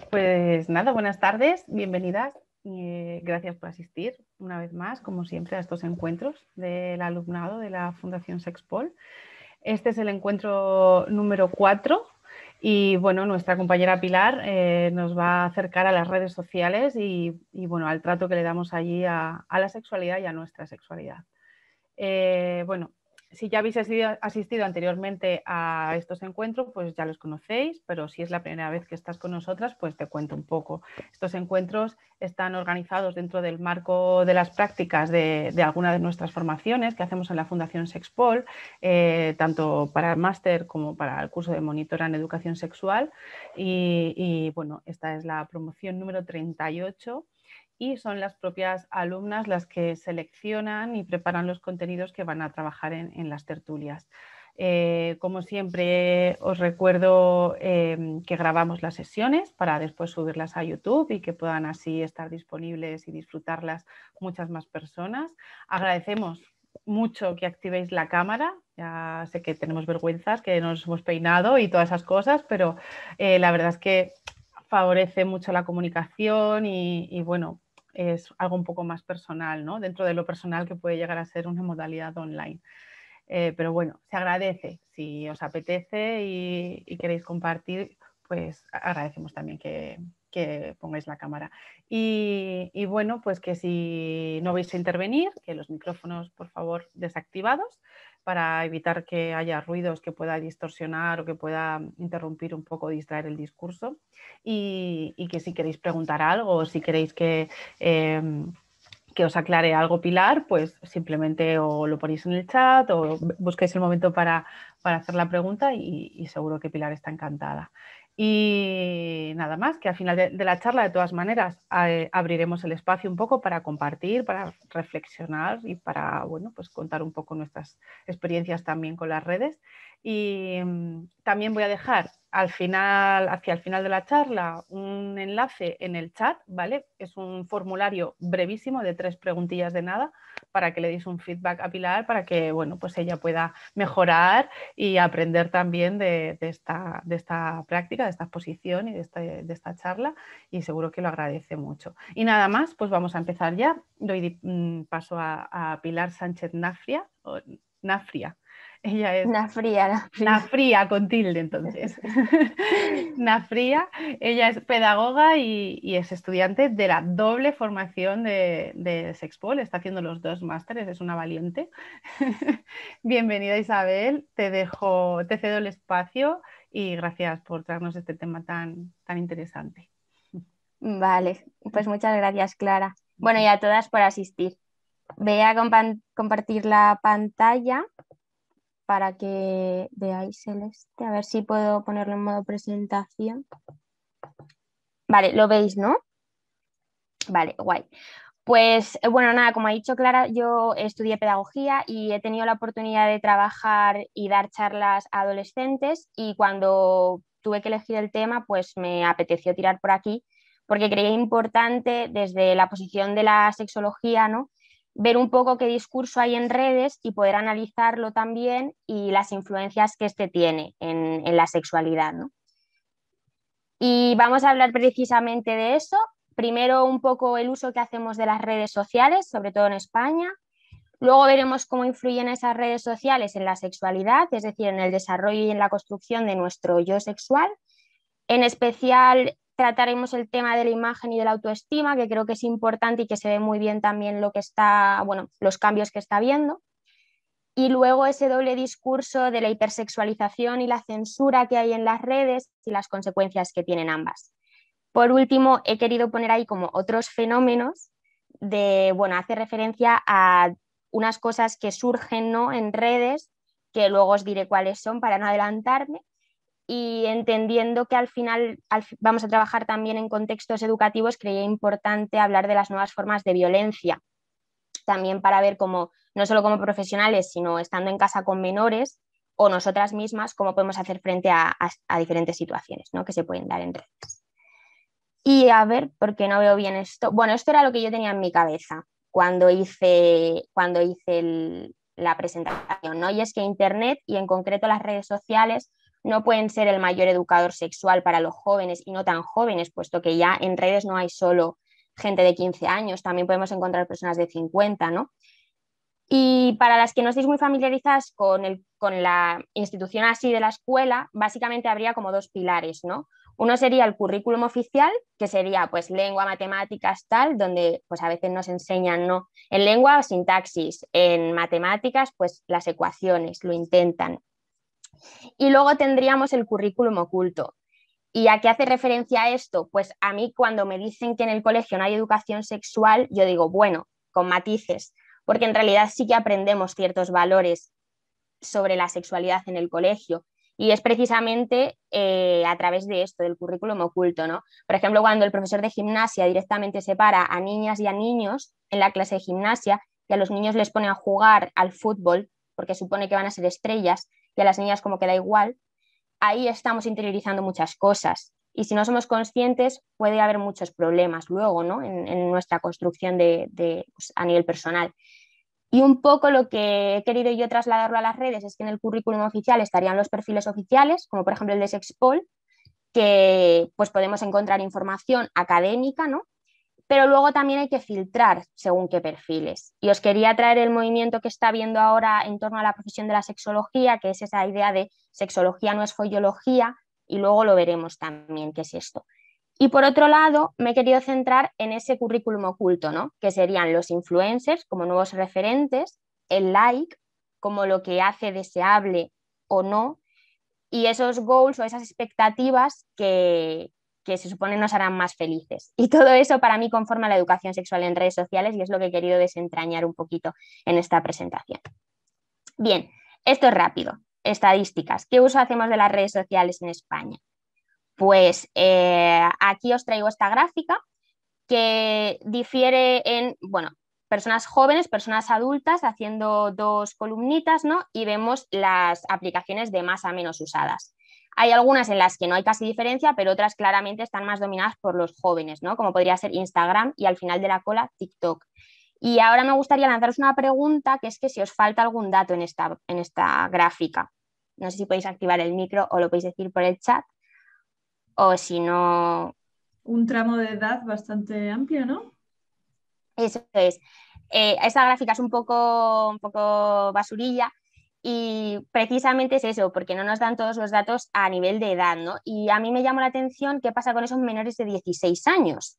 Pues nada, buenas tardes, bienvenidas. Gracias por asistir una vez más, como siempre, a estos encuentros del alumnado de la Fundación Sexpol. Este es el encuentro número 4 y bueno, nuestra compañera Pilar nos va a acercar a las redes sociales y bueno, al trato que le damos allí a la sexualidad y a nuestra sexualidad. Bueno, si ya habéis asistido anteriormente a estos encuentros, pues ya los conocéis, pero si es la primera vez que estás con nosotras, pues te cuento un poco. Estos encuentros están organizados dentro del marco de las prácticas de alguna de nuestras formaciones que hacemos en la Fundación Sexpol, tanto para el máster como para el curso de monitora en educación sexual. Y bueno, esta es la promoción número 38 y son las propias alumnas las que seleccionan y preparan los contenidos que van a trabajar en las tertulias. Como siempre os recuerdo que grabamos las sesiones para después subirlas a YouTube y que puedan así estar disponibles y disfrutarlas muchas más personas. Agradecemos mucho que activéis la cámara, ya sé que tenemos vergüenzas, que nos hemos peinado y todas esas cosas, pero la verdad es que favorece mucho la comunicación y bueno, es algo un poco más personal, ¿no? Dentro de lo personal que puede llegar a ser una modalidad online. Pero bueno, se agradece. Si os apetece y queréis compartir, pues agradecemos también que pongáis la cámara. Y bueno, pues que si no vais a intervenir, que los micrófonos, por favor, desactivados para evitar que haya ruidos que pueda distorsionar o que pueda interrumpir un poco, distraer el discurso. Y que si queréis preguntar algo o si queréis que os aclare algo Pilar, pues simplemente o lo ponéis en el chat o busquéis el momento para hacer la pregunta y seguro que Pilar está encantada. Y nada más, que al final de la charla, de todas maneras, abriremos el espacio un poco para compartir, para reflexionar y para, bueno, pues contar un poco nuestras experiencias también con las redes. Y también voy a dejar al final, hacia el final de la charla, un enlace en el chat, ¿vale? Es un formulario brevísimo de 3 preguntillas de nada para que le deis un feedback a Pilar para que, bueno, pues ella pueda mejorar y aprender también de esta práctica, de esta exposición y de esta charla, y seguro que lo agradece mucho. Y nada más, pues vamos a empezar ya. Doy paso a Pilar Sánchez Nafria, o Nafria. Ella es La fría. Nafría con tilde, entonces. Nafría, ella es pedagoga y es estudiante de la doble formación de Sexpol, está haciendo los 2 másteres, es una valiente. Bienvenida Isabel, te cedo el espacio y gracias por traernos este tema tan interesante. Vale, pues muchas gracias, Clara. Bueno, y a todas por asistir. Voy a compartir la pantalla para que veáis el este. A ver si puedo ponerlo en modo presentación. Vale, lo veis, ¿no? Vale, guay. Pues bueno, nada, como ha dicho Clara, yo estudié pedagogía y he tenido la oportunidad de trabajar y dar charlas a adolescentes, y cuando tuve que elegir el tema, pues me apeteció tirar por aquí porque creía importante desde la posición de la sexología, ¿no? Ver un poco qué discurso hay en redes y poder analizarlo también y las influencias que este tiene en la sexualidad, ¿no? Y vamos a hablar precisamente de eso. Primero, un poco el uso que hacemos de las redes sociales, sobre todo en España. Luego veremos cómo influyen esas redes sociales en la sexualidad, es decir, en el desarrollo y en la construcción de nuestro yo sexual. En especial, trataremos el tema de la imagen y de la autoestima, que creo que es importante y que se ve muy bien también lo que está, bueno, los cambios que está habiendo. Y luego ese doble discurso de la hipersexualización y la censura que hay en las redes y las consecuencias que tienen ambas. Por último, he querido poner ahí como otros fenómenos de, bueno, hace referencia a unas cosas que surgen, ¿no?, en redes, que luego os diré cuáles son para no adelantarme, y entendiendo que al final vamos a trabajar también en contextos educativos, creía importante hablar de las nuevas formas de violencia, también para ver cómo, no solo como profesionales, sino estando en casa con menores o nosotras mismas, cómo podemos hacer frente a diferentes situaciones, ¿no?, que se pueden dar en redes. Y a ver, porque no veo bien esto. Bueno, esto era lo que yo tenía en mi cabeza cuando hice la presentación, ¿no? Y es que Internet y en concreto las redes sociales no pueden ser el mayor educador sexual para los jóvenes y no tan jóvenes, puesto que ya en redes no hay solo gente de 15 años, también podemos encontrar personas de 50, ¿no? Y para las que no estéis muy familiarizadas con la institución así de la escuela, básicamente habría como dos pilares, ¿no? Uno sería el currículum oficial, que sería pues lengua, matemáticas, tal, donde pues a veces nos enseñan, ¿no? En lengua, sintaxis, en matemáticas, pues las ecuaciones, lo intentan. Y luego tendríamos el currículum oculto. ¿Y a qué hace referencia esto? Pues a mí cuando me dicen que en el colegio no hay educación sexual, yo digo, bueno, con matices, porque en realidad sí que aprendemos ciertos valores sobre la sexualidad en el colegio. Y es precisamente a través de esto, del currículum oculto, ¿no? Por ejemplo, cuando el profesor de gimnasia directamente separa a niñas y a niños en la clase de gimnasia y a los niños les pone a jugar al fútbol, porque supone que van a ser estrellas, y a las niñas como que da igual, ahí estamos interiorizando muchas cosas. Y si no somos conscientes, puede haber muchos problemas luego, ¿no? En nuestra construcción pues, a nivel personal. Y un poco lo que he querido yo trasladarlo a las redes es que en el currículum oficial estarían los perfiles oficiales, como por ejemplo el de Sexpol, que pues podemos encontrar información académica, ¿no? Pero luego también hay que filtrar según qué perfiles. Y os quería traer el movimiento que está habiendo ahora en torno a la profesión de la sexología, que es esa idea de sexología no es follología, y luego lo veremos también qué es esto. Y por otro lado, me he querido centrar en ese currículum oculto, ¿no? Que serían los influencers como nuevos referentes, el like como lo que hace deseable o no, y esos goals o esas expectativas que se supone nos harán más felices. Y todo eso para mí conforma la educación sexual en redes sociales y es lo que he querido desentrañar un poquito en esta presentación. Bien, esto es rápido. Estadísticas. ¿Qué uso hacemos de las redes sociales en España? Pues aquí os traigo esta gráfica que difiere en, bueno, personas jóvenes, personas adultas, haciendo dos columnitas, ¿no? Y vemos las aplicaciones de más a menos usadas. Hay algunas en las que no hay casi diferencia, pero otras claramente están más dominadas por los jóvenes, ¿no? Como podría ser Instagram y al final de la cola TikTok. Y ahora me gustaría lanzaros una pregunta, que es que si os falta algún dato en esta gráfica. No sé si podéis activar el micro o lo podéis decir por el chat, o si no... Un tramo de edad bastante amplio, ¿no? Eso es. Esta gráfica es un poco basurilla y precisamente es eso, porque no nos dan todos los datos a nivel de edad, ¿no? Y a mí me llamó la atención qué pasa con esos menores de 16 años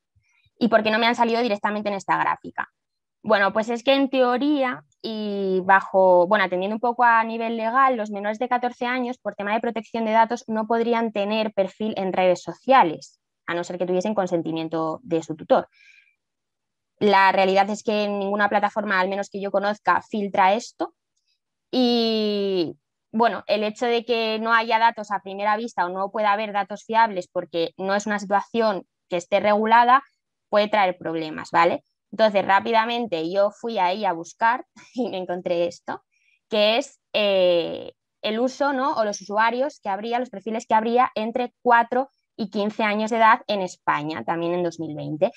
y por qué no me han salido directamente en esta gráfica. Bueno, pues es que en teoría y bueno, atendiendo un poco a nivel legal, los menores de 14 años, por tema de protección de datos, no podrían tener perfil en redes sociales, a no ser que tuviesen consentimiento de su tutor. La realidad es que ninguna plataforma, al menos que yo conozca, filtra esto. Y bueno, el hecho de que no haya datos a primera vista o no pueda haber datos fiables porque no es una situación que esté regulada, puede traer problemas, ¿vale? Entonces, rápidamente yo fui ahí a buscar y me encontré esto, que es el uso, ¿no? O los usuarios que habría, los perfiles que habría entre 4 y 15 años de edad en España, también en 2020.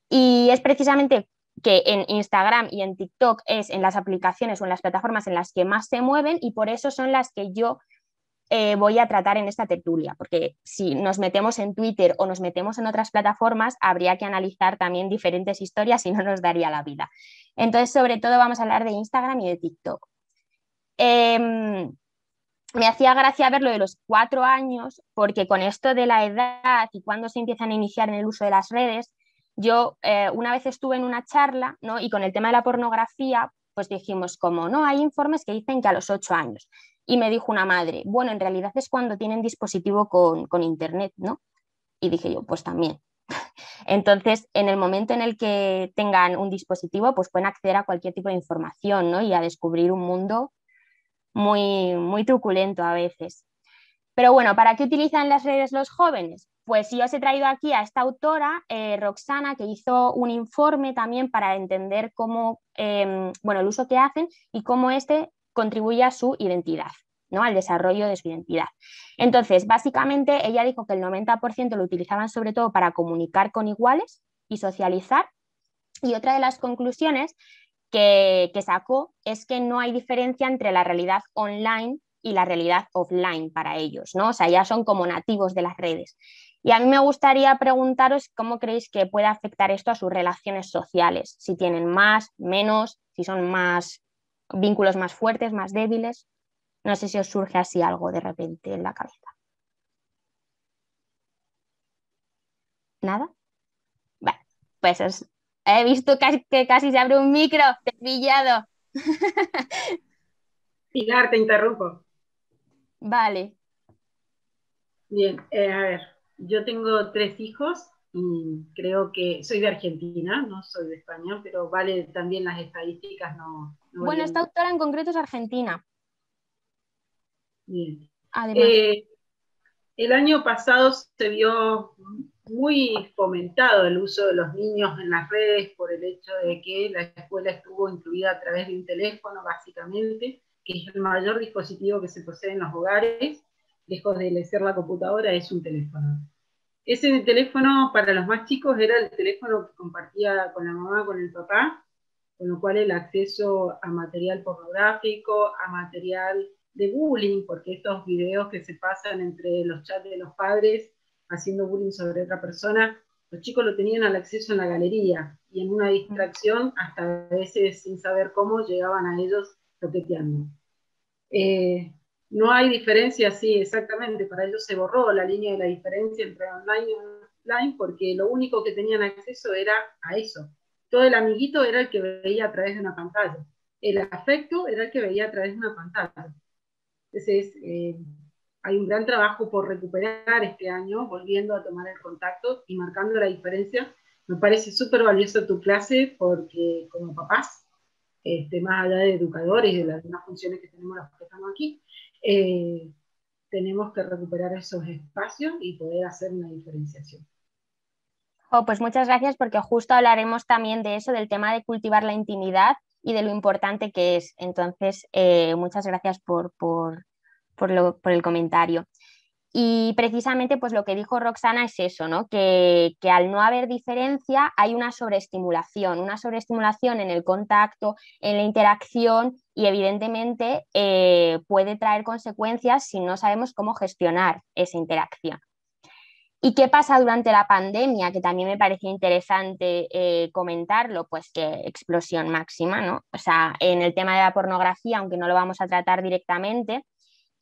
Y es precisamente que en Instagram y en TikTok es en las aplicaciones o en las plataformas en las que más se mueven y por eso son las que yo voy a tratar en esta tertulia, porque si nos metemos en Twitter o nos metemos en otras plataformas, habría que analizar también diferentes historias y no nos daría la vida. Entonces, sobre todo vamos a hablar de Instagram y de TikTok. Me hacía gracia ver lo de los 4 años, porque con esto de la edad y cuando se empiezan a iniciar en el uso de las redes, yo una vez estuve en una charla, ¿no? Y con el tema de la pornografía, pues dijimos como, no, hay informes que dicen que a los 8 años. Y me dijo una madre, bueno, en realidad es cuando tienen dispositivo con internet, ¿no? Y dije yo, pues también. Entonces, en el momento en el que tengan un dispositivo, pues pueden acceder a cualquier tipo de información, ¿no? Y a descubrir un mundo muy, muy truculento a veces. Pero bueno, ¿para qué utilizan las redes los jóvenes? Pues yo os he traído aquí a esta autora, Roxana, que hizo un informe también para entender cómo, bueno, el uso que hacen y cómo este contribuye a su identidad, ¿no? Al desarrollo de su identidad. Entonces, básicamente, ella dijo que el 90% lo utilizaban sobre todo para comunicar con iguales y socializar. Y otra de las conclusiones que sacó es que no hay diferencia entre la realidad online y la realidad offline para ellos, ¿no? O sea, ya son como nativos de las redes. Y a mí me gustaría preguntaros cómo creéis que puede afectar esto a sus relaciones sociales, si tienen más, menos, si son más vínculos más fuertes, más débiles. No sé si os surge así algo de repente en la cabeza. ¿Nada? Vale, pues he visto que casi se abre un micro, te he pillado. Pilar, te interrumpo. Vale. Bien, a ver, yo tengo 3 hijos y creo que soy de Argentina, no soy de España, pero vale también las estadísticas, no Bueno, esta varían. autora en concreto es argentina, Bien. además. El año pasado se vio muy fomentado el uso de los niños en las redes por el hecho de que la escuela estuvo incluida a través de un teléfono, básicamente, que es el mayor dispositivo que se posee en los hogares, lejos de ser la computadora, es un teléfono. Ese teléfono para los más chicos era el teléfono que compartía con la mamá, con el papá, con lo cual el acceso a material pornográfico, a material de bullying, porque estos videos que se pasan entre los chats de los padres haciendo bullying sobre otra persona, los chicos lo tenían al acceso en la galería y en una distracción, hasta a veces sin saber cómo, llegaban a ellos toqueteando. No hay diferencia, sí, exactamente, para ellos se borró la línea de la diferencia entre online y offline porque lo único que tenían acceso era a eso. Todo el amiguito era el que veía a través de una pantalla. El afecto era el que veía a través de una pantalla. Entonces, hay un gran trabajo por recuperar este año, volviendo a tomar el contacto y marcando la diferencia. Me parece súper valiosa tu clase porque como papás, más allá de educadores y de las demás funciones que tenemos los que estamos aquí, tenemos que recuperar esos espacios y poder hacer una diferenciación. Oh, pues muchas gracias porque justo hablaremos también de eso, del tema de cultivar la intimidad y de lo importante que es. Entonces, muchas gracias por el comentario. Y precisamente pues lo que dijo Roxana es eso, ¿no? Que al no haber diferencia hay una sobreestimulación en el contacto, en la interacción y evidentemente puede traer consecuencias si no sabemos cómo gestionar esa interacción. ¿Y qué pasa durante la pandemia? Que también me pareció interesante comentarlo, pues que explosión máxima, ¿no? O sea, en el tema de la pornografía, aunque no lo vamos a tratar directamente,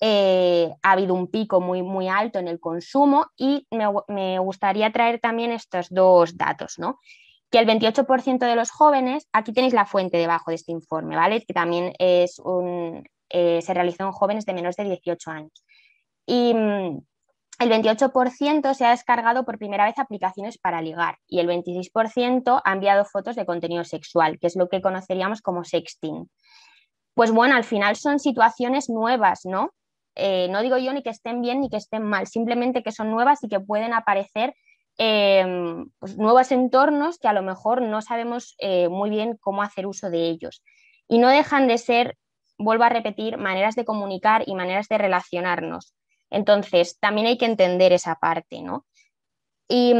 ha habido un pico muy, muy alto en el consumo y me gustaría traer también estos dos datos, ¿no? Que el 28% de los jóvenes, aquí tenéis la fuente debajo de este informe, ¿vale? Que también se realizó en jóvenes de menos de 18 años. Y el 28% se ha descargado por primera vez aplicaciones para ligar y el 26% ha enviado fotos de contenido sexual, que es lo que conoceríamos como sexting. Pues bueno, al final son situaciones nuevas, ¿no? No digo yo ni que estén bien ni que estén mal, simplemente que son nuevas y que pueden aparecer pues nuevos entornos que a lo mejor no sabemos muy bien cómo hacer uso de ellos. Y no dejan de ser, vuelvo a repetir, maneras de comunicar y maneras de relacionarnos. Entonces, también hay que entender esa parte, ¿no? Y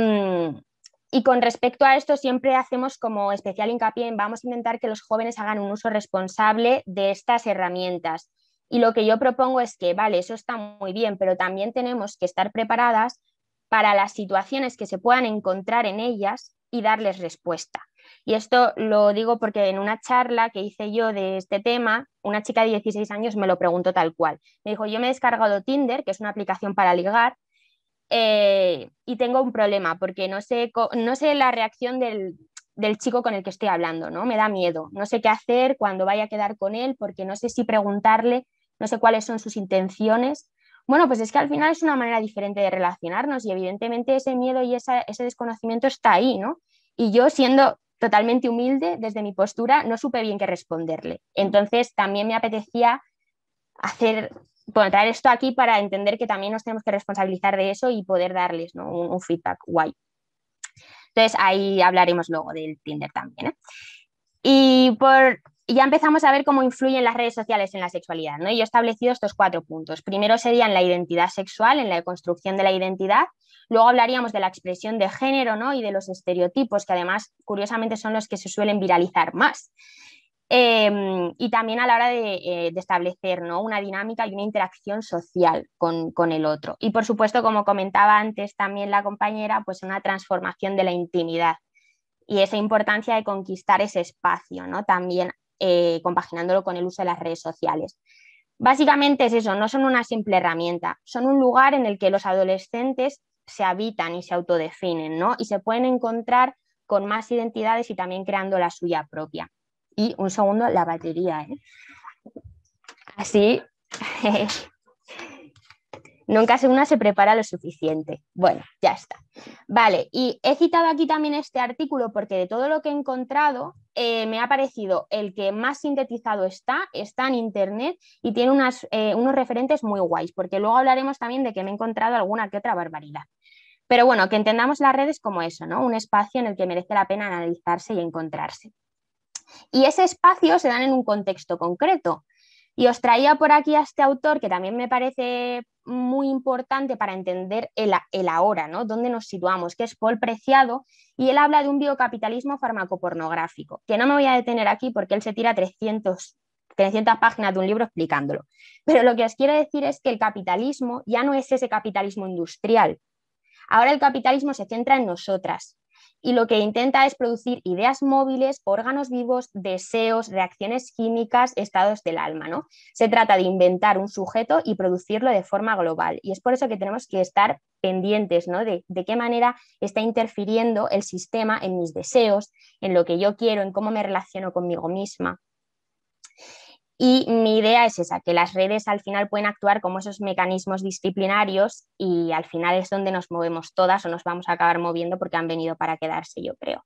con respecto a esto, siempre hacemos como especial hincapié en vamos a intentar que los jóvenes hagan un uso responsable de estas herramientas. Y lo que yo propongo es que, vale, eso está muy bien, pero también tenemos que estar preparadas para las situaciones que se puedan encontrar en ellas y darles respuesta. Y esto lo digo porque en una charla que hice yo de este tema, una chica de 16 años me lo preguntó tal cual. Me dijo, yo me he descargado Tinder, que es una aplicación para ligar, y tengo un problema porque no sé la reacción del chico con el que estoy hablando, ¿no? Me da miedo, no sé qué hacer cuando vaya a quedar con él porque no sé si preguntarle, no sé cuáles son sus intenciones. Bueno, pues es que al final es una manera diferente de relacionarnos y evidentemente ese miedo y ese desconocimiento está ahí, ¿no? Y yo siendo totalmente humilde desde mi postura no supe bien qué responderle. Entonces también me apetecía traer esto aquí para entender que también nos tenemos que responsabilizar de eso y poder darles, ¿no? un feedback guay. Entonces ahí hablaremos luego del Tinder también, ¿eh? Y ya empezamos a ver cómo influyen las redes sociales en la sexualidad, ¿no? Y yo he establecido estos 4 puntos. Primero serían la identidad sexual, en la construcción de la identidad. Luego hablaríamos de la expresión de género, ¿no? Y de los estereotipos, que además, curiosamente, son los que se suelen viralizar más. Y también a la hora de establecer, ¿no?, una dinámica y una interacción social con el otro. Y por supuesto, como comentaba antes también la compañera, pues una transformación de la intimidad y esa importancia de conquistar ese espacio, ¿no?, también compaginándolo con el uso de las redes sociales. Básicamente es eso, no son una simple herramienta, son un lugar en el que los adolescentes se habitan y se autodefinen, ¿no?, y se pueden encontrar con más identidades y también creando la suya propia. Y un segundo, la batería, ¿eh? Así, nunca una se prepara lo suficiente. Bueno, ya está. Vale, y he citado aquí también este artículo porque de todo lo que he encontrado me ha parecido el que más sintetizado está en internet y tiene unos referentes muy guays, porque luego hablaremos también de que me he encontrado alguna que otra barbaridad. Pero bueno, que entendamos las redes como eso, ¿no?, un espacio en el que merece la pena analizarse y encontrarse. Y ese espacio se dan en un contexto concreto. Y os traía por aquí a este autor que también me parece muy importante para entender el ahora, ¿no?, dónde nos situamos, que es Paul Preciado, y él habla de un biocapitalismo farmacopornográfico, que no me voy a detener aquí porque él se tira 300 páginas de un libro explicándolo. Pero lo que os quiero decir es que el capitalismo ya no es ese capitalismo industrial. Ahora el capitalismo se centra en nosotras y lo que intenta es producir ideas móviles, órganos vivos, deseos, reacciones químicas, estados del alma, ¿no? Se trata de inventar un sujeto y producirlo de forma global. Y es por eso que tenemos que estar pendientes, ¿no?, de qué manera está interfiriendo el sistema en mis deseos, en lo que yo quiero, en cómo me relaciono conmigo misma. Y mi idea es esa, que las redes al final pueden actuar como esos mecanismos disciplinarios y al final es donde nos movemos todas o nos vamos a acabar moviendo porque han venido para quedarse, yo creo.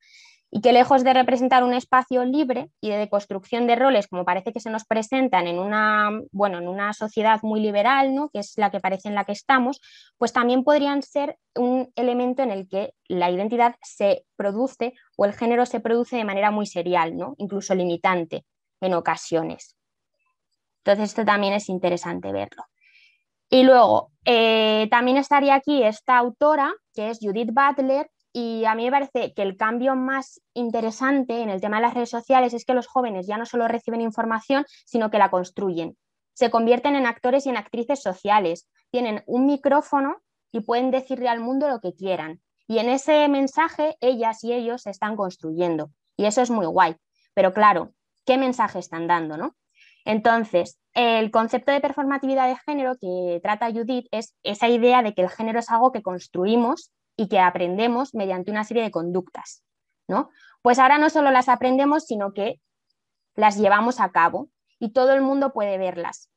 Y que lejos de representar un espacio libre y de deconstrucción de roles, como parece que se nos presentan en una sociedad muy liberal, ¿no?, que es la que parece en la que estamos, pues también podrían ser un elemento en el que la identidad se produce o el género se produce de manera muy serial, ¿no?, incluso limitante en ocasiones. Entonces esto también es interesante verlo. Y luego también estaría aquí esta autora, que es Judith Butler, y a mí me parece que el cambio más interesante en el tema de las redes sociales es que los jóvenes ya no solo reciben información, sino que la construyen. Se convierten en actores y en actrices sociales, tienen un micrófono y pueden decirle al mundo lo que quieran. Y en ese mensaje ellas y ellos se están construyendo. Y eso es muy guay. Pero claro, ¿qué mensaje están dando, no? Entonces, el concepto de performatividad de género que trata Judith es esa idea de que el género es algo que construimos y que aprendemos mediante una serie de conductas, ¿no? Pues ahora no solo las aprendemos, sino que las llevamos a cabo y todo el mundo puede verlas.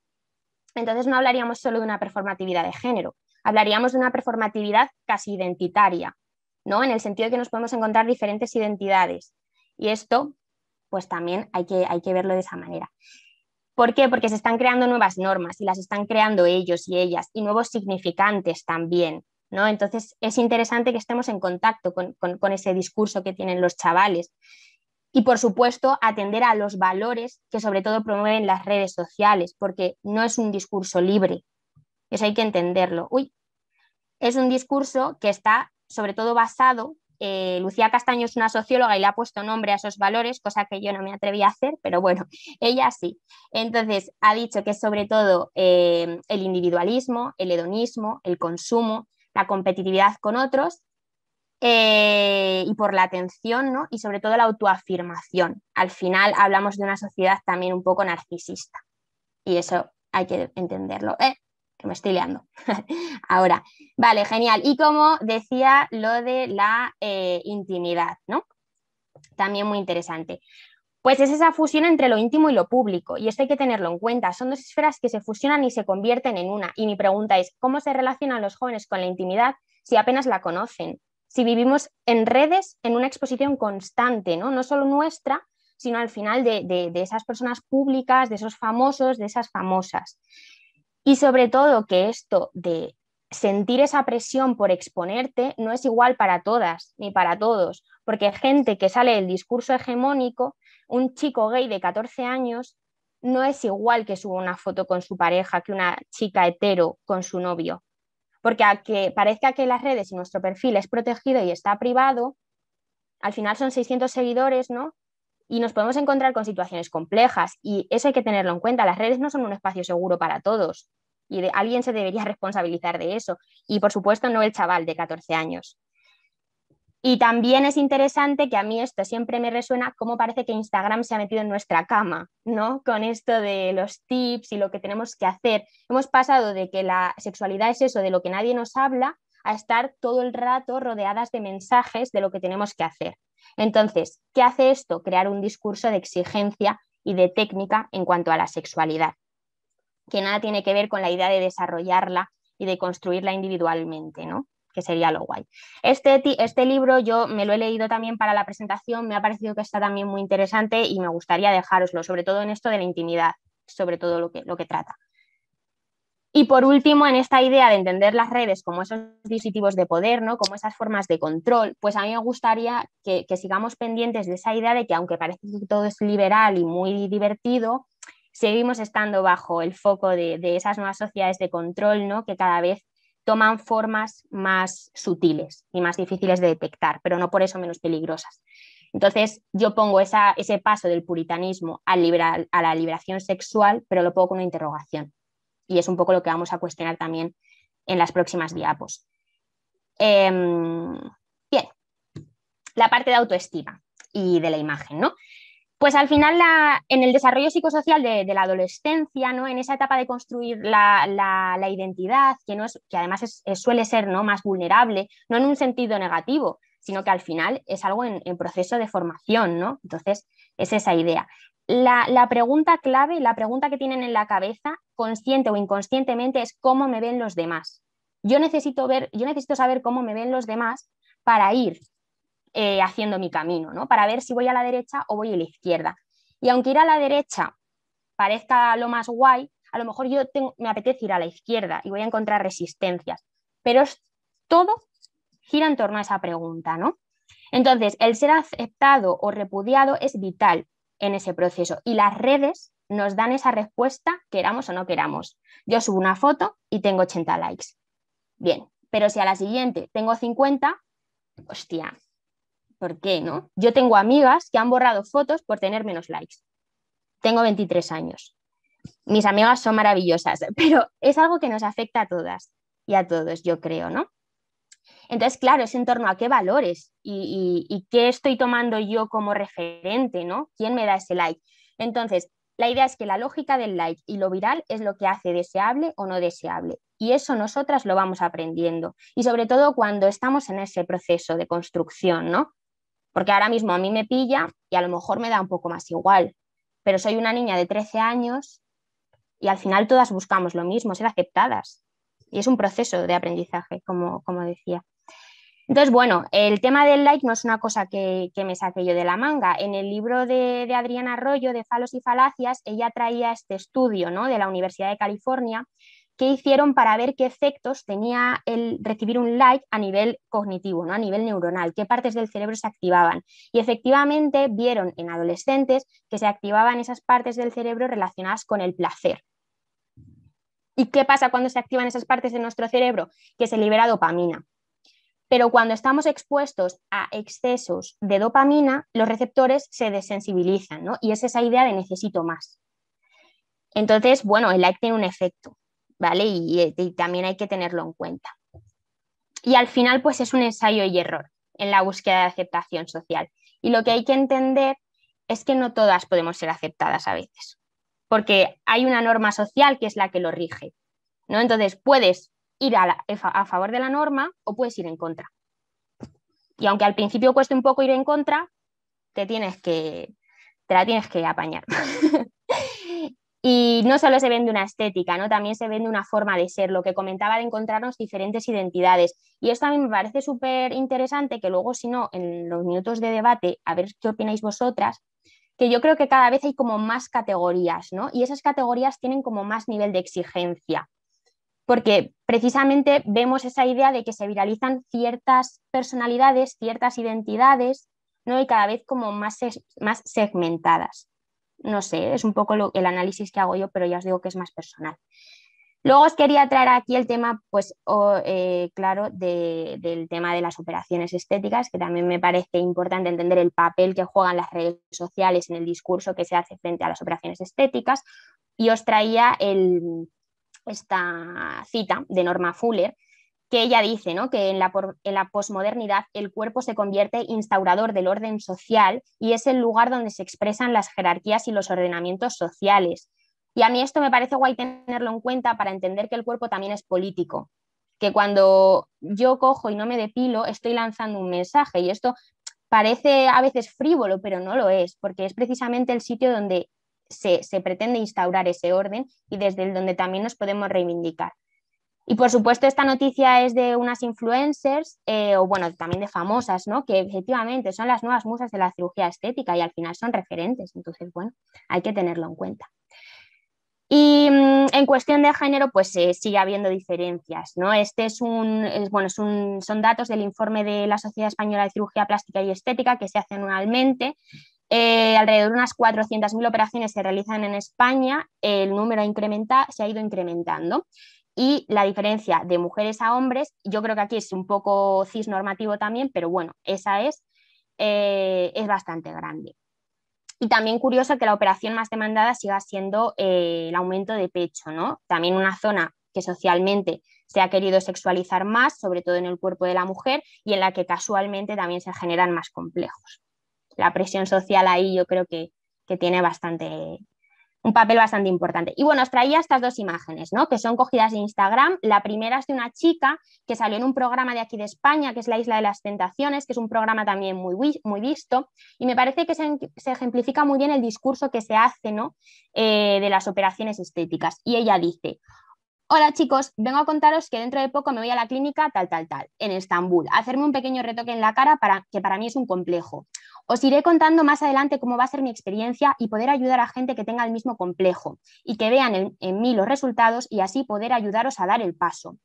Entonces no hablaríamos solo de una performatividad de género, hablaríamos de una performatividad casi identitaria, ¿no?, en el sentido de que nos podemos encontrar diferentes identidades. Y esto, pues también hay que verlo de esa manera. ¿Por qué? Porque se están creando nuevas normas y las están creando ellos y ellas y nuevos significantes también, ¿no? Entonces es interesante que estemos en contacto con ese discurso que tienen los chavales y, por supuesto, atender a los valores que sobre todo promueven las redes sociales, porque no es un discurso libre, eso hay que entenderlo. Es un discurso que está sobre todo basado. Lucía Castaño es una socióloga y le ha puesto nombre a esos valores, cosa que yo no me atreví a hacer, pero bueno, ella sí. Entonces ha dicho que es sobre todo el individualismo, el hedonismo, el consumo, la competitividad con otros y por la atención, ¿no?, y sobre todo la autoafirmación. Al final hablamos de una sociedad también un poco narcisista y eso hay que entenderlo. Que me estoy liando. Ahora, vale, genial. Y como decía, lo de la intimidad, ¿no? También muy interesante. Pues es esa fusión entre lo íntimo y lo público, y esto hay que tenerlo en cuenta. Son dos esferas que se fusionan y se convierten en una. Y mi pregunta es, ¿cómo se relacionan los jóvenes con la intimidad si apenas la conocen? Si vivimos en redes, en una exposición constante, ¿no? No solo nuestra, sino al final de esas personas públicas, de esos famosos, de esas famosas. Y sobre todo que esto de sentir esa presión por exponerte no es igual para todas ni para todos, porque hay gente que sale del discurso hegemónico, un chico gay de 14 años no es igual que suba una foto con su pareja que una chica hetero con su novio, porque aunque parezca que las redes y nuestro perfil es protegido y está privado, al final son 600 seguidores, ¿no? y nos podemos encontrar con situaciones complejas y eso hay que tenerlo en cuenta. Las redes no son un espacio seguro para todos y alguien se debería responsabilizar de eso. Y por supuesto no el chaval de 14 años. Y también es interesante que a mí esto siempre me resuena cómo parece que Instagram se ha metido en nuestra cama, ¿no? Con esto de los tips y lo que tenemos que hacer. Hemos pasado de que la sexualidad es eso, de lo que nadie nos habla, a estar todo el rato rodeadas de mensajes de lo que tenemos que hacer. Entonces, ¿qué hace esto? Crear un discurso de exigencia y de técnica en cuanto a la sexualidad, que nada tiene que ver con la idea de desarrollarla y de construirla individualmente, ¿no? Que sería lo guay. Este libro yo me lo he leído también para la presentación, me ha parecido que está también muy interesante y me gustaría dejároslo, sobre todo en esto de la intimidad, sobre todo lo que trata. Y por último, en esta idea de entender las redes como esos dispositivos de poder, ¿no? Como esas formas de control, pues a mí me gustaría que sigamos pendientes de esa idea de que aunque parece que todo es liberal y muy divertido, seguimos estando bajo el foco de esas nuevas sociedades de control, ¿no? Que cada vez toman formas más sutiles y más difíciles de detectar, pero no por eso menos peligrosas. Entonces yo pongo ese paso del puritanismo a la liberación sexual, pero lo pongo con una interrogación. Y es un poco lo que vamos a cuestionar también en las próximas diapos. Bien, la parte de autoestima y de la imagen, ¿no? Pues al final en el desarrollo psicosocial de la adolescencia, ¿no? En esa etapa de construir la identidad, que además suele ser, ¿no? Más vulnerable, no en un sentido negativo, sino que al final es algo en proceso de formación, ¿no? Entonces es esa idea. La pregunta clave, la pregunta que tienen en la cabeza, consciente o inconscientemente, es cómo me ven los demás. Yo necesito saber cómo me ven los demás para ir haciendo mi camino, ¿no? Para ver si voy a la derecha o voy a la izquierda. Y aunque ir a la derecha parezca lo más guay, a lo mejor me apetece ir a la izquierda y voy a encontrar resistencias. Pero todo gira en torno a esa pregunta, ¿no? Entonces, el ser aceptado o repudiado es vital en ese proceso y las redes nos dan esa respuesta, queramos o no queramos. Yo subo una foto y tengo 80 likes. Bien, pero si a la siguiente tengo 50, hostia, ¿por qué, no? Yo tengo amigas que han borrado fotos por tener menos likes. Tengo 23 años. Mis amigas son maravillosas, pero es algo que nos afecta a todas y a todos, yo creo, ¿no? Entonces, claro, es en torno a qué valores y qué estoy tomando yo como referente, ¿no? ¿Quién me da ese like? Entonces, la idea es que la lógica del like y lo viral es lo que hace deseable o no deseable. Y eso nosotras lo vamos aprendiendo. Y sobre todo cuando estamos en ese proceso de construcción, ¿no? Porque ahora mismo a mí me pilla y a lo mejor me da un poco más igual. Pero soy una niña de 13 años y al final todas buscamos lo mismo, ser aceptadas. Y es un proceso de aprendizaje, como decía. Entonces, bueno, el tema del like no es una cosa que me saqué yo de la manga. En el libro de Adriana Arroyo, de Falos y Falacias, ella traía este estudio, ¿no? De la Universidad de California, que hicieron para ver qué efectos tenía el recibir un like a nivel cognitivo, ¿no? A nivel neuronal, qué partes del cerebro se activaban. Y efectivamente vieron en adolescentes que se activaban esas partes del cerebro relacionadas con el placer. ¿Y qué pasa cuando se activan esas partes de nuestro cerebro? Que se libera dopamina. Pero cuando estamos expuestos a excesos de dopamina, los receptores se desensibilizan, ¿no? Y es esa idea de necesito más. Entonces, bueno, el like tiene un efecto, ¿vale? Y también hay que tenerlo en cuenta. Y al final, pues es un ensayo y error en la búsqueda de aceptación social. Y lo que hay que entender es que no todas podemos ser aceptadas a veces, porque hay una norma social que es la que lo rige, ¿no? Entonces, puedes ir a favor de la norma o puedes ir en contra. Y aunque al principio cueste un poco ir en contra, te la tienes que apañar. Y no solo se vende una estética, ¿no? También se vende una forma de ser, lo que comentaba de encontrarnos diferentes identidades. Y esto a mí me parece súper interesante, que luego, si no, en los minutos de debate, a ver qué opináis vosotras, que yo creo que cada vez hay como más categorías, ¿no? Y esas categorías tienen como más nivel de exigencia. Porque precisamente vemos esa idea de que se viralizan ciertas personalidades, ciertas identidades, ¿no? Y cada vez como más segmentadas. No sé, es un poco el análisis que hago yo, pero ya os digo que es más personal. Luego os quería traer aquí el tema, pues, claro, del tema de las operaciones estéticas, que también me parece importante entender el papel que juegan las redes sociales en el discurso que se hace frente a las operaciones estéticas. Y os traía esta cita de Norma Fuller, que ella dice, ¿no?, que en la posmodernidad el cuerpo se convierte instaurador del orden social y es el lugar donde se expresan las jerarquías y los ordenamientos sociales. Y a mí esto me parece guay tenerlo en cuenta para entender que el cuerpo también es político, que cuando yo cojo y no me depilo estoy lanzando un mensaje y esto parece a veces frívolo, pero no lo es, porque es precisamente el sitio donde se pretende instaurar ese orden y desde el donde también nos podemos reivindicar. Y por supuesto esta noticia es de unas influencers, o bueno, también de famosas, ¿no?, que efectivamente son las nuevas musas de la cirugía estética y al final son referentes, entonces bueno, hay que tenerlo en cuenta. Y en cuestión de género, pues sigue habiendo diferencias, ¿no? Son datos del informe de la Sociedad Española de Cirugía Plástica y Estética que se hacen anualmente. Alrededor de unas 400.000 operaciones se realizan en España, el número se ha ido incrementando. Y la diferencia de mujeres a hombres, yo creo que aquí es un poco cisnormativo también, pero bueno, esa es bastante grande. Y también curioso que la operación más demandada siga siendo el aumento de pecho, ¿no? También una zona que socialmente se ha querido sexualizar más, sobre todo en el cuerpo de la mujer, y en la que casualmente también se generan más complejos. La presión social ahí yo creo que tiene un papel bastante importante. Y bueno, os traía estas dos imágenes, ¿no?, que son cogidas de Instagram. La primera es de una chica que salió en un programa de aquí de España, que es La Isla de las Tentaciones, que es un programa también muy visto, y me parece que se ejemplifica muy bien el discurso que se hace, ¿no?, de las operaciones estéticas. Y ella dice: hola chicos, vengo a contaros que dentro de poco me voy a la clínica tal, en Estambul, a hacerme un pequeño retoque en la cara que para mí es un complejo. Os iré contando más adelante cómo va a ser mi experiencia y poder ayudar a gente que tenga el mismo complejo y que vean en mí los resultados y así poder ayudaros a dar el paso.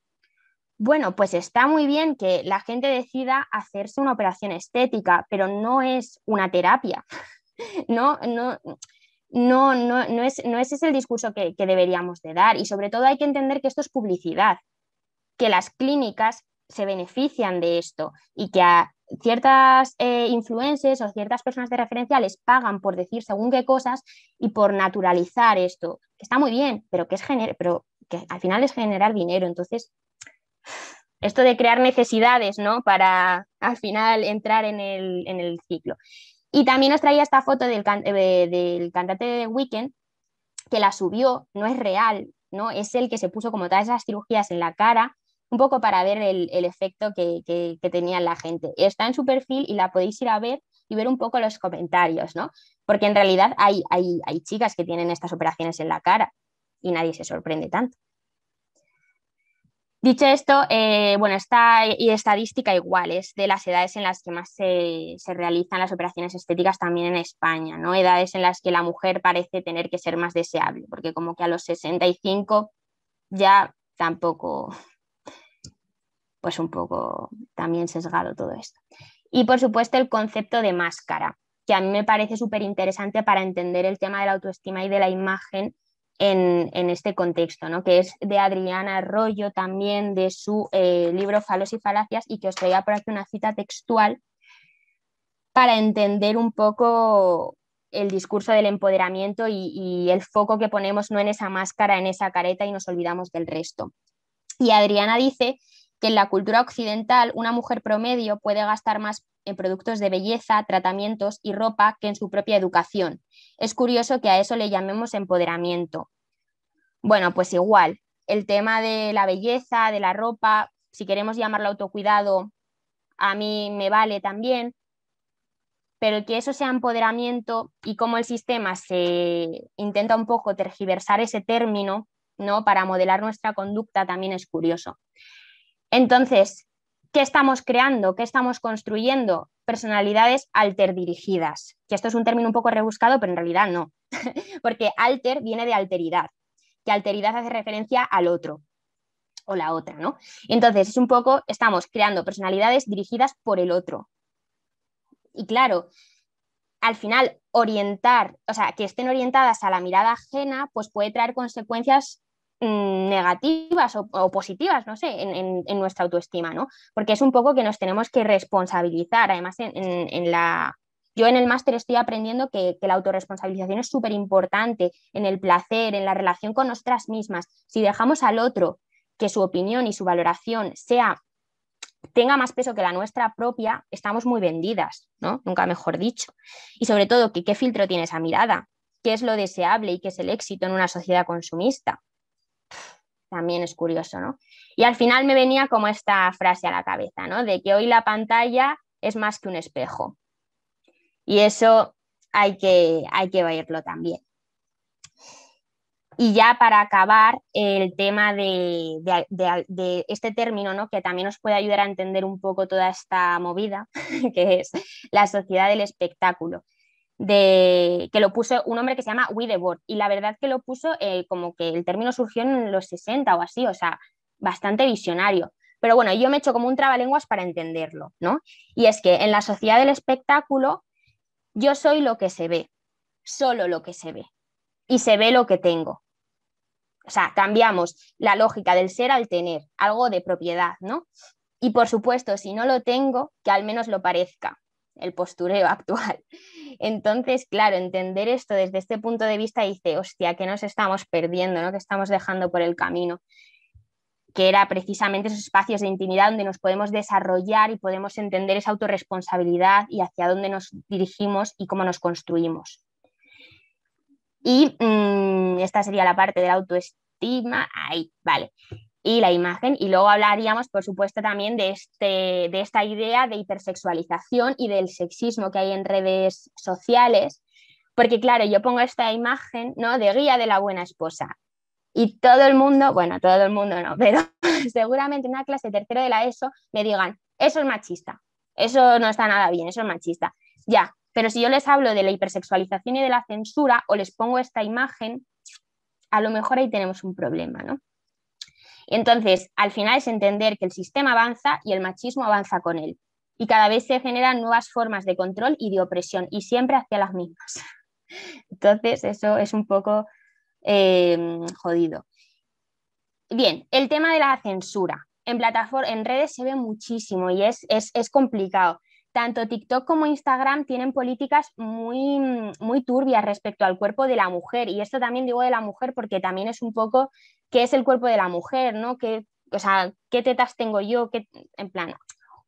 Bueno, pues está muy bien que la gente decida hacerse una operación estética, pero no es una terapia. No, no es ese el discurso que deberíamos de dar, y sobre todo hay que entender que esto es publicidad, que las clínicas se benefician de esto y que a ciertas influencers o ciertas personas de referencia les pagan por decir según qué cosas y por naturalizar esto, que está muy bien, pero que al final es generar dinero. Entonces, esto de crear necesidades, ¿no?, para al final entrar en el ciclo. Y también os traía esta foto del cantante de The Weeknd, que la subió, no es real, ¿no? Es el que se puso como todas esas cirugías en la cara, un poco para ver el efecto que tenía en la gente. Está en su perfil y la podéis ir a ver y ver un poco los comentarios, ¿no? Porque en realidad hay chicas que tienen estas operaciones en la cara y nadie se sorprende tanto. Dicho esto, bueno, esta estadística igual es de las edades en las que más se realizan las operaciones estéticas también en España, ¿no? Edades en las que la mujer parece tener que ser más deseable, porque como que a los 65 ya tampoco, pues un poco también sesgado todo esto. Y por supuesto el concepto de máscara, que a mí me parece súper interesante para entender el tema de la autoestima y de la imagen en este contexto, ¿no?, que es de Adriana Arroyo, también de su libro Falos y Falacias, y que os traía por aquí una cita textual para entender un poco el discurso del empoderamiento y el foco que ponemos no en esa máscara, en esa careta, y nos olvidamos del resto. Y Adriana dice que en la cultura occidental una mujer promedio puede gastar más en productos de belleza, tratamientos y ropa que en su propia educación. Es curioso que a eso le llamemos empoderamiento. Bueno, pues igual, el tema de la belleza, de la ropa, si queremos llamarlo autocuidado, a mí me vale también, pero que eso sea empoderamiento y cómo el sistema se intenta un poco tergiversar ese término, ¿no?, para modelar nuestra conducta también es curioso. Entonces, ¿qué estamos creando? ¿Qué estamos construyendo? Personalidades alterdirigidas, que esto es un término un poco rebuscado, pero en realidad no, porque alter viene de alteridad, que alteridad hace referencia al otro o la otra, ¿no? Entonces, es un poco, estamos creando personalidades dirigidas por el otro. Y claro, al final orientar, o sea, que estén orientadas a la mirada ajena, pues puede traer consecuencias negativas o positivas, no sé, en nuestra autoestima, ¿no? Porque es un poco que nos tenemos que responsabilizar. Además, yo en el máster estoy aprendiendo que la autorresponsabilización es súper importante en el placer, en la relación con nosotras mismas. Si dejamos al otro que su opinión y su valoración tenga más peso que la nuestra propia, estamos muy vendidas, ¿no? Nunca mejor dicho. Y sobre todo, ¿qué filtro tiene esa mirada? ¿Qué es lo deseable y qué es el éxito en una sociedad consumista? También es curioso, ¿no? Y al final me venía como esta frase a la cabeza, ¿no? De que hoy la pantalla es más que un espejo. Y eso hay que verlo también. Y ya para acabar, el tema de este término, ¿no? Que también nos puede ayudar a entender un poco toda esta movida, que es la sociedad del espectáculo, que lo puso un hombre que se llama Guy Debord, y la verdad que lo puso como que el término surgió en los 60 o así, o sea, bastante visionario. Pero bueno, yo me he hecho como un trabalenguas para entenderlo, ¿no? Y es que en la sociedad del espectáculo yo soy lo que se ve, solo lo que se ve, y se ve lo que tengo. O sea, cambiamos la lógica del ser al tener, algo de propiedad, ¿no? Y por supuesto, si no lo tengo, que al menos lo parezca, el postureo actual. Entonces, claro, entender esto desde este punto de vista dice, hostia, que nos estamos perdiendo, ¿no? Que estamos dejando por el camino, que era precisamente esos espacios de intimidad donde nos podemos desarrollar y podemos entender esa autorresponsabilidad y hacia dónde nos dirigimos y cómo nos construimos. Y esta sería la parte de la autoestima, ahí, vale. Y la imagen, y luego hablaríamos, por supuesto, también de esta idea de hipersexualización y del sexismo que hay en redes sociales, porque claro, yo pongo esta imagen, ¿no? De guía de la buena esposa, y todo el mundo, bueno, todo el mundo no, pero seguramente en una clase tercero de la ESO me digan, eso es machista, eso no está nada bien, eso es machista. Ya, pero si yo les hablo de la hipersexualización y de la censura o les pongo esta imagen, a lo mejor ahí tenemos un problema, ¿no? Entonces, al final es entender que el sistema avanza y el machismo avanza con él. Y cada vez se generan nuevas formas de control y de opresión, y siempre hacia las mismas. Entonces, eso es un poco jodido. Bien, el tema de la censura. En redes se ve muchísimo y es complicado. Tanto TikTok como Instagram tienen políticas muy, muy turbias respecto al cuerpo de la mujer. Y esto también digo de la mujer porque también es un poco qué es el cuerpo de la mujer, ¿no? O sea, ¿qué tetas tengo yo? En plan,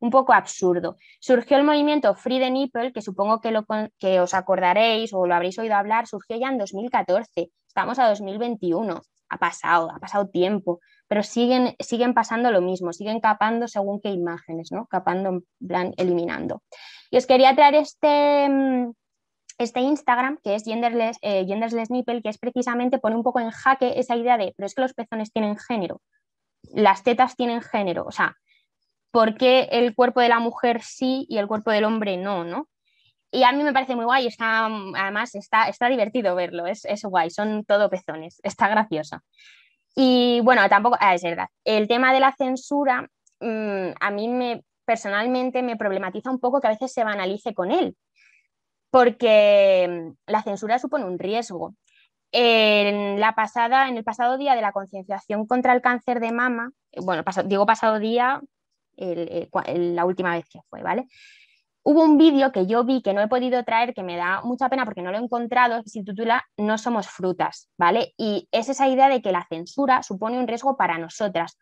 un poco absurdo. Surgió el movimiento Free the Nipple, que supongo que os acordaréis o lo habréis oído hablar, surgió ya en 2014. Estamos a 2021. Ha pasado tiempo, pero siguen pasando lo mismo, siguen capando según qué imágenes, ¿no? Capando, en plan, eliminando. Y os quería traer este Instagram, que es Genderless Nipple, que es precisamente pone un poco en jaque esa idea de, pero es que los pezones tienen género, las tetas tienen género, o sea, ¿por qué el cuerpo de la mujer sí y el cuerpo del hombre no, ¿no? Y a mí me parece muy guay, además está divertido verlo, es guay, son todo pezones, está gracioso. Y bueno, tampoco, es verdad, el tema de la censura a mí personalmente me problematiza un poco que a veces se banalice con él, porque la censura supone un riesgo. En el pasado día de la concienciación contra el cáncer de mama, bueno, digo pasado día, la última vez que fue, ¿vale? Hubo un vídeo que yo vi que no he podido traer, que me da mucha pena porque no lo he encontrado, que se titula No somos frutas, ¿vale? Y es esa idea de que la censura supone un riesgo para nosotras,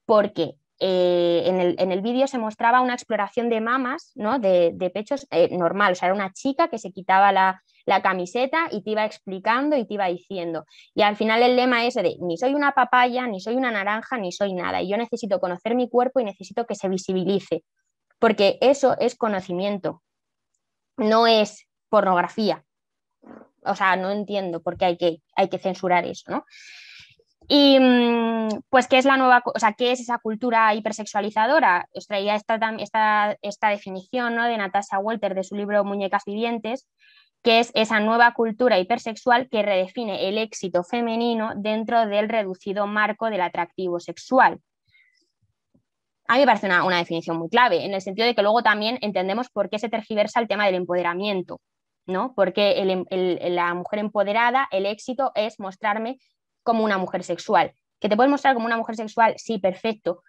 porque en el vídeo se mostraba una exploración de mamas, ¿no? De pechos normal, o sea, era una chica que se quitaba la camiseta y te iba explicando y te iba diciendo. Y al final el lema es de ni soy una papaya, ni soy una naranja, ni soy nada. Y yo necesito conocer mi cuerpo y necesito que se visibilice, porque eso es conocimiento, no es pornografía. O sea, no entiendo por qué hay que censurar eso, ¿no? Y pues, ¿qué es qué es esa cultura hipersexualizadora? Os traía esta definición, ¿no? De Natasha Walter de su libro Muñecas Vivientes, que es esa nueva cultura hipersexual que redefine el éxito femenino dentro del reducido marco del atractivo sexual. A mí me parece una definición muy clave, en el sentido de que luego también entendemos por qué se tergiversa el tema del empoderamiento, ¿no? Porque la mujer empoderada, el éxito es mostrarme como una mujer sexual, ¿Que te puedes mostrar como una mujer sexual? Sí, perfecto,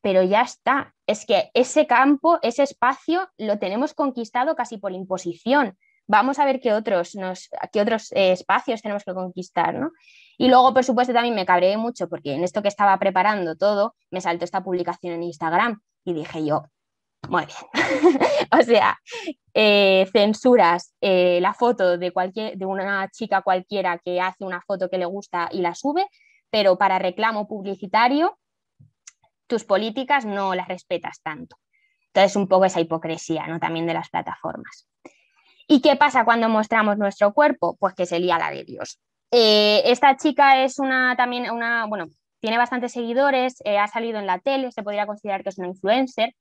pero ya está. Es que ese campo, ese espacio, lo tenemos conquistado casi por imposición. Vamos a ver qué otros espacios tenemos que conquistar, ¿no? Y luego, por supuesto, también me cabreé mucho porque en esto que estaba preparando todo, me saltó esta publicación en Instagram y dije yo, muy bien. O sea, censuras la foto de una chica cualquiera que hace una foto que le gusta y la sube, pero para reclamo publicitario tus políticas no las respetas tanto. Entonces, un poco esa hipocresía, ¿no? También de las plataformas. ¿Y qué pasa cuando mostramos nuestro cuerpo? Pues que se lía la de Dios. Esta chica es bueno, tiene bastantes seguidores, ha salido en la tele, se podría considerar que es una influencer,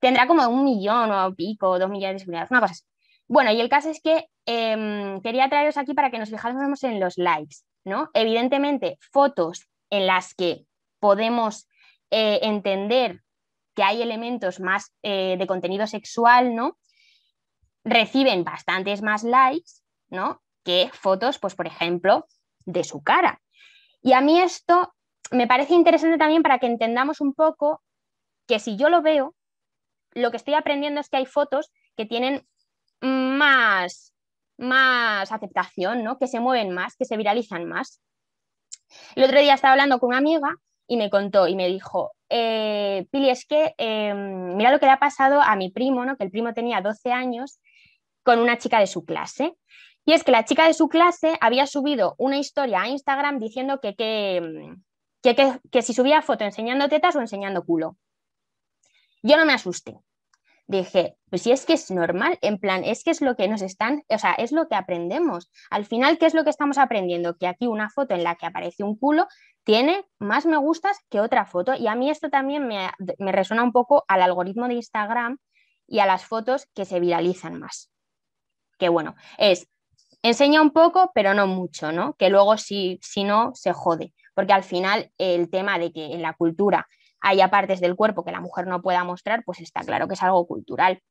tendrá como 1 millón o pico, 2 millones de seguidores, una cosa así. Bueno, y el caso es que quería traeros aquí para que nos fijásemos en los likes, ¿no? Evidentemente, fotos en las que podemos entender que hay elementos más de contenido sexual, ¿no? Reciben bastantes más likes, ¿no? Que fotos, pues por ejemplo, de su cara. Y a mí esto me parece interesante también para que entendamos un poco que si yo lo veo, lo que estoy aprendiendo es que hay fotos que tienen más aceptación, ¿no? Que se mueven más, que se viralizan más. El otro día estaba hablando con una amiga y me contó y me dijo, Pili, es que mira lo que le ha pasado a mi primo, ¿no? Que el primo tenía 12 años con una chica de su clase. Y es que la chica de su clase había subido una historia a Instagram diciendo que si subía foto enseñando tetas o enseñando culo. Yo no me asusté. Dije, pues si es que es normal, en plan, es que es lo que nos están, o sea, es lo que aprendemos. Al final, ¿qué es lo que estamos aprendiendo? Que aquí una foto en la que aparece un culo tiene más me gustas que otra foto. Y a mí esto también me resuena un poco al algoritmo de Instagram y a las fotos que se viralizan más. Que bueno, enseña un poco, pero no mucho, ¿no? Que luego si no, se jode. Porque al final el tema de que en la cultura haya partes del cuerpo que la mujer no pueda mostrar, pues está claro que es algo cultural.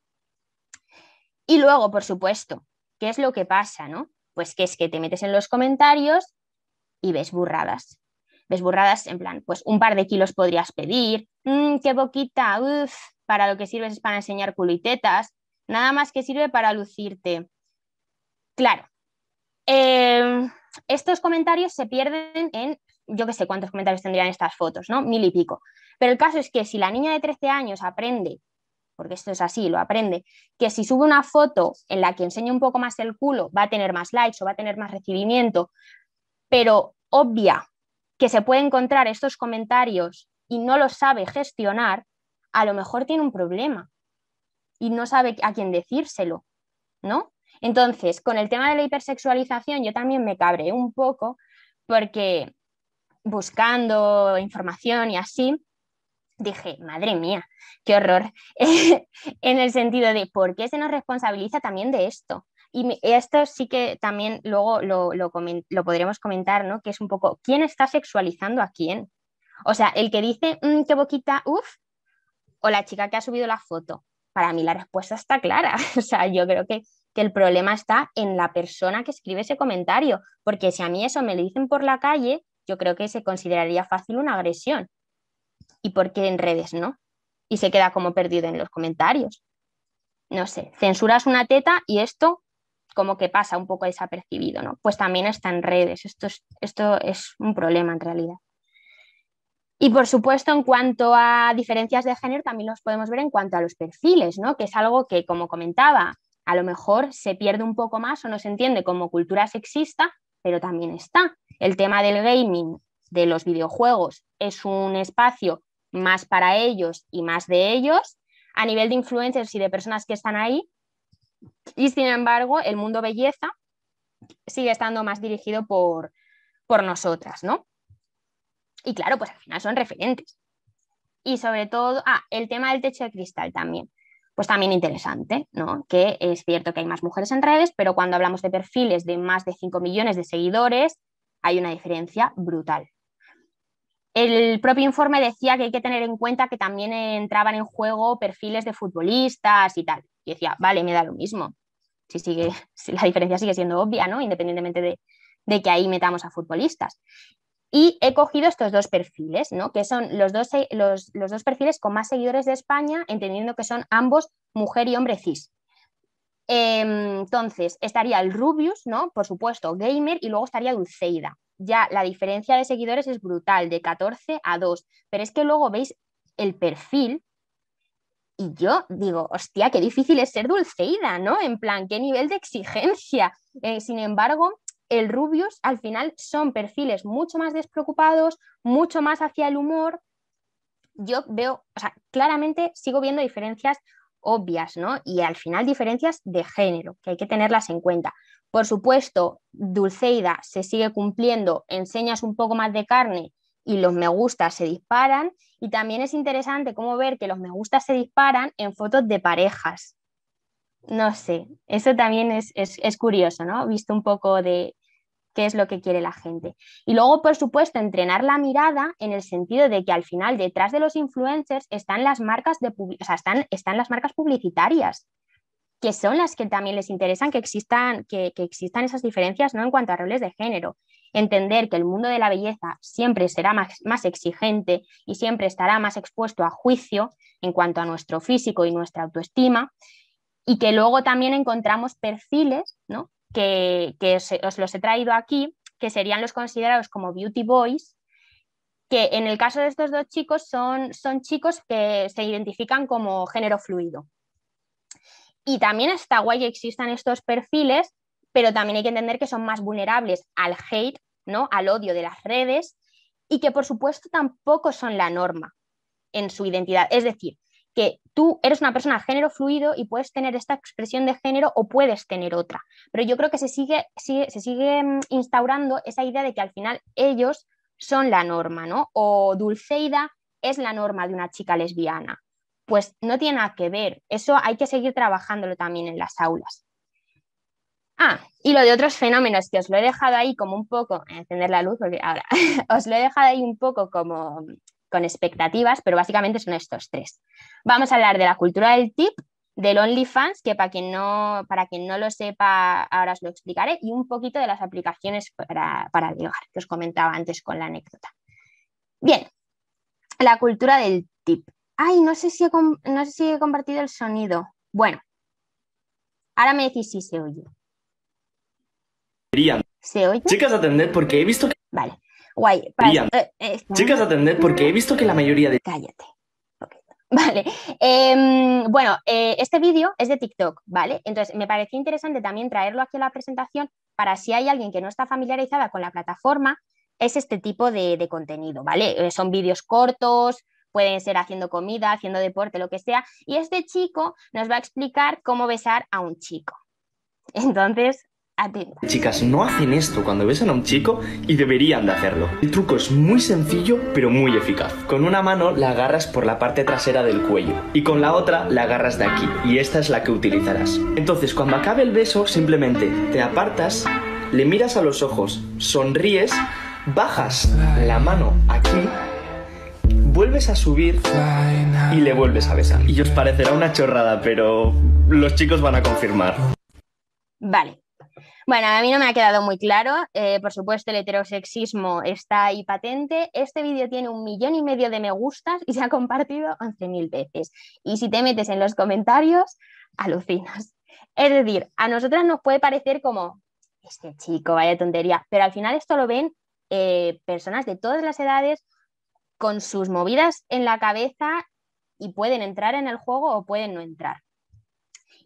Y luego, por supuesto, ¿qué es lo que pasa, no? Pues que es que te metes en los comentarios y ves burradas. Ves burradas en plan, pues un par de kilos podrías pedir, qué boquita, uff, para lo que sirves es para enseñar culo y tetas, nada más que sirve para lucirte. Claro, estos comentarios se pierden en, yo qué sé cuántos comentarios tendrían estas fotos, ¿no? 1000 y pico. Pero el caso es que si la niña de 13 años aprende, porque esto es así, lo aprende, que si sube una foto en la que enseña un poco más el culo, va a tener más likes o va a tener más recibimiento, pero obvia que se puede encontrar estos comentarios y no los sabe gestionar, a lo mejor tiene un problema y no sabe a quién decírselo, ¿no? Entonces, con el tema de la hipersexualización yo también me cabreé un poco porque buscando información y así, dije, madre mía, qué horror, en el sentido de por qué se nos responsabiliza también de esto. Y esto sí que también luego lo podremos comentar, ¿no? Que es un poco, ¿quién está sexualizando a quién? O sea, el que dice, qué boquita, uff, o la chica que ha subido la foto. Para mí la respuesta está clara. O sea, yo creo que el problema está en la persona que escribe ese comentario, porque si a mí eso me lo dicen por la calle, yo creo que se consideraría fácil una agresión. ¿Y por qué en redes no? Y se queda como perdido en los comentarios. No sé, censuras una teta y esto como que pasa un poco desapercibido, ¿no? Pues también está en redes. Esto es un problema en realidad. Y por supuesto, en cuanto a diferencias de género, también los podemos ver en cuanto a los perfiles, ¿no? Que es algo que, como comentaba, a lo mejor se pierde un poco más o no se entiende como cultura sexista, pero también está. El tema del gaming, de los videojuegos, es un espacio más para ellos y más de ellos, a nivel de influencers y de personas que están ahí, y sin embargo, el mundo belleza sigue estando más dirigido por nosotras, ¿no? Y claro, pues al final son referentes. Y sobre todo, el tema del techo de cristal también. Pues también interesante, ¿no? Que es cierto que hay más mujeres en redes, pero cuando hablamos de perfiles de más de 5 millones de seguidores, hay una diferencia brutal. El propio informe decía que hay que tener en cuenta que también entraban en juego perfiles de futbolistas y tal. Y decía, vale, me da lo mismo. Si la diferencia sigue siendo obvia, ¿no? Independientemente de que ahí metamos a futbolistas. Y he cogido estos dos perfiles, ¿no? Que son los dos perfiles con más seguidores de España, entendiendo que son ambos mujer y hombre cis. Entonces, estaría el Rubius, ¿no? Por supuesto, gamer, y luego estaría Dulceida. Ya la diferencia de seguidores es brutal, de 14 a 2, pero es que luego veis el perfil y yo digo, hostia, qué difícil es ser Dulceida, ¿no? En plan, qué nivel de exigencia. Sin embargo, el Rubius al final son perfiles mucho más despreocupados, mucho más hacia el humor. Yo veo, o sea, claramente sigo viendo diferencias obvias, ¿no? Y al final diferencias de género, que hay que tenerlas en cuenta. Por supuesto, Dulceida se sigue cumpliendo, enseñas un poco más de carne y los me gustas se disparan. Y también es interesante cómo ver que los me gustas se disparan en fotos de parejas. No sé, eso también es curioso, ¿no? Visto un poco de qué es lo que quiere la gente. Y luego, por supuesto, entrenar la mirada en el sentido de que al final detrás de los influencers están las marcas están las marcas publicitarias, que son las que también les interesan que existan esas diferencias, ¿no? En cuanto a roles de género. Entender que el mundo de la belleza siempre será más exigente y siempre estará más expuesto a juicio en cuanto a nuestro físico y nuestra autoestima, y que luego también encontramos perfiles, ¿no? que os los he traído aquí, que serían los considerados como beauty boys, que en el caso de estos dos chicos son chicos que se identifican como género fluido. Y también está guay que existan estos perfiles, pero también hay que entender que son más vulnerables al hate, ¿no? Al odio de las redes, y que por supuesto tampoco son la norma en su identidad. Es decir, que tú eres una persona de género fluido y puedes tener esta expresión de género o puedes tener otra. Pero yo creo que se sigue instaurando esa idea de que al final ellos son la norma, ¿no? O Dulceida es la norma de una chica lesbiana. Pues no tiene nada que ver. Eso hay que seguir trabajándolo también en las aulas. Y lo de otros fenómenos, que os lo he dejado ahí como un poco, encender la luz, porque ahora os lo he dejado ahí un poco como con expectativas, pero básicamente son estos tres. Vamos a hablar de la cultura del tip, del OnlyFans, que para quien no lo sepa, ahora os lo explicaré, y un poquito de las aplicaciones para ligar, que os comentaba antes con la anécdota. Bien, la cultura del tip. No sé si he compartido el sonido. Bueno, ahora me decís si se oye. ¿Se oye? Chicas, atended porque he visto que... Vale, guay. Chicas, atended porque he visto que la mayoría de... Cállate. Okay. Vale. Bueno, este vídeo es de TikTok, ¿vale? Entonces me pareció interesante también traerlo aquí a la presentación para si hay alguien que no está familiarizada con la plataforma, es este tipo de contenido, ¿vale? Son vídeos cortos, pueden ser haciendo comida, haciendo deporte, lo que sea, y este chico nos va a explicar cómo besar a un chico. Entonces, atenta. Chicas, no hacen esto cuando besan a un chico y deberían de hacerlo. El truco es muy sencillo, pero muy eficaz. Con una mano la agarras por la parte trasera del cuello y con la otra la agarras de aquí, y esta es la que utilizarás. Entonces, cuando acabe el beso, simplemente te apartas, le miras a los ojos, sonríes, bajas la mano aquí, vuelves a subir y le vuelves a besar. Y os parecerá una chorrada, pero los chicos van a confirmar. Vale. Bueno, a mí no me ha quedado muy claro. Por supuesto, el heterosexismo está ahí patente. Este vídeo tiene 1,5 millones de me gustas y se ha compartido 11.000 veces. Y si te metes en los comentarios, alucinas. Es decir, a nosotras nos puede parecer como, este chico, vaya tontería, pero al final esto lo ven personas de todas las edades con sus movidas en la cabeza y pueden entrar en el juego o pueden no entrar.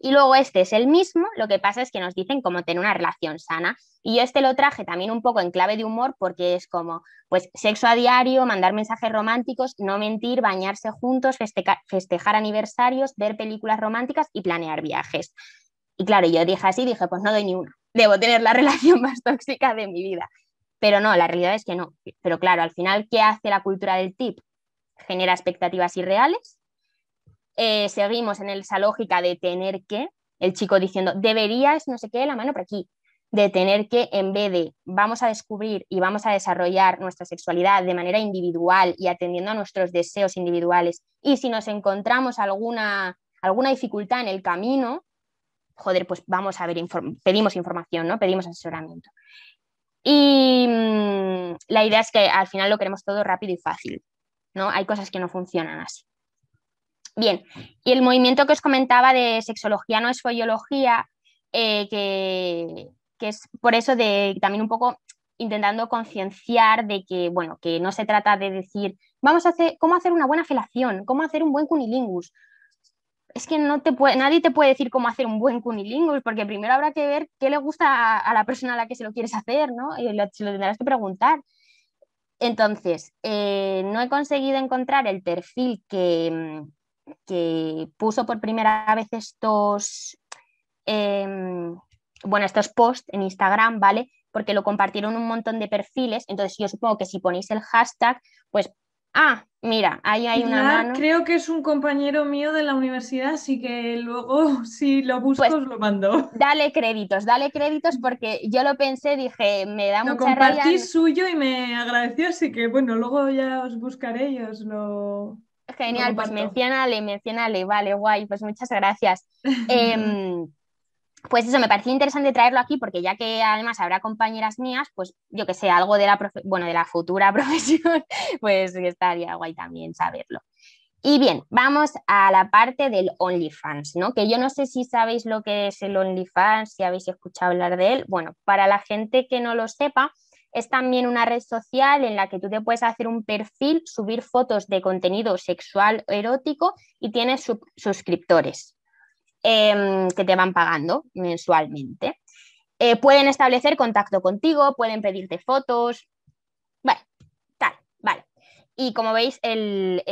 Y luego este es el mismo, lo que pasa es que nos dicen cómo tener una relación sana. Y yo lo traje también un poco en clave de humor porque es como, pues, sexo a diario, mandar mensajes románticos, no mentir, bañarse juntos, festejar aniversarios, ver películas románticas y planear viajes. Y claro, yo dije, pues no doy ni una. Debo tener la relación más tóxica de mi vida. Pero no, la realidad es que no. Pero claro, al final, ¿qué hace la cultura del tip? Genera expectativas irreales. Seguimos en esa lógica de tener que, el chico diciendo, deberías, no sé qué, la mano por aquí, de tener que, en vez de vamos a descubrir y vamos a desarrollar nuestra sexualidad de manera individual y atendiendo a nuestros deseos individuales, y si nos encontramos alguna dificultad en el camino, joder, pues vamos a ver, pedimos información, ¿no? Pedimos asesoramiento. Y la idea es que al final lo queremos todo rápido y fácil, ¿no? Hay cosas que no funcionan así. Bien, y el movimiento que os comentaba de sexología no es follología, que es por eso de también un poco intentando concienciar de que, bueno, que no se trata de decir, vamos a hacer, cómo hacer una buena felación, cómo hacer un buen cunilingus. Es que nadie te puede decir cómo hacer un buen cunilingus, porque primero habrá que ver qué le gusta a la persona a la que se lo quieres hacer, ¿no? Y se lo tendrás que preguntar. Entonces, no he conseguido encontrar el perfil que puso por primera vez estos posts en Instagram, ¿vale? Porque lo compartieron un montón de perfiles, entonces yo supongo que si ponéis el hashtag, pues, mira, ahí hay una mano. Creo que es un compañero mío de la universidad, así que luego si lo busco Pues, os lo mando. Dale créditos porque yo lo pensé, dije, me da Lo mucha rabia. compartí suyo y me agradeció, así que bueno, luego ya os buscaré y os lo Genial, pues comparto. menciónale, vale, guay, pues muchas gracias. Pues eso, me pareció interesante traerlo aquí porque ya que además habrá compañeras mías, pues yo que sé, algo de de la futura profesión, pues estaría guay también saberlo. Y bien, vamos a la parte del OnlyFans, ¿no? Que yo no sé si sabéis lo que es el OnlyFans, si habéis escuchado hablar de él. Bueno, para la gente que no lo sepa, es también una red social en la que tú te puedes hacer un perfil, subir fotos de contenido sexual erótico y tienes suscriptores que te van pagando mensualmente. Pueden establecer contacto contigo, pueden pedirte fotos, vale, tal, vale. Y como veis, el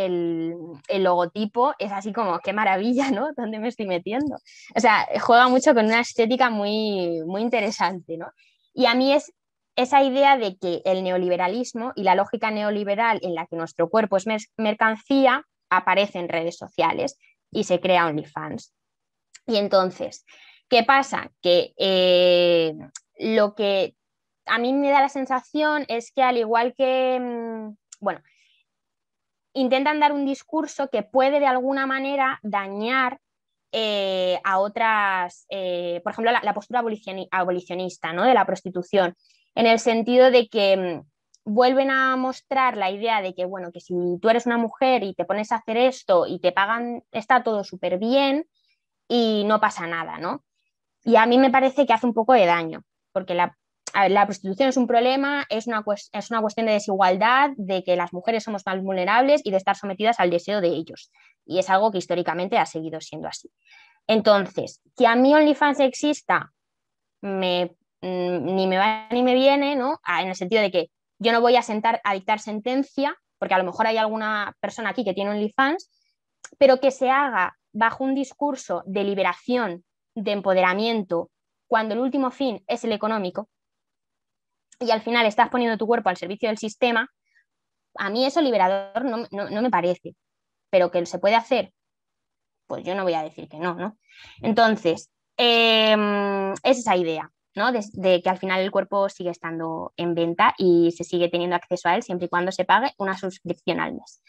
logotipo es así como, qué maravilla, ¿no? ¿Dónde me estoy metiendo? O sea, juega mucho con una estética muy, muy interesante, ¿no? Y a mí es esa idea de que el neoliberalismo y la lógica neoliberal en la que nuestro cuerpo es mercancía aparece en redes sociales y se crea OnlyFans. Y entonces, ¿qué pasa? Que lo que a mí me da la sensación es que al igual que, bueno, intentan dar un discurso que puede de alguna manera dañar a otras, por ejemplo, la postura abolicionista, ¿no? De la prostitución, en el sentido de que vuelven a mostrar la idea de que, bueno, que si tú eres una mujer y te pones a hacer esto y te pagan, está todo súper bien y no pasa nada, ¿no? Y a mí me parece que hace un poco de daño, porque la prostitución es un problema, es una cuestión de desigualdad, de que las mujeres somos más vulnerables y de estar sometidas al deseo de ellos. Y es algo que históricamente ha seguido siendo así. Entonces, que a mí OnlyFans exista, ni me va ni me viene, ¿no? En el sentido de que yo no voy a sentar a dictar sentencia, porque a lo mejor hay alguna persona aquí que tiene OnlyFans, pero que se haga bajo un discurso de liberación, de empoderamiento, cuando el último fin es el económico, y al final estás poniendo tu cuerpo al servicio del sistema, a mí eso liberador no me parece, pero que se puede hacer, pues yo no voy a decir que no, ¿no? Entonces, es esa idea, ¿no? De que al final el cuerpo sigue estando en venta y se sigue teniendo acceso a él siempre y cuando se pague una suscripción al mes.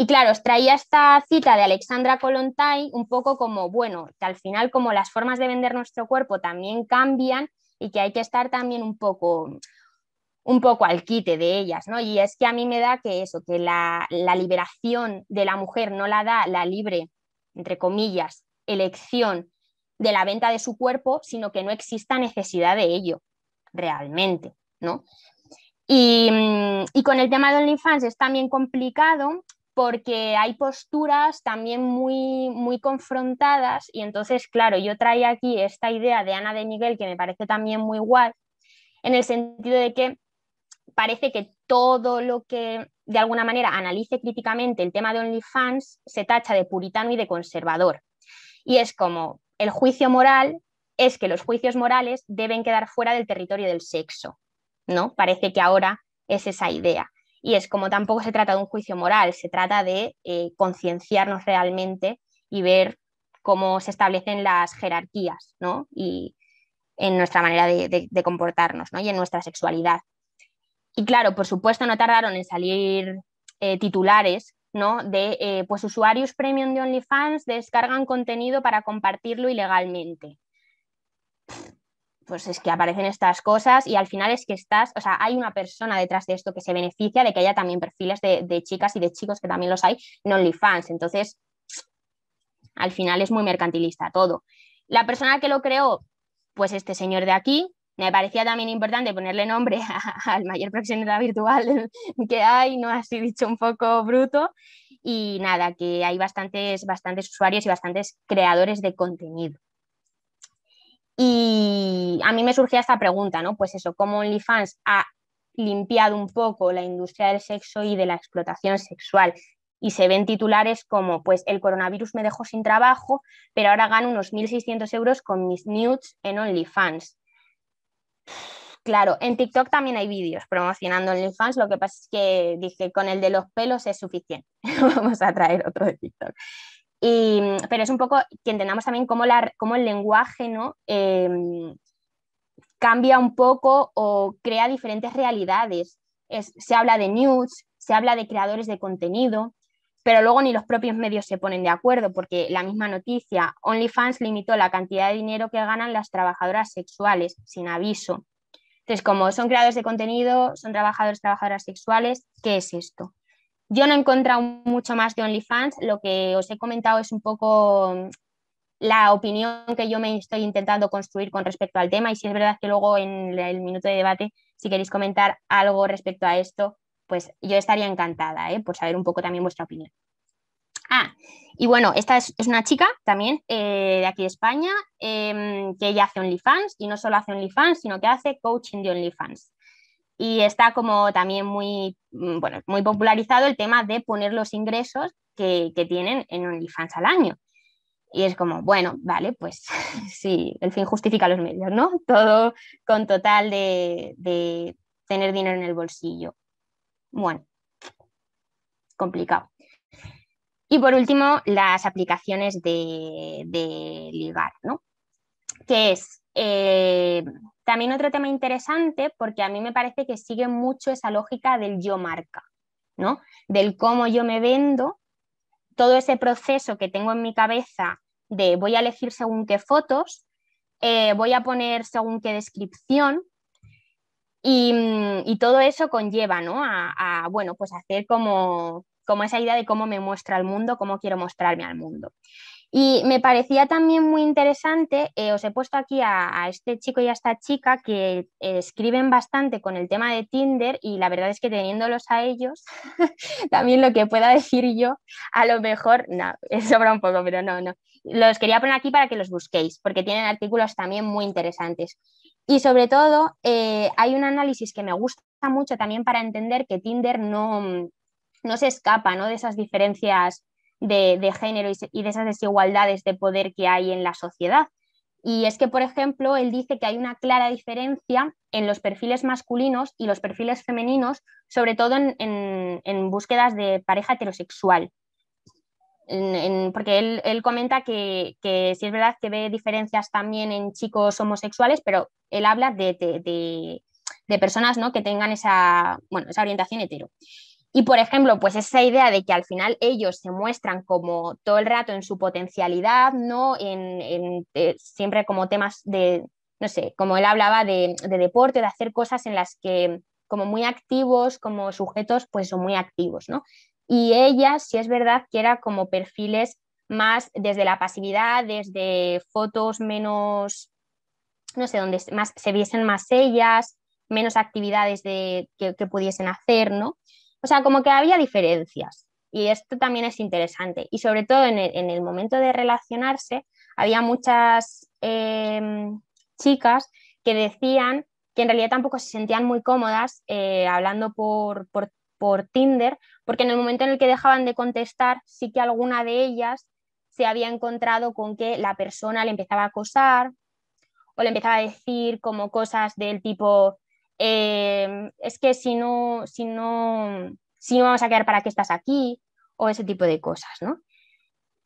Y claro, os traía esta cita de Alexandra Kollontai un poco como, bueno, que al final como las formas de vender nuestro cuerpo también cambian y que hay que estar también un poco al quite de ellas, ¿no? Y es que a mí me da que eso, que la liberación de la mujer no la da la libre, entre comillas, elección de la venta de su cuerpo, sino que no exista necesidad de ello realmente, ¿no? Y con el tema de OnlyFans es también complicado porque hay posturas también muy, muy confrontadas y entonces, claro, yo traía aquí esta idea de Ana de Miguel que me parece también muy guay, en el sentido de que parece que todo lo que de alguna manera analice críticamente el tema de OnlyFans se tacha de puritano y de conservador. Y es como el juicio moral es que los juicios morales deben quedar fuera del territorio del sexo, ¿no? Parece que ahora es esa idea. Y es como tampoco se trata de un juicio moral, se trata de concienciarnos realmente y ver cómo se establecen las jerarquías, ¿no? Y en nuestra manera de comportarnos, ¿no? Y en nuestra sexualidad. Y claro, por supuesto, no tardaron en salir titulares, ¿no? De pues usuarios premium de OnlyFans descargan contenido para compartirlo ilegalmente. pues es que aparecen estas cosas y al final es que o sea, hay una persona detrás de esto que se beneficia de que haya también perfiles de chicas y de chicos, que también los hay, en OnlyFans. Entonces, al final es muy mercantilista todo. La persona que lo creó, pues este señor de aquí, me parecía también importante ponerle nombre al mayor proxeneta virtual que hay, ¿no? Así dicho, un poco bruto. Y nada, que hay bastantes usuarios y bastantes creadores de contenido. Y a mí me surgía esta pregunta, ¿no? Pues eso, ¿cómo OnlyFans ha limpiado un poco la industria del sexo y de la explotación sexual? Y se ven titulares como, pues el coronavirus me dejó sin trabajo, pero ahora gano unos 1.600 euros con mis nudes en OnlyFans. Claro, en TikTok también hay vídeos promocionando OnlyFans, lo que pasa es que dije, con el de los pelos es suficiente, vamos a traer otro de TikTok. Pero es un poco que entendamos también cómo el lenguaje, ¿no? Cambia un poco o crea diferentes realidades. Se habla de nudes, se habla de creadores de contenido, pero luego ni los propios medios se ponen de acuerdo, porque la misma noticia, OnlyFans limitó la cantidad de dinero que ganan las trabajadoras sexuales sin aviso. Entonces, como son creadores de contenido, son trabajadoras sexuales, ¿qué es esto? Yo no he encontrado mucho más de OnlyFans, lo que os he comentado es un poco la opinión que yo me estoy intentando construir con respecto al tema, y si es verdad que luego en el minuto de debate, si queréis comentar algo respecto a esto, pues yo estaría encantada, por saber un poco también vuestra opinión. Y bueno, esta es una chica también de aquí de España, que ella hace OnlyFans, y no solo hace OnlyFans, sino que hace coaching de OnlyFans. Y está como también muy popularizado el tema de poner los ingresos que tienen en OnlyFans al año. Y es como, bueno, vale, pues sí, el fin justifica los medios, ¿no? Todo con total de tener dinero en el bolsillo. Bueno, complicado. Y por último, las aplicaciones de ligar, ¿no? Que es también otro tema interesante, porque a mí me parece que sigue mucho esa lógica del yo marca, ¿no? Del cómo yo me vendo, todo ese proceso que tengo en mi cabeza de voy a elegir según qué fotos, voy a poner según qué descripción, y todo eso conlleva, ¿no? Bueno, pues hacer como esa idea de cómo me muestra el mundo, cómo quiero mostrarme al mundo. Y me parecía también muy interesante, os he puesto aquí a este chico y a esta chica que escriben bastante con el tema de Tinder, y la verdad es que teniéndolos a ellos, también lo que pueda decir yo, a lo mejor, no, sobra un poco, pero no. Los quería poner aquí para que los busquéis, porque tienen artículos también muy interesantes. Y sobre todo, hay un análisis que me gusta mucho también para entender que Tinder no se escapa, ¿no? De esas diferencias de género y de esas desigualdades de poder que hay en la sociedad. Y es que, por ejemplo, él dice que hay una clara diferencia en los perfiles masculinos y los perfiles femeninos, sobre todo en búsquedas de pareja heterosexual. Porque él comenta que sí es verdad que ve diferencias también en chicos homosexuales, pero él habla de personas, ¿no? Que tengan esa orientación hetero. Y, por ejemplo, pues esa idea de que al final ellos se muestran como todo el rato en su potencialidad, ¿no? Siempre como temas de, no sé, como él hablaba de deporte, de hacer cosas en las que como muy activos, como sujetos, pues son muy activos, ¿no? Y ella, sí es verdad que era como perfiles más desde la pasividad, desde fotos menos, no sé, donde más, se viesen más ellas, menos actividades que pudiesen hacer, ¿no? O sea, como que había diferencias, y esto también es interesante. Y sobre todo en el momento de relacionarse, había muchas chicas que decían que en realidad tampoco se sentían muy cómodas hablando por Tinder, porque en el momento en el que dejaban de contestar, sí que alguna de ellas se había encontrado con que la persona le empezaba a acosar o le empezaba a decir como cosas del tipo... es que si no vamos a quedar, ¿para qué estás aquí? O ese tipo de cosas, ¿no?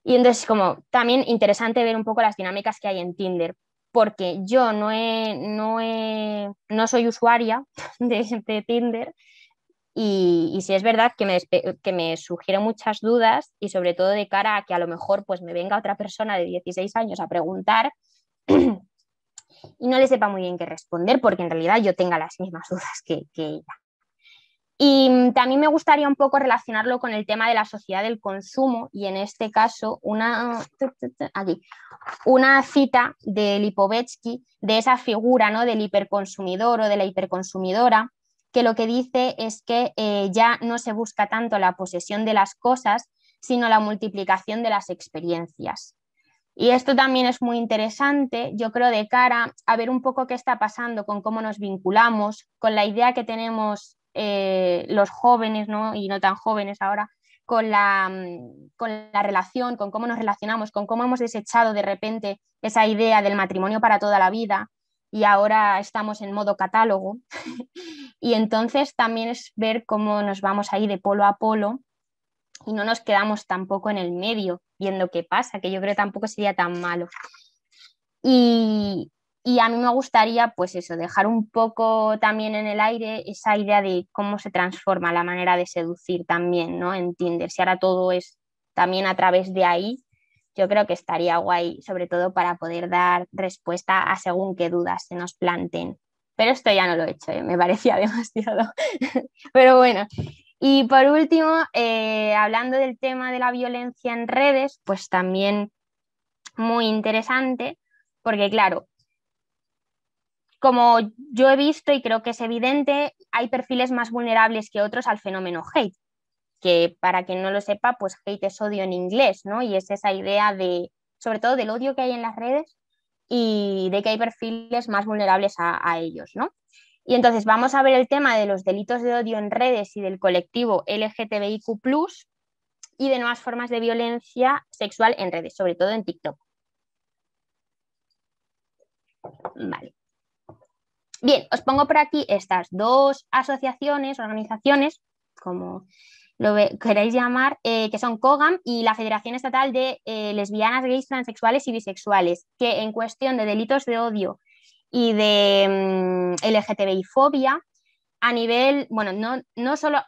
Y entonces como también interesante ver un poco las dinámicas que hay en Tinder, porque yo no soy usuaria de Tinder, y sí es verdad que me sugiere muchas dudas, y sobre todo de cara a que a lo mejor pues me venga otra persona de 16 años a preguntar y no le sepa muy bien qué responder, porque en realidad yo tenga las mismas dudas que ella. Y también me gustaría un poco relacionarlo con el tema de la sociedad del consumo y en este caso una cita de Lipovetsky, de esa figura, ¿no?, del hiperconsumidor o de la hiperconsumidora, que lo que dice es que ya no se busca tanto la posesión de las cosas, sino la multiplicación de las experiencias. Y esto también es muy interesante, yo creo, de cara a ver un poco qué está pasando con cómo nos vinculamos, con la idea que tenemos los jóvenes, ¿no?, y no tan jóvenes ahora, con la relación, con cómo nos relacionamos, con cómo hemos desechado de repente esa idea del matrimonio para toda la vida y ahora estamos en modo catálogo. Y entonces también es ver cómo nos vamos ahí de polo a polo y no nos quedamos tampoco en el medio viendo qué pasa, que yo creo que tampoco sería tan malo. Y a mí me gustaría, pues eso, dejar un poco también en el aire esa idea de cómo se transforma la manera de seducir también, ¿no?, en Tinder. Si ahora todo es también a través de ahí, yo creo que estaría guay, sobre todo para poder dar respuesta a según qué dudas se nos planteen. Pero esto ya no lo he hecho, me parecía demasiado. Pero bueno, y por último, hablando del tema de la violencia en redes, pues también muy interesante, porque claro, como yo he visto y creo que es evidente, hay perfiles más vulnerables que otros al fenómeno hate, que para quien no lo sepa, pues hate es odio en inglés, ¿no? Y es esa idea de, sobre todo del odio que hay en las redes y de que hay perfiles más vulnerables a ellos, ¿no? Y entonces vamos a ver el tema de los delitos de odio en redes y del colectivo LGTBIQ+, y de nuevas formas de violencia sexual en redes, sobre todo en TikTok. Vale. Bien, os pongo por aquí estas dos asociaciones, organizaciones, como lo queréis llamar, que son COGAM y la Federación Estatal de Lesbianas, Gays, Transexuales y Bisexuales, que en cuestión de delitos de odio y de LGTBI-fobia, a nivel, bueno, no solo,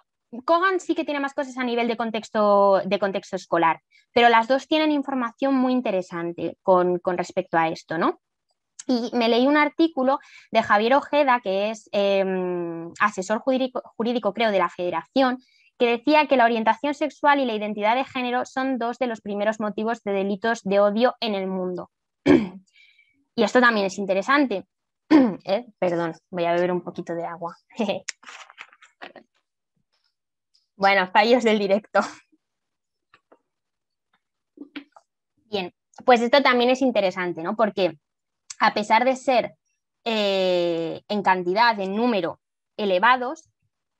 COGAM sí que tiene más cosas a nivel de contexto escolar, pero las dos tienen información muy interesante con respecto a esto, ¿no? Y me leí un artículo de Javier Ojeda, que es asesor jurídico, creo, de la Federación, que decía que la orientación sexual y la identidad de género son dos de los primeros motivos de delitos de odio en el mundo. Y esto también es interesante. Perdón, voy a beber un poquito de agua. Bueno, fallos del directo. Bien, pues esto también es interesante, ¿no? Porque a pesar de ser en cantidad, en número, elevados,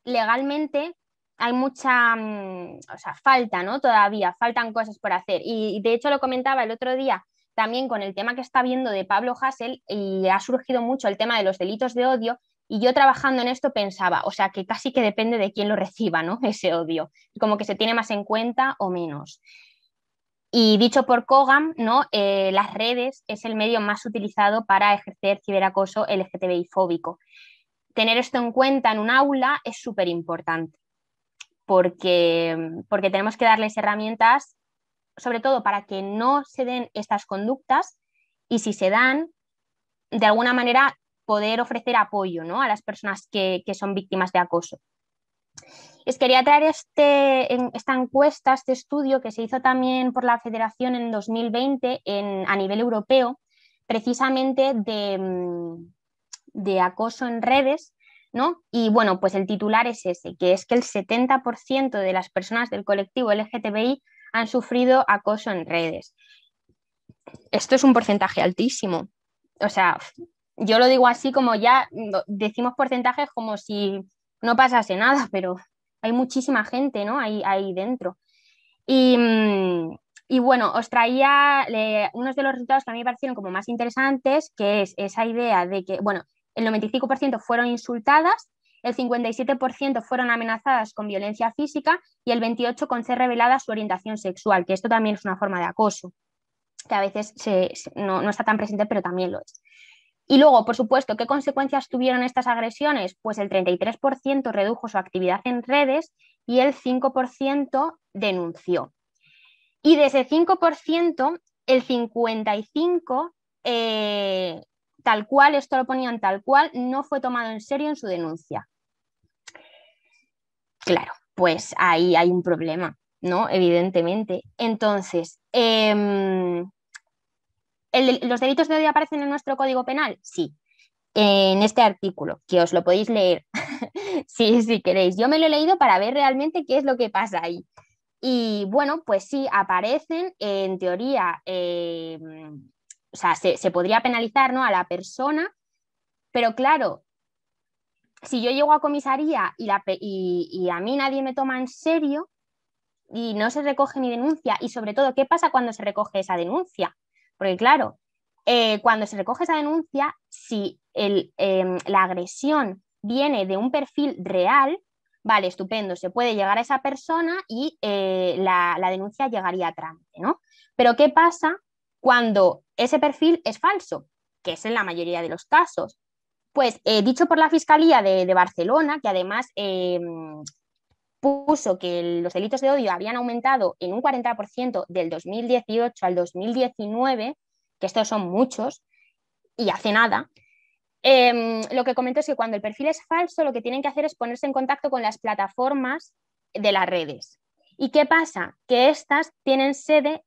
legalmente hay mucha, o sea, falta, ¿no? Todavía, faltan cosas por hacer. Y de hecho lo comentaba el otro día también con el tema que está viendo de Pablo Hasél y ha surgido mucho el tema de los delitos de odio y yo trabajando en esto pensaba, o sea, que casi que depende de quién lo reciba, ¿no? Ese odio, como que se tiene más en cuenta o menos. Y dicho por COGAM, ¿no? Las redes es el medio más utilizado para ejercer ciberacoso LGTBI-fóbico. Tener esto en cuenta en un aula es súper importante porque tenemos que darles herramientas, sobre todo para que no se den estas conductas y si se dan, de alguna manera poder ofrecer apoyo, ¿no?, a las personas que son víctimas de acoso. Les quería traer esta encuesta, este estudio que se hizo también por la Federación en 2020 a nivel europeo, precisamente de acoso en redes, ¿no? Y bueno, pues el titular es ese, que es que el 70% de las personas del colectivo LGTBI han sufrido acoso en redes. Esto es un porcentaje altísimo. O sea, yo lo digo así como ya decimos porcentajes como si no pasase nada, pero hay muchísima gente, ¿no?, ahí dentro. Y bueno, os traía unos de los resultados que a mí me parecieron como más interesantes, que es esa idea de que, bueno, el 95% fueron insultadas, el 57% fueron amenazadas con violencia física y el 28% con ser revelada su orientación sexual, que esto también es una forma de acoso, que a veces no está tan presente, pero también lo es. Y luego, por supuesto, ¿qué consecuencias tuvieron estas agresiones? Pues el 33% redujo su actividad en redes y el 5% denunció. Y de ese 5%, el 55% tal cual, esto lo ponían tal cual, no fue tomado en serio en su denuncia. Claro, pues ahí hay un problema, ¿no? Evidentemente. Entonces, ¿los delitos de odio aparecen en nuestro Código Penal? Sí, en este artículo, que os lo podéis leer si queréis. Yo me lo he leído para ver realmente qué es lo que pasa ahí. Y bueno, pues sí, aparecen en teoría, o sea, se podría penalizar, ¿no?, a la persona, pero claro, si yo llego a comisaría y a mí nadie me toma en serio y no se recoge mi denuncia, y sobre todo, ¿qué pasa cuando se recoge esa denuncia? Porque claro, cuando se recoge esa denuncia, si la agresión viene de un perfil real, vale, estupendo, se puede llegar a esa persona y la denuncia llegaría a trámite, ¿no? Pero ¿qué pasa cuando ese perfil es falso? Que es en la mayoría de los casos. Pues dicho por la Fiscalía de Barcelona, que además puso que los delitos de odio habían aumentado en un 40% del 2018 al 2019, que estos son muchos, y hace nada. Lo que comento es que cuando el perfil es falso, lo que tienen que hacer es ponerse en contacto con las plataformas de las redes. ¿Y qué pasa? Que estas tienen sede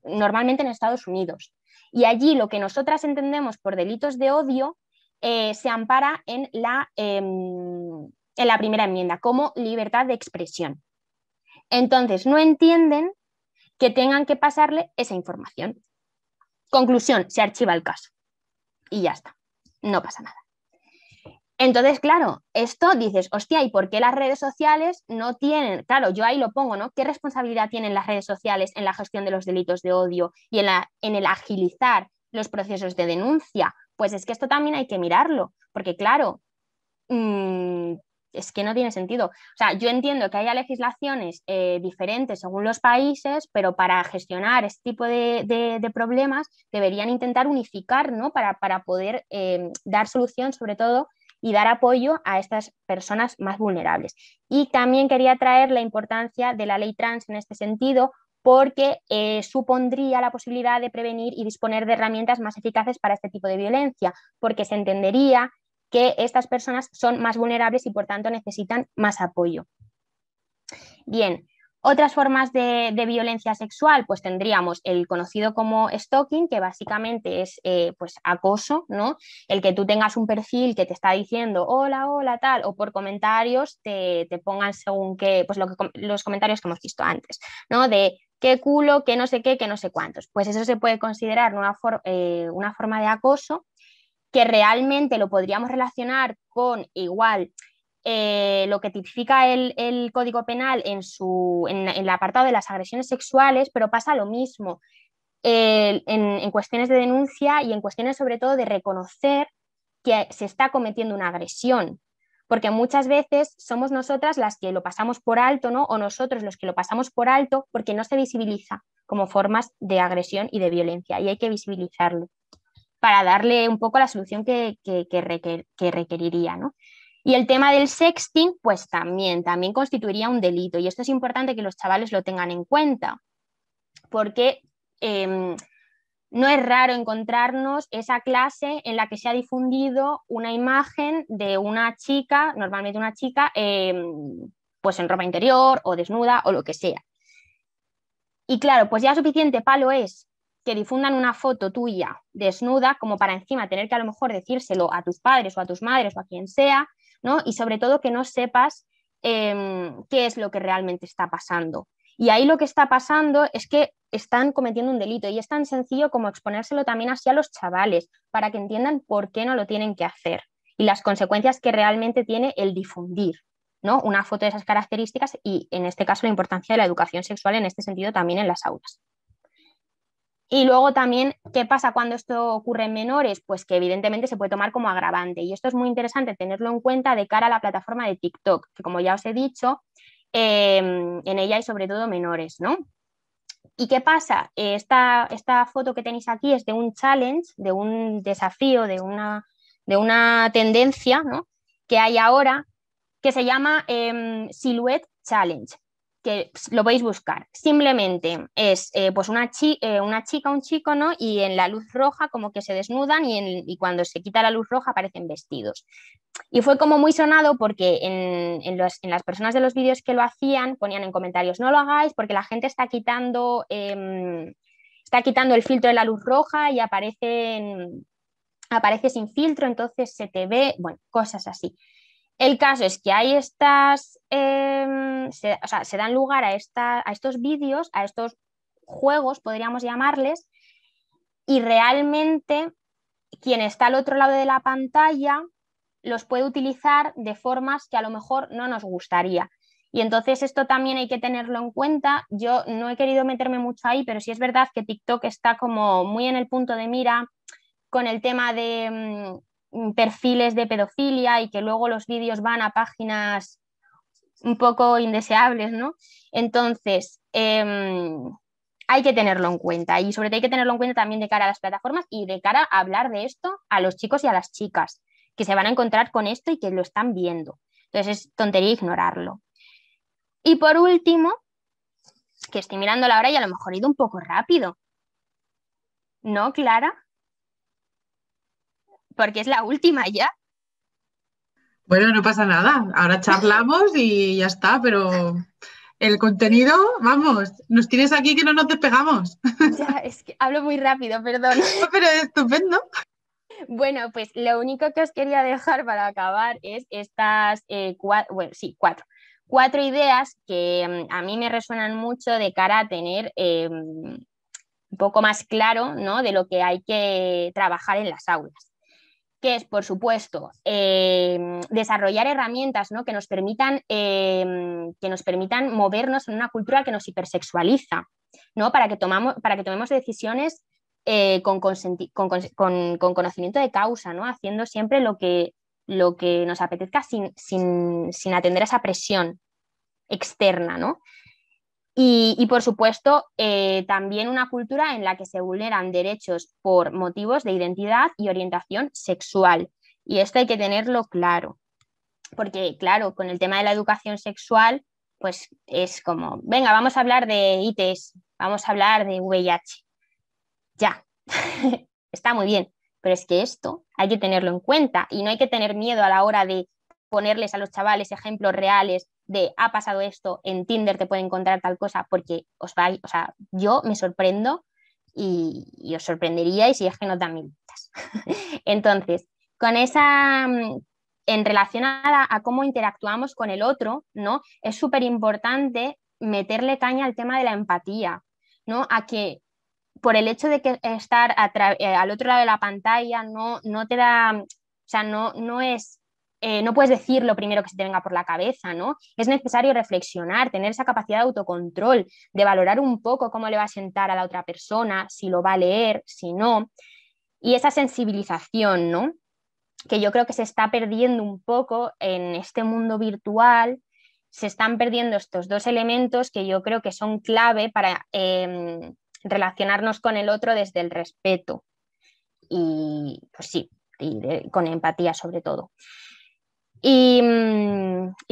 normalmente en Estados Unidos. Y allí lo que nosotras entendemos por delitos de odio se ampara en la primera enmienda como libertad de expresión. Entonces, no entienden que tengan que pasarle esa información. Conclusión, se archiva el caso. Y ya está, no pasa nada. Entonces, claro, esto dices, hostia, ¿y por qué las redes sociales no tienen? Claro, yo ahí lo pongo, ¿no? ¿Qué responsabilidad tienen las redes sociales en la gestión de los delitos de odio y en el agilizar los procesos de denuncia? Pues es que esto también hay que mirarlo, porque claro, es que no tiene sentido. O sea, yo entiendo que haya legislaciones diferentes según los países, pero para gestionar este tipo de problemas deberían intentar unificar, ¿no? Para poder dar solución, sobre todo, y dar apoyo a estas personas más vulnerables. Y también quería traer la importancia de la ley trans en este sentido, porque supondría la posibilidad de prevenir y disponer de herramientas más eficaces para este tipo de violencia, porque se entendería que estas personas son más vulnerables y por tanto necesitan más apoyo. Bien, otras formas de violencia sexual, pues tendríamos el conocido como stalking, que básicamente es pues acoso, ¿no? El que tú tengas un perfil que te está diciendo hola, hola, tal, o por comentarios te pongan según qué, pues los comentarios que hemos visto antes, ¿no? De qué culo, qué no sé qué, qué no sé cuántos. Pues eso se puede considerar una forma de acoso, que realmente lo podríamos relacionar con igual lo que tipifica el Código Penal en el apartado de las agresiones sexuales, pero pasa lo mismo en cuestiones de denuncia y en cuestiones sobre todo de reconocer que se está cometiendo una agresión, porque muchas veces somos nosotras las que lo pasamos por alto, ¿no? O nosotros los que lo pasamos por alto porque no se visibiliza como formas de agresión y de violencia, y hay que visibilizarlo para darle un poco la solución que requeriría, ¿no? Y el tema del sexting, pues también constituiría un delito, y esto es importante que los chavales lo tengan en cuenta, porque no es raro encontrarnos esa clase en la que se ha difundido una imagen de una chica, normalmente una chica, pues en ropa interior o desnuda o lo que sea. Y claro, pues ya suficiente palo es que difundan una foto tuya desnuda como para encima tener que a lo mejor decírselo a tus padres o a tus madres o a quien sea, ¿no? Y sobre todo que no sepas qué es lo que realmente está pasando. Y ahí lo que está pasando es que están cometiendo un delito, y es tan sencillo como exponérselo también así a los chavales para que entiendan por qué no lo tienen que hacer y las consecuencias que realmente tiene el difundir, ¿no? Una foto de esas características, y en este caso la importancia de la educación sexual en este sentido también en las aulas. Y luego también, ¿qué pasa cuando esto ocurre en menores? Pues que evidentemente se puede tomar como agravante, y esto es muy interesante tenerlo en cuenta de cara a la plataforma de TikTok, que como ya os he dicho, en ella hay sobre todo menores, ¿no? ¿Y qué pasa? Esta foto que tenéis aquí es de un challenge, de un desafío, de una tendencia, ¿no?, que hay ahora, que se llama Silhouette Challenge, que lo podéis buscar. Simplemente es pues una chica, un chico, ¿no? Y en la luz roja como que se desnudan y cuando se quita la luz roja aparecen vestidos. Y fue como muy sonado porque en las personas de los vídeos que lo hacían ponían en comentarios, no lo hagáis porque la gente está quitando el filtro de la luz roja y aparece sin filtro, entonces se te ve, bueno, cosas así. El caso es que hay se dan lugar a estos vídeos, a estos juegos, podríamos llamarles, y realmente quien está al otro lado de la pantalla los puede utilizar de formas que a lo mejor no nos gustaría. Y entonces esto también hay que tenerlo en cuenta. Yo no he querido meterme mucho ahí, pero sí es verdad que TikTok está como muy en el punto de mira con el tema de perfiles de pedofilia y que luego los vídeos van a páginas un poco indeseables, ¿no? Entonces, hay que tenerlo en cuenta y sobre todo hay que tenerlo en cuenta también de cara a las plataformas y de cara a hablar de esto a los chicos y a las chicas que se van a encontrar con esto y que lo están viendo. Entonces es tontería ignorarlo. Y por último, que estoy mirando la hora y a lo mejor he ido un poco rápido. ¿No, Clara? Porque es la última ya. Bueno, no pasa nada. Ahora charlamos y ya está, pero el contenido, vamos, nos tienes aquí que no nos despegamos. Ya, es que hablo muy rápido, perdón. Pero estupendo. Bueno, pues lo único que os quería dejar para acabar es estas cuatro ideas que a mí me resuenan mucho de cara a tener un poco más claro, ¿no?, de lo que hay que trabajar en las aulas. Que es, por supuesto, desarrollar herramientas, ¿no?, que nos permitan movernos en una cultura que nos hipersexualiza, ¿no?, para que tomemos decisiones con conocimiento de causa, ¿no?, haciendo siempre lo que nos apetezca sin atender a esa presión externa, ¿no? Y por supuesto, también una cultura en la que se vulneran derechos por motivos de identidad y orientación sexual. Y esto hay que tenerlo claro, porque claro, con el tema de la educación sexual, pues es como, venga, vamos a hablar de ITS, vamos a hablar de VIH. Ya, está muy bien, pero es que esto hay que tenerlo en cuenta y no hay que tener miedo a la hora de ponerles a los chavales ejemplos reales de ha pasado esto, en Tinder te puede encontrar tal cosa, porque yo me sorprendo y os sorprenderíais si es que no dan minutas. Entonces, con esa, en relación a cómo interactuamos con el otro, ¿no?, es súper importante meterle caña al tema de la empatía, ¿no?, a que por el hecho de que estar al otro lado de la pantalla no te da, o sea, no es, no puedes decir lo primero que se te venga por la cabeza, ¿no? Es necesario reflexionar, tener esa capacidad de autocontrol, de valorar un poco cómo le va a sentar a la otra persona, si lo va a leer, si no, y esa sensibilización, ¿no?, que yo creo que se está perdiendo un poco en este mundo virtual. Se están perdiendo estos dos elementos que yo creo que son clave para relacionarnos con el otro desde el respeto y pues sí, con empatía sobre todo. Y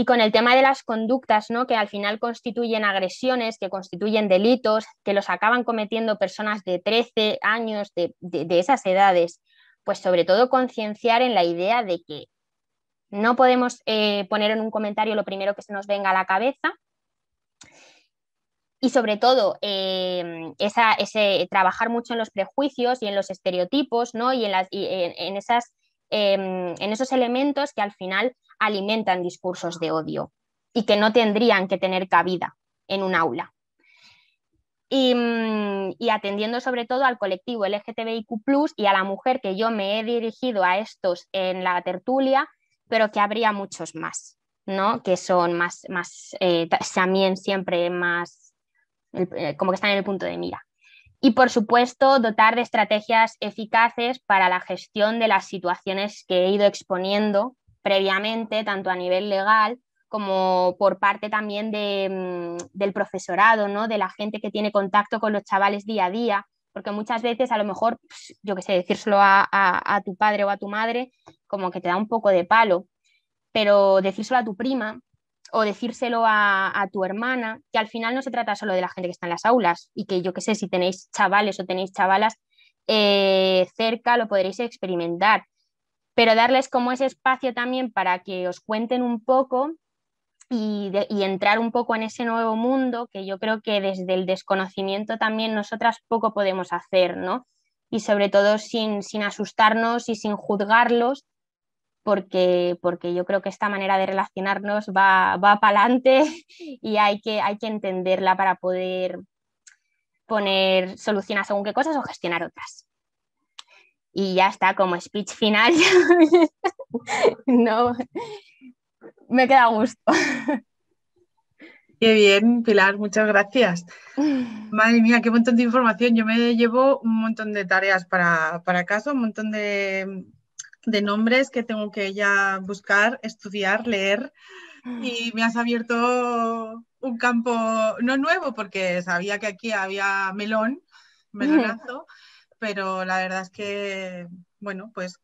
con el tema de las conductas, ¿no?, que al final constituyen agresiones, que constituyen delitos, que los acaban cometiendo personas de 13 años, de esas edades, pues sobre todo concienciar en la idea de que no podemos poner en un comentario lo primero que se nos venga a la cabeza. Y sobre todo, trabajar mucho en los prejuicios y en los estereotipos, ¿no?, y en esos elementos que al final alimentan discursos de odio y que no tendrían que tener cabida en un aula. Y atendiendo sobre todo al colectivo LGTBIQ+, y a la mujer, que yo me he dirigido a estos en la tertulia, pero que habría muchos más, ¿no?, que son también siempre más como que están en el punto de mira. Y por supuesto, dotar de estrategias eficaces para la gestión de las situaciones que he ido exponiendo previamente, tanto a nivel legal como por parte también del profesorado, ¿no?, de la gente que tiene contacto con los chavales día a día, porque muchas veces a lo mejor, pues, yo qué sé, decírselo a tu padre o a tu madre como que te da un poco de palo, pero decírselo a tu prima o decírselo a tu hermana, que al final no se trata solo de la gente que está en las aulas y que yo qué sé, si tenéis chavales o tenéis chavalas cerca lo podréis experimentar, pero darles como ese espacio también para que os cuenten un poco y entrar un poco en ese nuevo mundo que yo creo que desde el desconocimiento también nosotras poco podemos hacer, ¿no? Y sobre todo sin asustarnos y sin juzgarlos, porque yo creo que esta manera de relacionarnos va para adelante y hay que entenderla para poder poner solución a según qué cosas o gestionar otras. Y ya está, como speech final. No, me queda a gusto. Qué bien, Pilar, muchas gracias. Madre mía, qué montón de información. Yo me llevo un montón de tareas para casa, un montón de nombres que tengo que ya buscar, estudiar, leer. Y me has abierto un campo, no nuevo, porque sabía que aquí había melonazo, pero la verdad es que, bueno, pues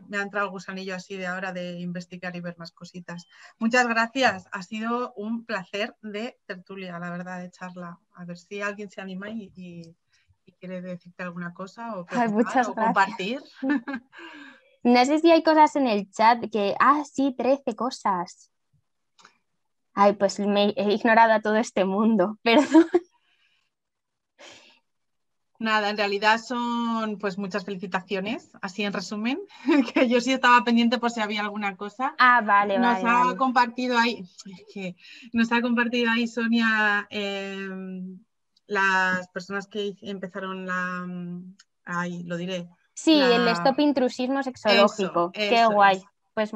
me ha entrado el gusanillo así de ahora de investigar y ver más cositas. Muchas gracias, ha sido un placer de tertulia, la verdad, de charla. A ver si alguien se anima y quiere decirte alguna cosa o preguntar muchas o gracias. compartir. No sé si hay cosas en el chat que... Ah, sí, 13 cosas. Ay, pues me he ignorado a todo este mundo, perdón. Nada, en realidad son pues muchas felicitaciones, así en resumen, que yo sí estaba pendiente por si había alguna cosa. Ah, vale, Nos vale, ha vale. compartido ahí, nos ha compartido ahí Sonia las personas que empezaron ahí lo diré. Sí, el stop intrusismo sexológico. Qué Eso guay. es. Pues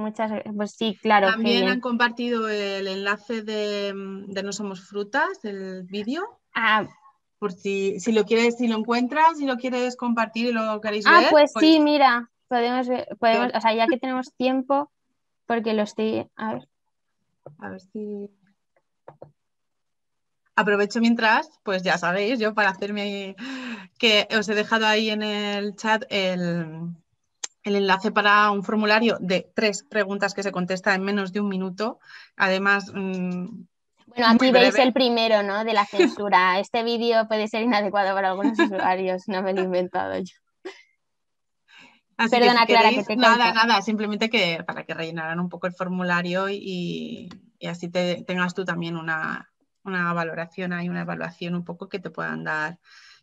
sí, claro, qué También bien. han compartido el enlace de No Somos Frutas, el vídeo. Ah, Por si lo quieres, si lo encuentras, si lo quieres compartir y lo queréis ver. pues sí, mira, podemos, o sea, ya que tenemos tiempo, porque lo estoy, a ver si aprovecho mientras, pues ya sabéis, yo para hacerme que os he dejado ahí en el chat el enlace para un formulario de 3 preguntas que se contesta en menos de un minuto. Además, bueno, aquí veis el primero, ¿no? De la censura. Este vídeo puede ser inadecuado para algunos usuarios, no me lo he inventado yo. Así Perdona, que si Clara, queréis, que te nada, simplemente que para que rellenaran un poco el formulario y así tengas tú también una valoración, hay una evaluación un poco que te puedan dar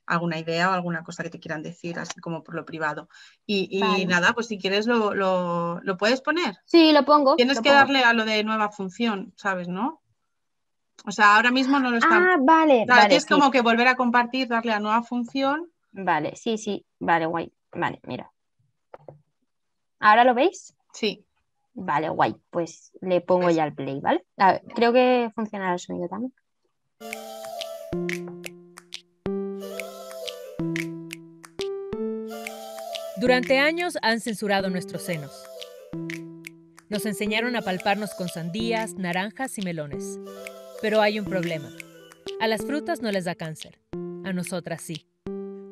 alguna idea o alguna cosa que te quieran decir, así como por lo privado. Y nada, pues si quieres lo puedes poner. Sí, lo pongo. Tienes que darle a lo de nueva función, ¿sabes, no? O sea, ahora mismo no lo está. Ah, vale, Claro, vale, tienes sí. como que volver a compartir, darle a nueva función. Vale, sí, vale, guay. Vale, mira. ¿Ahora lo veis? Sí. Vale, guay. Pues le pongo ya el play, ¿vale? A ver, creo que funcionará el sonido también. Durante años han censurado nuestros senos. Nos enseñaron a palparnos con sandías, naranjas y melones. Pero hay un problema. A las frutas no les da cáncer. A nosotras sí.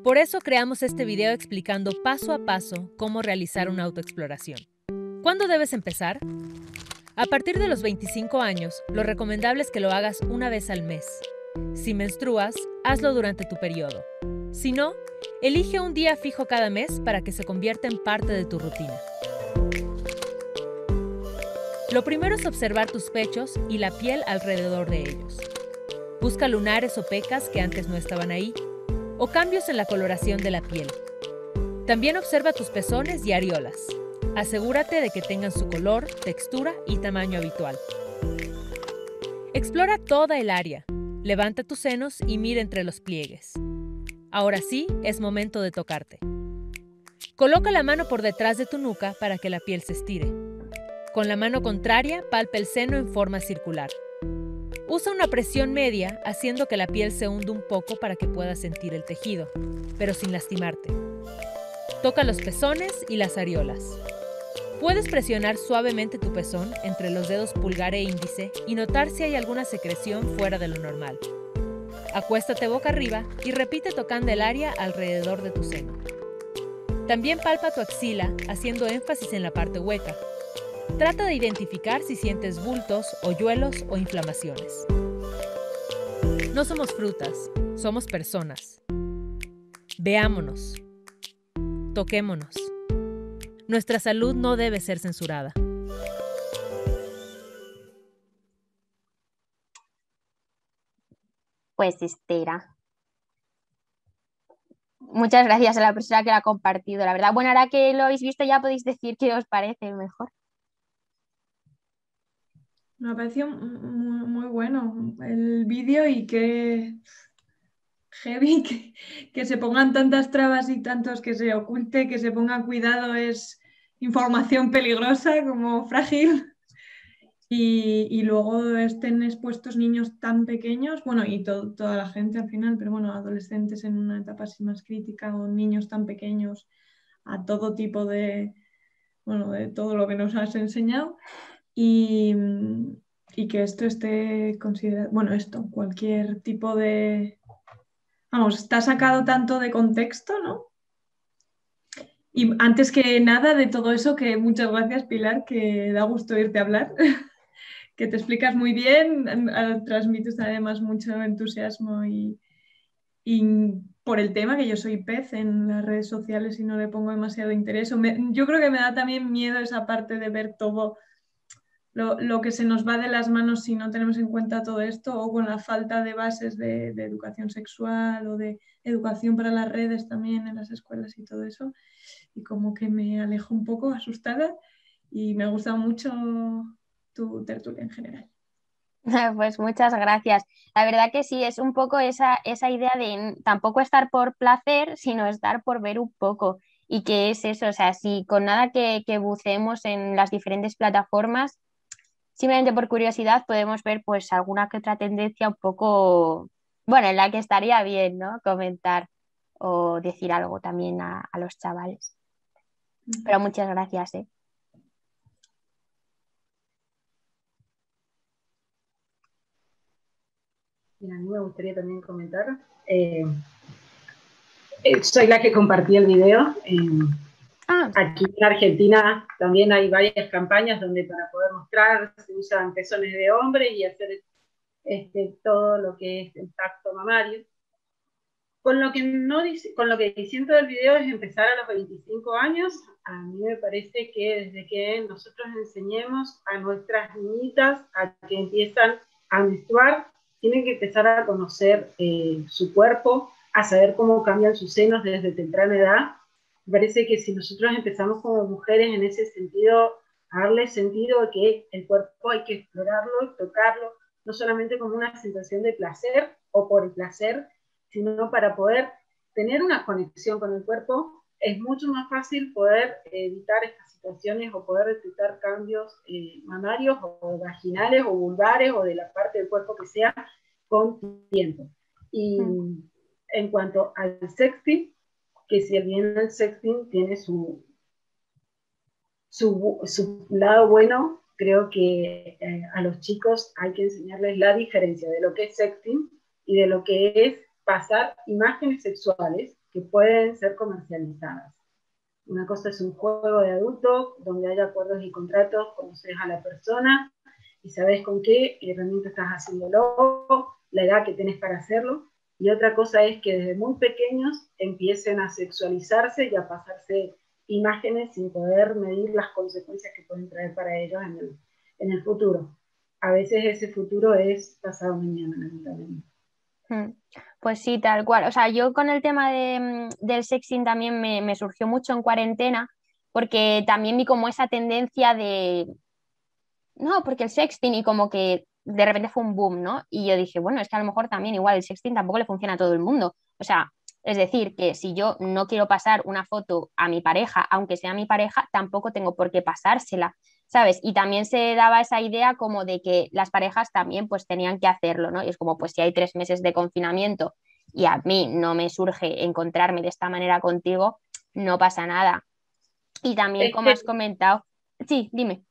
Por eso creamos este video explicando paso a paso cómo realizar una autoexploración. ¿Cuándo debes empezar? A partir de los 25 años, lo recomendable es que lo hagas una vez al mes. Si menstruas, hazlo durante tu periodo. Si no, elige un día fijo cada mes para que se convierta en parte de tu rutina. Lo primero es observar tus pechos y la piel alrededor de ellos. Busca lunares o pecas que antes no estaban ahí, o cambios en la coloración de la piel. También observa tus pezones y areolas. Asegúrate de que tengan su color, textura y tamaño habitual. Explora toda el área. Levanta tus senos y mira entre los pliegues. Ahora sí, es momento de tocarte. Coloca la mano por detrás de tu nuca para que la piel se estire. Con la mano contraria, palpa el seno en forma circular. Usa una presión media, haciendo que la piel se hunda un poco para que puedas sentir el tejido, pero sin lastimarte. Toca los pezones y las areolas. Puedes presionar suavemente tu pezón entre los dedos pulgar e índice y notar si hay alguna secreción fuera de lo normal. Acuéstate boca arriba y repite tocando el área alrededor de tu seno. También palpa tu axila, haciendo énfasis en la parte hueca. Trata de identificar si sientes bultos, hoyuelos o inflamaciones. No somos frutas, somos personas. Veámonos. Toquémonos. Nuestra salud no debe ser censurada. Pues Estera. Muchas gracias a la persona que la ha compartido, la verdad. Bueno, ahora que lo habéis visto ya podéis decir qué os parece mejor. Me ha parecido muy bueno el vídeo y qué heavy que se pongan tantas trabas y tantos que se oculte, que se ponga cuidado es información peligrosa como frágil. Y luego estén expuestos niños tan pequeños, bueno, y toda la gente al final, pero bueno, adolescentes en una etapa así más crítica o niños tan pequeños a todo tipo de, bueno, de todo lo que nos has enseñado y que esto esté considerado, bueno, esto, cualquier tipo de, vamos, está sacado tanto de contexto, ¿no? Y antes que nada de todo eso, que muchas gracias, Pilar, que da gusto oírte hablar. Que te explicas muy bien, transmites además mucho entusiasmo y por el tema, que yo soy pez en las redes sociales y no le pongo demasiado interés. Yo creo que me da también miedo esa parte de ver todo lo que se nos va de las manos si no tenemos en cuenta todo esto, o con la falta de bases de educación sexual o de educación para las redes también en las escuelas y todo eso. Y como que me alejo un poco asustada y me ha gustado mucho tu tertulia en general. Pues muchas gracias. La verdad que sí, es un poco esa idea de tampoco estar por placer, sino estar por ver un poco. Y que es eso, o sea, si con nada que buceemos en las diferentes plataformas, simplemente por curiosidad podemos ver pues alguna que otra tendencia un poco, bueno, en la que estaría bien, ¿no? Comentar o decir algo también a los chavales. Pero muchas gracias, ¿eh? Mira, a mí me gustaría también comentar. Soy la que compartí el video. Aquí en Argentina también hay varias campañas donde para poder mostrar se usan pezones de hombre y hacer todo lo que es el tacto mamario. Con lo que diciendo del video es empezar a los 25 años. A mí me parece que desde que nosotros enseñemos a nuestras niñitas a que empiezan a menstruar, tienen que empezar a conocer su cuerpo, a saber cómo cambian sus senos desde temprana edad. Me parece que si nosotros empezamos como mujeres en ese sentido, a darle sentido a que el cuerpo hay que explorarlo, tocarlo, no solamente como una sensación de placer o por el placer, sino para poder tener una conexión con el cuerpo, es mucho más fácil poder evitar estas situaciones o poder detectar cambios mamarios o vaginales o vulvares o de la parte del cuerpo que sea con tiempo. Y en cuanto al sexting, que si bien el sexting tiene su lado bueno, creo que a los chicos hay que enseñarles la diferencia de lo que es sexting y de lo que es pasar imágenes sexuales que pueden ser comercializadas. Una cosa es un juego de adultos donde hay acuerdos y contratos, conoces a la persona y sabes con qué herramienta estás haciéndolo, la edad que tienes para hacerlo. Y otra cosa es que desde muy pequeños empiecen a sexualizarse y a pasarse imágenes sin poder medir las consecuencias que pueden traer para ellos en el futuro. A veces ese futuro es pasado mañana, lamentablemente. Pues sí, tal cual. O sea, yo con el tema del sexting también me surgió mucho en cuarentena, porque también vi como esa tendencia de, no, porque el sexting y como que de repente fue un boom, ¿no? Y yo dije, bueno, es que a lo mejor también igual el sexting tampoco le funciona a todo el mundo. O sea, es decir, que si yo no quiero pasar una foto a mi pareja, aunque sea mi pareja, tampoco tengo por qué pasársela, ¿sabes? Y también se daba esa idea como de que las parejas también pues tenían que hacerlo, ¿no? Y es como, pues si hay 3 meses de confinamiento y a mí no me surge encontrarme de esta manera contigo, no pasa nada. Y también, como has comentado, sí, dime.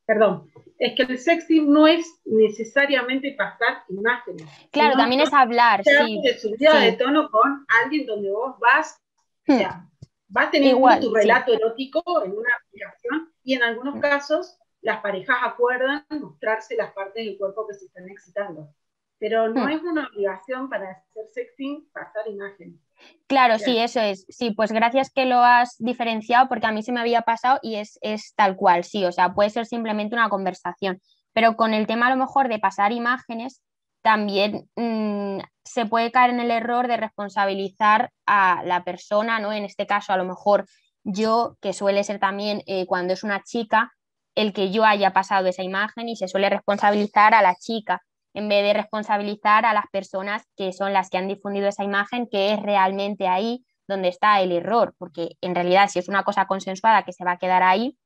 Perdón, es que el sexting no es necesariamente pasar imágenes. Claro, también es hablar, sí. De subida de tono con alguien donde vos vas, o sea, vas teniendo igual, tu relato erótico en una aplicación, y en algunos casos las parejas acuerdan mostrarse las partes del cuerpo que se están excitando. Pero no es una obligación para hacer sexting pasar imágenes. Claro, sí, eso es. Sí, pues gracias que lo has diferenciado porque a mí se me había pasado y es tal cual, sí, o sea, puede ser simplemente una conversación. Pero con el tema a lo mejor de pasar imágenes, también se puede caer en el error de responsabilizar a la persona, ¿no? En este caso, a lo mejor yo, que suele ser también cuando es una chica, el que yo haya pasado esa imagen y se suele responsabilizar a la chica en vez de responsabilizar a las personas que son las que han difundido esa imagen, que es realmente ahí donde está el error, porque en realidad si es una cosa consensuada que se va a quedar ahí,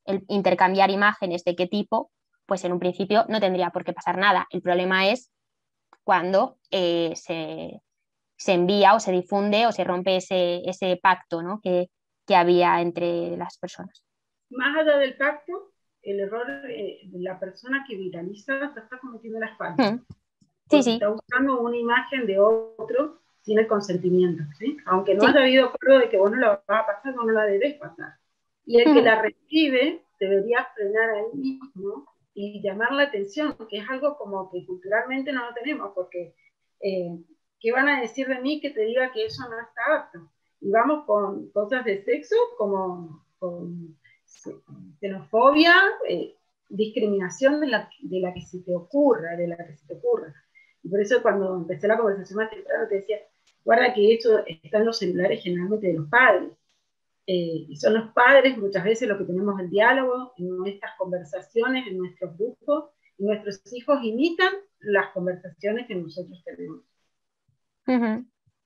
el intercambiar imágenes de qué tipo, pues en un principio no tendría por qué pasar nada. El problema es cuando se envía o se difunde o se rompe ese pacto, ¿no? que había entre las personas. Más allá del pacto, el error de la persona que viraliza está cometiendo la falta. Sí, sí. Está usando una imagen de otro sin el consentimiento, ¿sí? Aunque no haya habido acuerdo de que vos no la vas a pasar, no la debes pasar. Y el que la recibe debería frenar ahí mismo y llamar la atención, que es algo como que culturalmente no lo tenemos, porque ¿qué van a decir de mí que te diga que eso no está apto? Y vamos con cosas de sexo como con xenofobia, discriminación de la que se te ocurra, Y por eso cuando empecé la conversación más temprano te decía, guarda que eso está en los celulares generalmente de los padres. Y son los padres muchas veces los que tenemos el diálogo en nuestras conversaciones, en nuestros grupos, y nuestros hijos imitan las conversaciones que nosotros tenemos.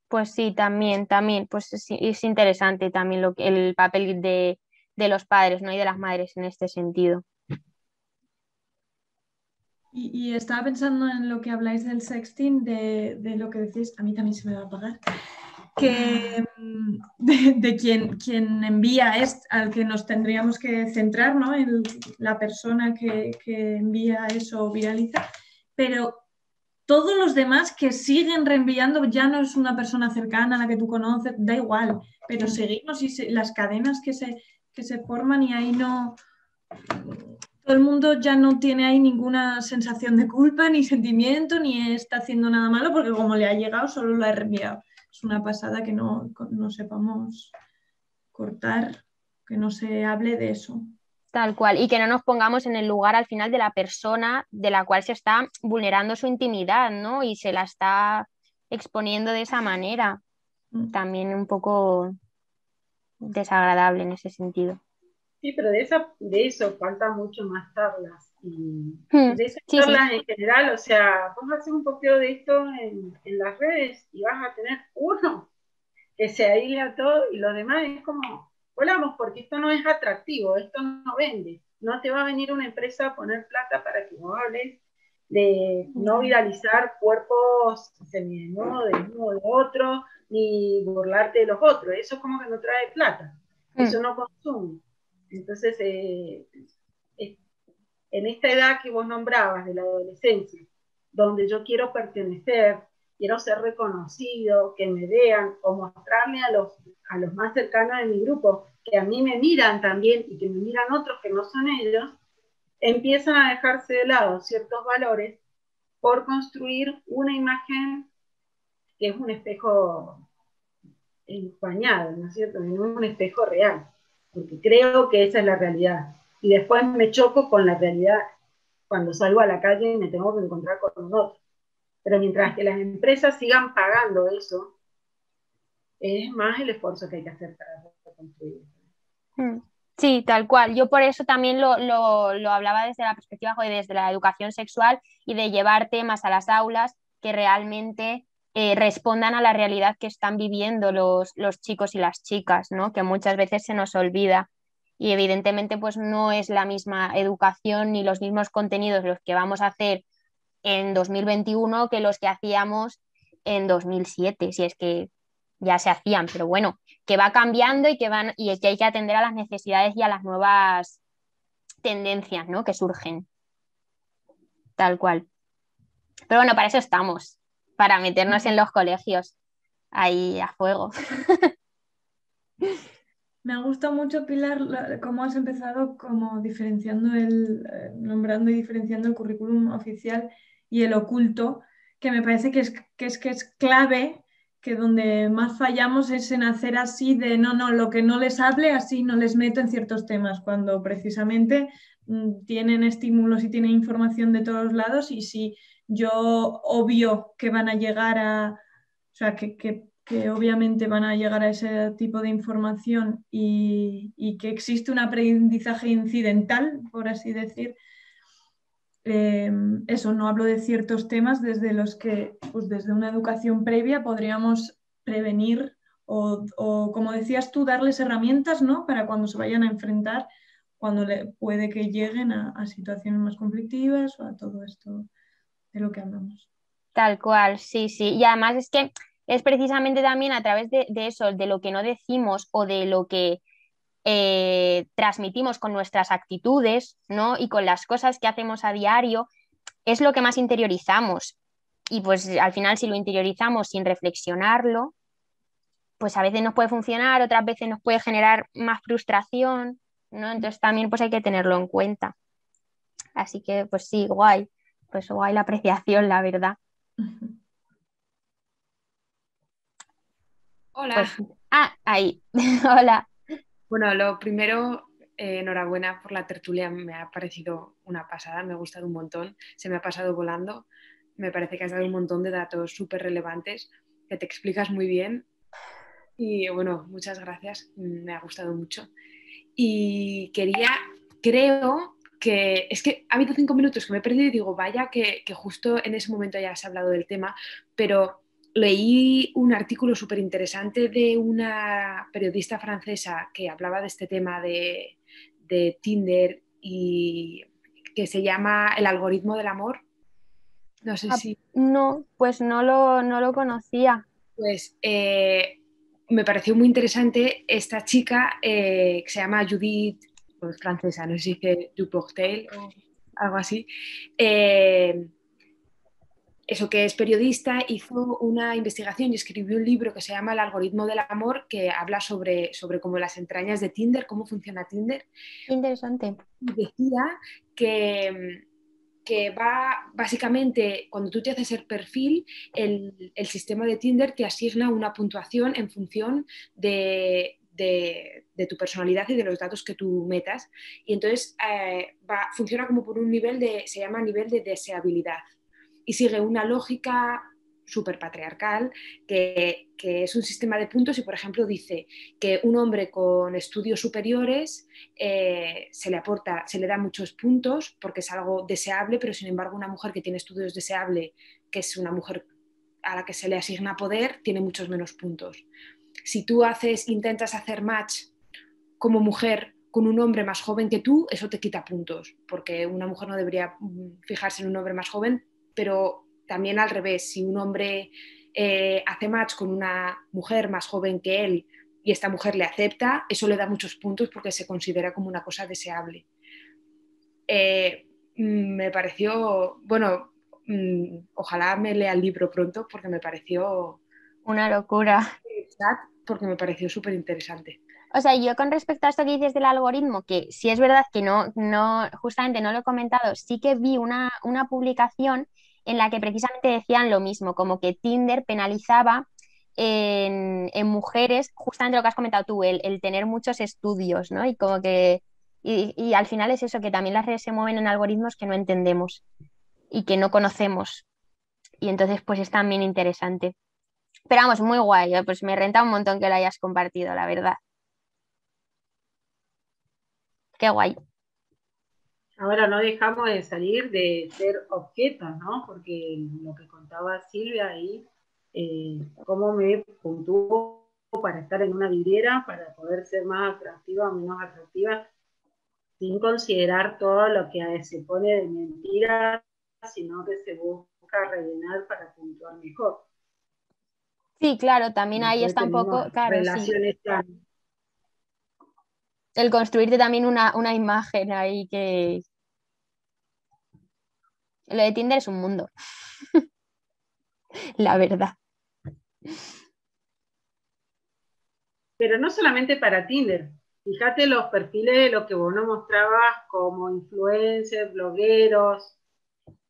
Pues sí, también, pues es interesante también el papel de los padres, ¿no? Y de las madres en este sentido. Y estaba pensando en lo que habláis del sexting, de lo que decís, a mí también se me va a apagar, que de quien envía es al que nos tendríamos que centrar, ¿no? En la persona que envía eso o viraliza, pero todos los demás que siguen reenviando, ya no es una persona cercana a la que tú conoces, da igual, pero seguimos y las cadenas que se forman y ahí no... Todo el mundo ya no tiene ahí ninguna sensación de culpa, ni sentimiento, ni está haciendo nada malo, porque como le ha llegado, solo lo ha reenviado. Es una pasada que no sepamos cortar, que no se hable de eso. Tal cual, y que no nos pongamos en el lugar al final de la persona de la cual se está vulnerando su intimidad, ¿no? Y se la está exponiendo de esa manera. También un poco desagradable en ese sentido. Sí, pero de eso falta mucho más charlas. Y de esas Sí, charlas en general, o sea, vos haces un poquito de esto en las redes y vas a tener uno que se aísle a todo y lo demás es como, volamos, porque esto no es atractivo, esto no vende. No te va a venir una empresa a poner plata para que vos hables de no viralizar cuerpos semidesnudos, desnudos de otro, ni burlarte de los otros. Eso es como que no trae plata. Eso no consume. Entonces, en esta edad que vos nombrabas, de la adolescencia, donde yo quiero pertenecer, quiero ser reconocido, que me vean, o mostrarme a los más cercanos de mi grupo, que a mí me miran también y que me miran otros que no son ellos, empiezan a dejarse de lado ciertos valores por construir una imagen que es un espejo empañado, ¿no es cierto? No es un espejo real, porque creo que esa es la realidad. Y después me choco con la realidad cuando salgo a la calle y me tengo que encontrar con otros. Pero mientras que las empresas sigan pagando eso, es más el esfuerzo que hay que hacer para reconstruir. Sí, tal cual. Yo por eso también lo hablaba desde la perspectiva desde la educación sexual y de llevar temas a las aulas que realmente respondan a la realidad que están viviendo los chicos y las chicas, ¿no? Que muchas veces se nos olvida. Y evidentemente pues no es la misma educación ni los mismos contenidos los que vamos a hacer en 2021 que los que hacíamos en 2007, si es que ya se hacían, pero bueno, que va cambiando y que hay que atender a las necesidades y a las nuevas tendencias, ¿no? Que surgen. Tal cual. Pero bueno, para eso estamos, para meternos en los colegios ahí a fuego. Me ha gustado mucho, Pilar, cómo has empezado como nombrando y diferenciando el currículum oficial y el oculto, que me parece que es clave, que donde más fallamos es en hacer así de no, lo que no les hable, así no les meto en ciertos temas, cuando precisamente tienen estímulos y tienen información de todos lados, y si yo obvio que van a llegar o sea, que obviamente van a llegar a ese tipo de información y que existe un aprendizaje incidental, por así decir. Eso, no hablo de ciertos temas desde los que, pues desde una educación previa podríamos prevenir o, como decías tú, darles herramientas, ¿no? Para cuando se vayan a enfrentar, cuando puede que lleguen a situaciones más conflictivas o a todo esto de lo que hablamos. Tal cual, sí, sí. Y además es que es precisamente también a través de eso, de lo que no decimos o de lo que transmitimos con nuestras actitudes, ¿no? Y con las cosas que hacemos a diario, es lo que más interiorizamos. Y pues al final, si lo interiorizamos sin reflexionarlo, pues a veces nos puede funcionar, otras veces nos puede generar más frustración, ¿no? Entonces también pues hay que tenerlo en cuenta. Así que pues sí, guay, pues guay la apreciación, la verdad. Hola. Pues, ahí, hola. Bueno, lo primero, enhorabuena por la tertulia, me ha parecido una pasada, me ha gustado un montón, se me ha pasado volando, me parece que has dado un montón de datos súper relevantes, que te explicas muy bien y bueno, muchas gracias, me ha gustado mucho. Y creo que, es que ha habido 5 minutos que me he perdido y digo, vaya que justo en ese momento hayas hablado del tema, pero leí un artículo súper interesante de una periodista francesa que hablaba de este tema de Tinder y que se llama El algoritmo del amor. No sé si... No, pues no lo conocía. Pues me pareció muy interesante esta chica que se llama Judith, pues, francesa, no sé si dice Duportel o algo así. Eso, que es periodista, hizo una investigación y escribió un libro que se llama El algoritmo del amor, que habla sobre cómo las entrañas de Tinder, cómo funciona Tinder. Interesante. Y decía que va básicamente, cuando tú te haces el perfil, el sistema de Tinder te asigna una puntuación en función de tu personalidad y de los datos que tú metas. Y entonces funciona como por un nivel se llama nivel de deseabilidad. Y sigue una lógica súper patriarcal, que es un sistema de puntos y, por ejemplo, dice que un hombre con estudios superiores se le da muchos puntos porque es algo deseable, pero sin embargo una mujer que tiene estudios deseable, que es una mujer a la que se le asigna poder, tiene muchos menos puntos. Si tú intentas hacer match como mujer con un hombre más joven que tú, eso te quita puntos, porque una mujer no debería fijarse en un hombre más joven, pero también al revés, si un hombre hace match con una mujer más joven que él y esta mujer le acepta, eso le da muchos puntos porque se considera como una cosa deseable. Me pareció, bueno, ojalá me lea el libro pronto porque me pareció... Una locura. Porque me pareció súper interesante. O sea, yo con respecto a esto que dices del algoritmo, que sí es verdad que justamente no lo he comentado, sí que vi una publicación en la que precisamente decían lo mismo, como que Tinder penalizaba en mujeres, justamente lo que has comentado tú, el tener muchos estudios, ¿no? Y como que, y al final es eso, que también las redes se mueven en algoritmos que no entendemos y que no conocemos. Y entonces, pues es también interesante. Pero vamos, muy guay, pues me renta un montón que lo hayas compartido, la verdad. Qué guay. Ahora no dejamos de salir de ser objetos, ¿no? Porque lo que contaba Silvia ahí, cómo me puntuó para estar en una vidriera, para poder ser más atractiva o menos atractiva, sin considerar todo lo que se pone de mentira, sino que se busca rellenar para puntuar mejor. Sí, claro, también ahí Después está un poco, claro, sí. relaciones tan... El construirte también una imagen ahí que... Lo de Tinder es un mundo, la verdad. Pero no solamente para Tinder. Fíjate los perfiles de lo que vos nos mostrabas como influencers, blogueros,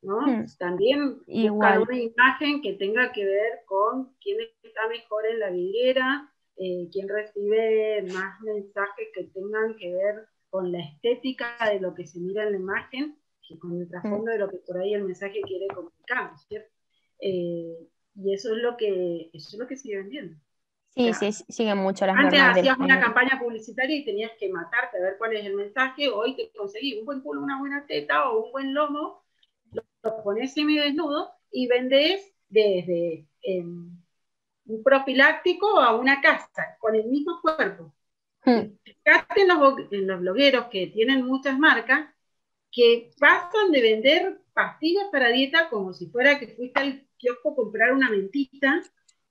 ¿no? También buscan Igual. una imagen que tenga que ver con quién está mejor en la vidriera, quién recibe más mensajes que tengan que ver con la estética de lo que se mira en la imagen, que con el trasfondo de lo que por ahí el mensaje quiere comunicar, ¿no es cierto? Y eso es lo que sigue vendiendo. Sí, O sea, sí, siguen mucho las antes normas del hacías una género. campaña publicitaria y tenías que matarte a ver cuál es el mensaje. Hoy te conseguís un buen culo, una buena teta o un buen lomo, lo pones semidesnudo y vendés desde un profiláctico a una casa con el mismo cuerpo. Fíjate en los blogueros que tienen muchas marcas que pasan de vender pastillas para dieta como si fuera que fuiste al kiosco a comprar una mentita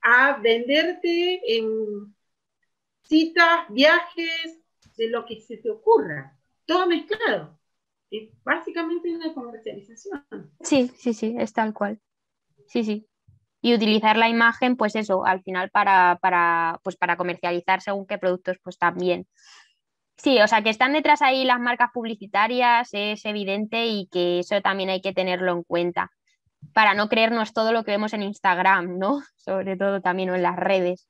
a venderte en citas, viajes, de lo que se te ocurra, todo mezclado. Es básicamente una comercialización. Sí, sí, sí, es tal cual. Sí, sí. Y utilizar la imagen, pues eso, al final pues para comercializar según qué productos, pues también. Sí, o sea, que están detrás ahí las marcas publicitarias, es evidente y que eso también hay que tenerlo en cuenta para no creernos todo lo que vemos en Instagram, ¿no? Sobre todo también o en las redes.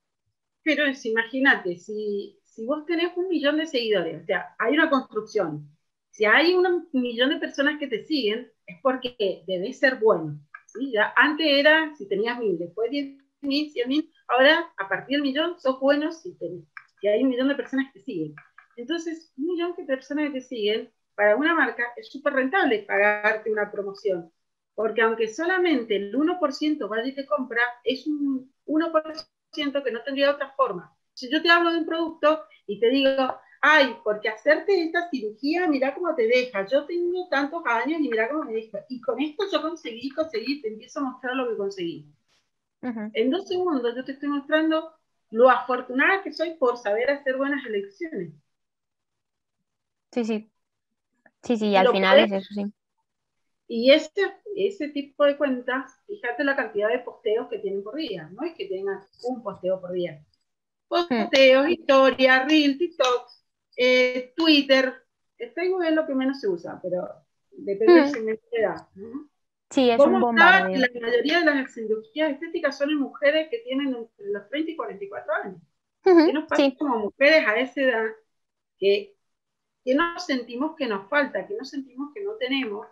Pero imagínate, si vos tenés 1 millón de seguidores, o sea, hay una construcción. Si hay 1 millón de personas que te siguen, es porque debes ser bueno. ¿Sí? Ya, antes era si tenías 1000, después 10.000, 100.000, ahora a partir del millón sos bueno si hay 1 millón de personas que te siguen. Entonces, 1 millón de personas que te siguen, para una marca es súper rentable pagarte una promoción. Porque aunque solamente el 1% vaya y te compra, es un 1% que no tendría otra forma. Si yo te hablo de un producto y te digo, ay, porque hacerte esta cirugía, mira cómo te deja, yo tengo tantos años y mira cómo me deja, y con esto yo conseguí, te empiezo a mostrar lo que conseguí. En 2 segundos yo te estoy mostrando lo afortunada que soy por saber hacer buenas elecciones. Sí, sí. Sí, sí, y Y al lo final podés, es eso, sí. y ese tipo de cuentas, fíjate la cantidad de posteos que tienen por día, no es que tengan un posteo por día. Posteos, historias, Reel, TikTok, Twitter. Facebook es lo que menos se usa, pero depende del segmento de edad, ¿no? Sí, es un ¿Cómo está? bombardeo. La mayoría de las cirugías estéticas son en mujeres que tienen entre los 30 y 44 años. ¿Qué nos pasa Sí. como mujeres a esa edad que no sentimos que nos falta, que no sentimos que no tenemos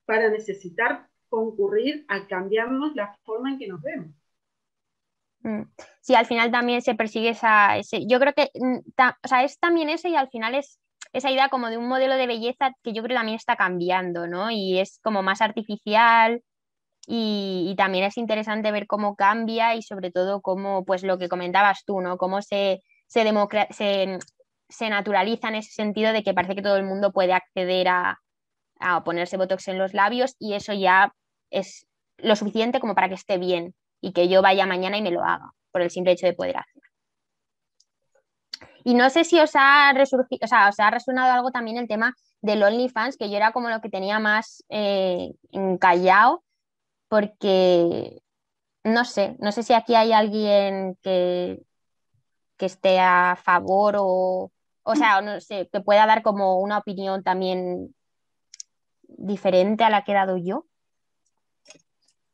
para necesitar concurrir a cambiarnos la forma en que nos vemos? Sí, al final también se persigue yo creo que, o sea, es también eso y al final es esa idea como de un modelo de belleza que yo creo que también está cambiando, ¿no? Y es como más artificial y también es interesante ver cómo cambia y sobre todo cómo, pues lo que comentabas tú, ¿no? Cómo se naturaliza en ese sentido de que parece que todo el mundo puede acceder a ponerse botox en los labios y eso ya es lo suficiente como para que esté bien y que yo vaya mañana y me lo haga por el simple hecho de poder hacer. Y no sé si os ha resurgido, o sea, os ha resonado algo también el tema del OnlyFans, que yo era como lo que tenía más encallado, porque no sé si aquí hay alguien que esté a favor o sea, no sé, que pueda dar como una opinión también diferente a la que he dado yo.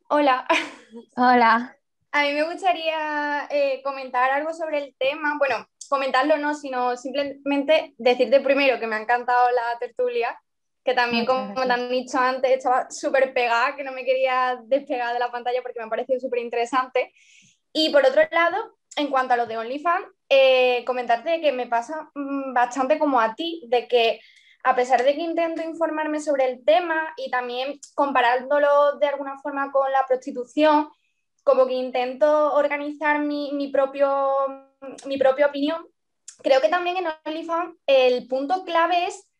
Hola, Hola. a mí me gustaría comentar algo sobre el tema. Bueno, comentarlo no, sino simplemente decirte primero que me ha encantado la tertulia, que también, Muchas como te gracias. han dicho antes, estaba súper pegada, que no me quería despegar de la pantalla porque me ha parecido súper interesante. Y por otro lado, en cuanto a lo de OnlyFans, comentarte que me pasa bastante como a ti, de que a pesar de que intento informarme sobre el tema y también comparándolo de alguna forma con la prostitución, como que intento organizar mi propia opinión, creo que también en OnlyFans el punto clave es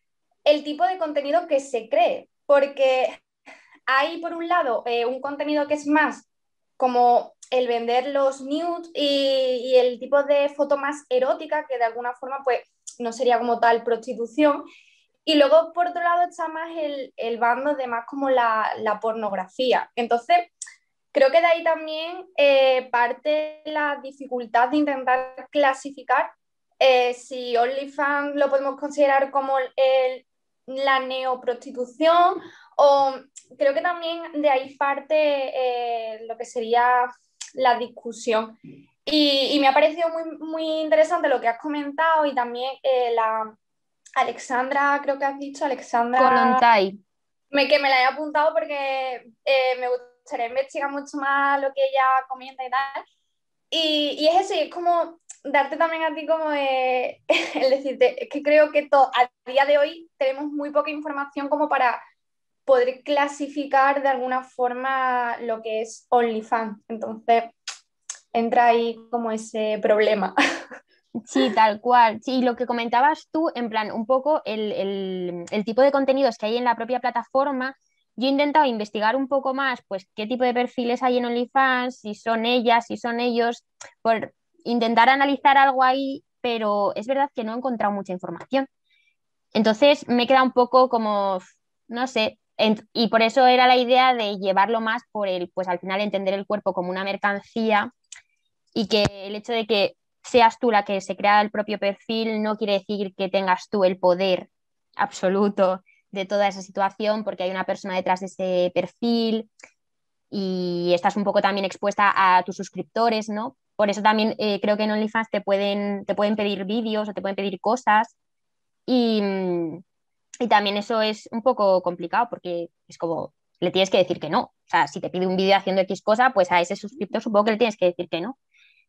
el tipo de contenido que se cree, porque hay por un lado un contenido que es más como el vender los nudes y el tipo de foto más erótica, que de alguna forma pues no sería como tal prostitución. Y luego, por otro lado, está más el bando de más como la pornografía. Entonces, creo que de ahí también parte la dificultad de intentar clasificar si OnlyFans lo podemos considerar como la neoprostitución, o creo que también de ahí parte lo que sería la discusión. Y me ha parecido muy, muy interesante lo que has comentado, y también la Alexandra, creo que has dicho, Alexandra Kollontai. que me la he apuntado porque me gustaría investigar mucho más lo que ella comenta y tal. Y es eso, y es como darte también a ti como el decirte, es que creo que a día de hoy tenemos muy poca información como para poder clasificar de alguna forma lo que es OnlyFans. Entonces entra ahí como ese problema. Sí, tal cual. Sí, lo que comentabas tú, en plan, un poco el tipo de contenidos que hay en la propia plataforma. Yo he intentado investigar un poco más, pues, qué tipo de perfiles hay en OnlyFans, si son ellas, si son ellos, por intentar analizar algo ahí, pero es verdad que no he encontrado mucha información. Entonces me queda un poco como, no sé, y por eso era la idea de llevarlo más por pues al final entender el cuerpo como una mercancía, y que el hecho de que seas tú la que se crea el propio perfil no quiere decir que tengas tú el poder absoluto de toda esa situación, porque hay una persona detrás de ese perfil y estás un poco también expuesta a tus suscriptores, ¿no? Por eso también creo que en OnlyFans te pueden pedir vídeos o te pueden pedir cosas, y, y también eso es un poco complicado porque es como, le tienes que decir que no. O sea, si te pide un vídeo haciendo X cosa, pues a ese suscriptor supongo que le tienes que decir que no.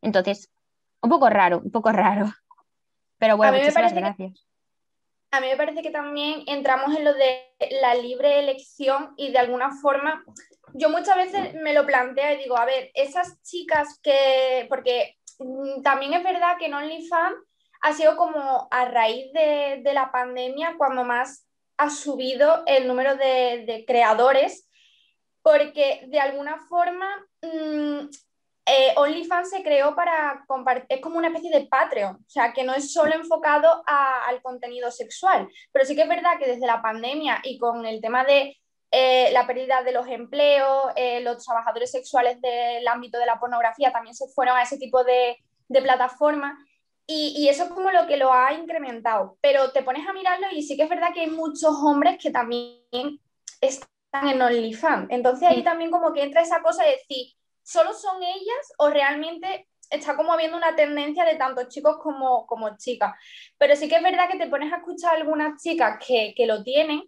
Entonces, un poco raro, un poco raro. Pero A bueno, mí me muchísimas parece que gracias. A mí me parece que también entramos en lo de la libre elección, y de alguna forma yo muchas veces me lo planteo y digo, a ver, esas chicas porque también es verdad que en OnlyFans ha sido como a raíz de la pandemia cuando más ha subido el número de creadores, porque de alguna forma OnlyFans se creó para compartir, es como una especie de Patreon, o sea, que no es solo enfocado al contenido sexual, pero sí que es verdad que desde la pandemia y con el tema de la pérdida de los empleos, los trabajadores sexuales del ámbito de la pornografía también se fueron a ese tipo de plataformas, y eso es como lo que lo ha incrementado, pero te pones a mirarlo y sí que es verdad que hay muchos hombres que también están en OnlyFans, entonces ahí también como que entra esa cosa de decir, ¿solo son ellas o realmente está como habiendo una tendencia de tanto chicos como chicas? Pero sí que es verdad que te pones a escuchar a algunas chicas que lo tienen,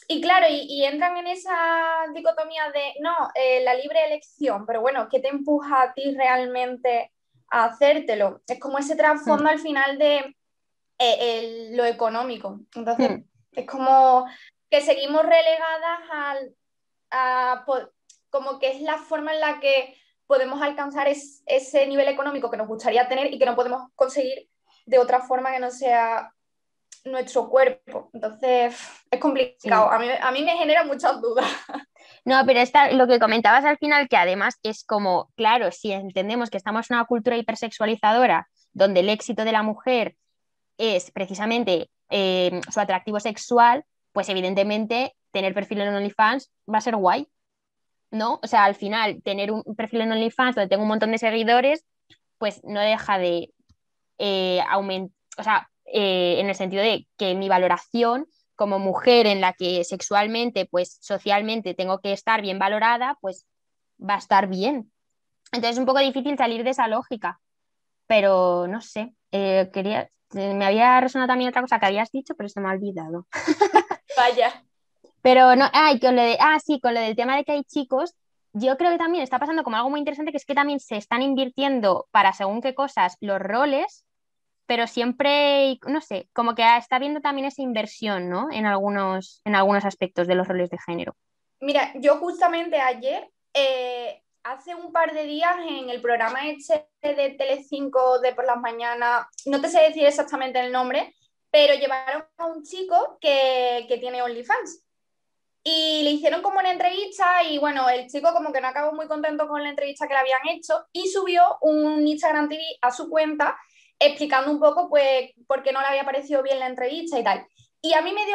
y claro, y entran en esa dicotomía de, no, la libre elección, pero bueno, ¿qué te empuja a ti realmente a hacértelo? Es como ese trasfondo al final de lo económico. Entonces, es como que seguimos relegadas como que es la forma en la que podemos alcanzar ese nivel económico que nos gustaría tener y que no podemos conseguir de otra forma que no sea nuestro cuerpo. Entonces, es complicado. Sí. A mí me genera muchas dudas. No, pero lo que comentabas al final, que además es como, claro, si entendemos que estamos en una cultura hipersexualizadora, donde el éxito de la mujer es precisamente su atractivo sexual, pues evidentemente tener perfil en OnlyFans va a ser guay, ¿no? O sea, al final, tener un perfil en OnlyFans donde tengo un montón de seguidores, pues no deja de aumentar, o sea, en el sentido de que mi valoración como mujer en la que sexualmente, pues socialmente tengo que estar bien valorada, pues va a estar bien. Entonces es un poco difícil salir de esa lógica, pero no sé, me había resonado también otra cosa que habías dicho, pero se me ha olvidado. Vaya. Pero no, sí, con lo del tema de que hay chicos, yo creo que también está pasando como algo muy interesante, que es que también se están invirtiendo para según qué cosas los roles, pero siempre, no sé, como que está habiendo también esa inversión, ¿no? En algunos aspectos de los roles de género. Mira, yo justamente ayer, hace un par de días, en el programa este de Telecinco de por las mañanas, no te sé decir exactamente el nombre, pero llevaron a un chico que tiene OnlyFans. Y le hicieron como una entrevista y bueno, el chico como que no acabó muy contento con la entrevista que le habían hecho y subió un Instagram TV a su cuenta explicando un poco pues por qué no le había parecido bien la entrevista y tal. Y a mí me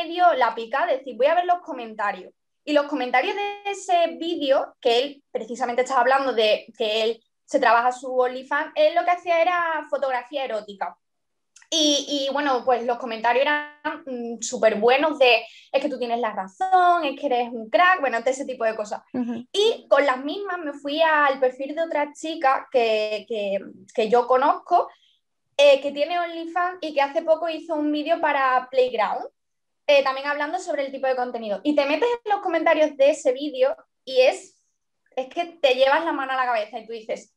dio la pica de decir, voy a ver los comentarios. Y los comentarios de ese vídeo, que él precisamente estaba hablando de que él se trabaja su OnlyFans, él lo que hacía era fotografía erótica. Y bueno, pues los comentarios eran súper buenos de es que tú tienes la razón, es que eres un crack, bueno, de ese tipo de cosas. Y con las mismas me fui al perfil de otra chica que yo conozco, que tiene OnlyFans y que hace poco hizo un vídeo para Playground, también hablando sobre el tipo de contenido. Y te metes en los comentarios de ese vídeo y es que te llevas la mano a la cabeza y tú dices,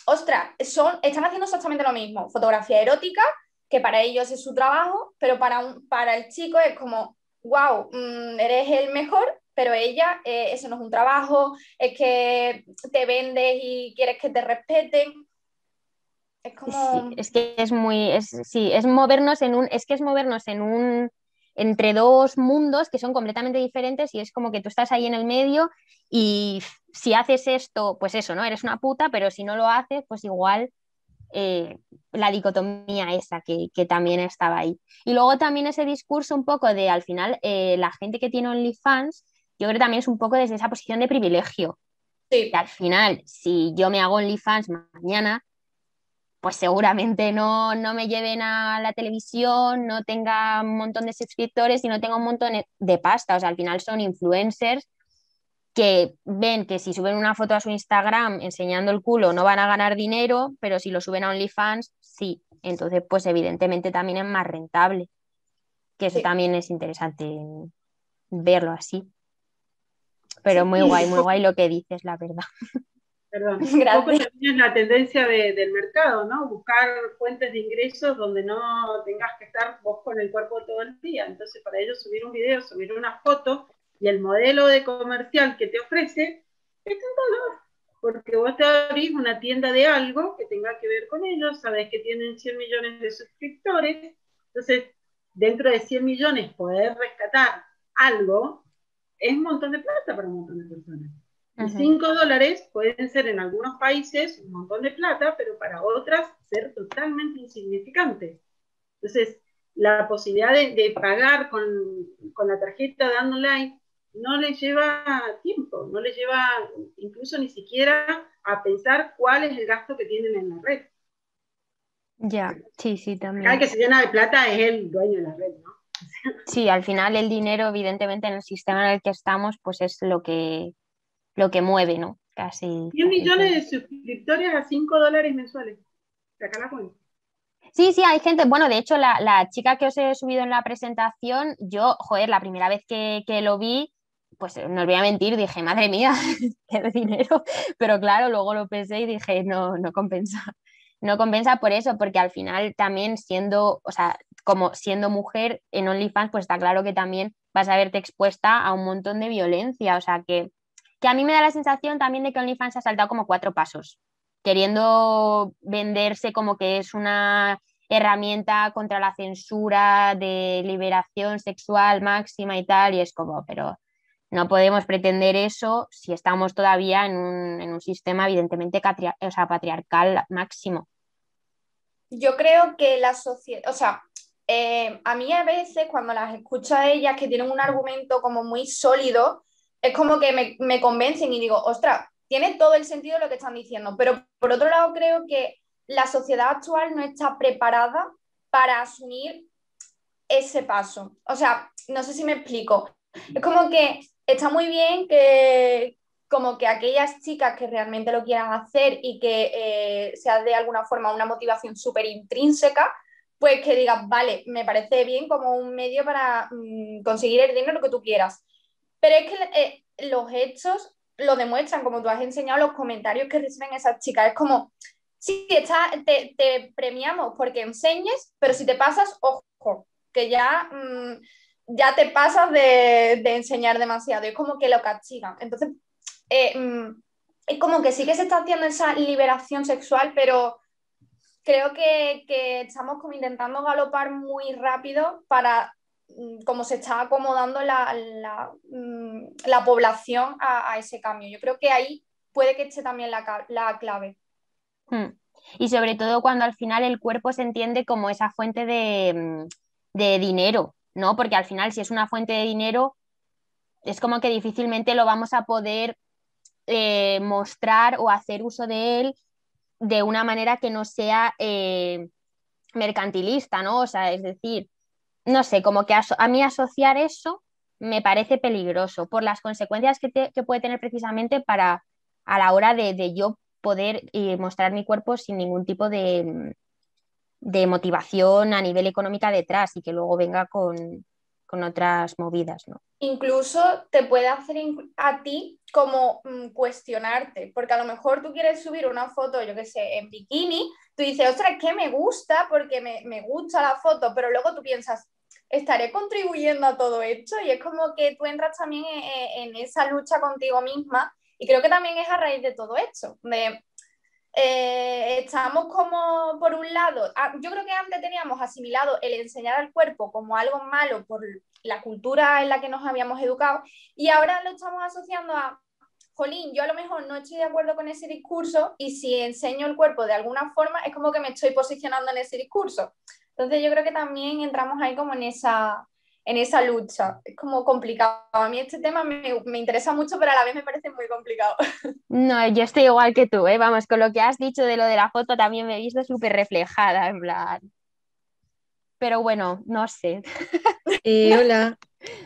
ostras, están haciendo exactamente lo mismo, fotografía erótica, que para ellos es su trabajo, pero para el chico es como, wow, eres el mejor, pero ella, eso no es un trabajo, es que te vendes y quieres que te respeten. Es como... Sí, es que es muy, es movernos entre dos mundos que son completamente diferentes y es como que tú estás ahí en el medio y si haces esto, pues eso, ¿no? Eres una puta, pero si no lo haces, pues igual la dicotomía esa que también estaba ahí. Y luego también ese discurso un poco de, al final, la gente que tiene OnlyFans, yo creo que también es un poco desde esa posición de privilegio. Sí. Que al final, si yo me hago OnlyFans mañana, pues seguramente no me lleven a la televisión, no tenga un montón de suscriptores y no tenga un montón de pasta. O sea, al final son influencers que ven que si suben una foto a su Instagram enseñando el culo no van a ganar dinero, pero si lo suben a OnlyFans, sí. Entonces, pues evidentemente también es más rentable, que eso también es interesante verlo así. Pero muy guay lo que dices, la verdad. Perdón, un poco también es la tendencia del mercado, ¿no? Buscar fuentes de ingresos donde no tengas que estar vos con el cuerpo todo el día. Entonces, para ellos subir un video, subir una foto y el modelo de comercial que te ofrece es un dolor. Porque vos te abrís una tienda de algo que tenga que ver con ellos, sabés que tienen 100 millones de suscriptores, entonces dentro de 100 millones poder rescatar algo es un montón de plata para un montón de personas. Y $5 pueden ser en algunos países un montón de plata, pero para otras ser totalmente insignificante. Entonces, la posibilidad de pagar con la tarjeta dando like no le lleva tiempo, no le lleva incluso ni siquiera a pensar cuál es el gasto que tienen en la red. Ya, sí, también. Acá el que se llena de plata es el dueño de la red, ¿no? Sí, al final el dinero, evidentemente, en el sistema en el que estamos, pues es lo que mueve, ¿no? Casi. 100 millones de suscriptores a $5 mensuales. Saca la cuenta. Sí, hay gente, bueno, de hecho la chica que os he subido en la presentación, yo, la primera vez que lo vi, pues no os voy a mentir, dije, madre mía, qué dinero, pero claro, luego lo pensé y dije, no compensa. No compensa por eso, porque al final también siendo mujer en OnlyFans, pues está claro que también vas a verte expuesta a un montón de violencia, o sea que a mí me da la sensación también de que OnlyFans ha saltado como 4 pasos, queriendo venderse como que es una herramienta contra la censura, de liberación sexual máxima y tal, y es como, pero no podemos pretender eso si estamos todavía en un sistema evidentemente patriarcal máximo. Yo creo que la sociedad, o sea, a mí a veces cuando las escucho a ellas que tienen un argumento como muy sólido, es como que me convencen y digo, ostras, tiene todo el sentido lo que están diciendo, pero por otro lado creo que la sociedad actual no está preparada para asumir ese paso. O sea, no sé si me explico. Es como que está muy bien que como que aquellas chicas que realmente lo quieran hacer y que sea de alguna forma una motivación súper intrínseca, pues que digas, vale, me parece bien como un medio para conseguir el dinero que tú quieras. Pero es que los hechos lo demuestran, como tú has enseñado, los comentarios que reciben esas chicas. Es como, sí, te premiamos porque enseñes, pero si te pasas, ojo, que ya te pasas de enseñar demasiado. Es como que lo castigan. Entonces, es como que sí que se está haciendo esa liberación sexual, pero creo que estamos como intentando galopar muy rápido para como se está acomodando la población a ese cambio. Yo creo que ahí puede que esté también la clave. Y sobre todo cuando al final el cuerpo se entiende como esa fuente de dinero, ¿no? Porque al final si es una fuente de dinero, es como que difícilmente lo vamos a poder mostrar o hacer uso de él de una manera que no sea mercantilista, ¿no? O sea, es decir, no sé, como que a mí asociar eso me parece peligroso por las consecuencias que puede tener precisamente a la hora de yo poder mostrar mi cuerpo sin ningún tipo de motivación a nivel económica detrás y que luego venga con otras movidas, ¿no? Incluso te puede hacer a ti como cuestionarte, porque a lo mejor tú quieres subir una foto, yo qué sé, en bikini, tú dices, ostras, que me gusta porque me gusta la foto, pero luego tú piensas, ¿estaré contribuyendo a todo esto? Y es como que tú entras también en esa lucha contigo misma, y creo que también es a raíz de todo esto, estamos como, por un lado, yo creo que antes teníamos asimilado el enseñar al cuerpo como algo malo por la cultura en la que nos habíamos educado, y ahora lo estamos asociando a, jolín, yo a lo mejor no estoy de acuerdo con ese discurso, y si enseño el cuerpo de alguna forma es como que me estoy posicionando en ese discurso. Entonces yo creo que también entramos ahí como en esa lucha. Es como complicado. A mí este tema me interesa mucho, pero a la vez me parece muy complicado. No, yo estoy igual que tú, ¿eh? Vamos, con lo que has dicho de lo de la foto también me he visto súper reflejada, en plan. Pero bueno, no sé. Hola.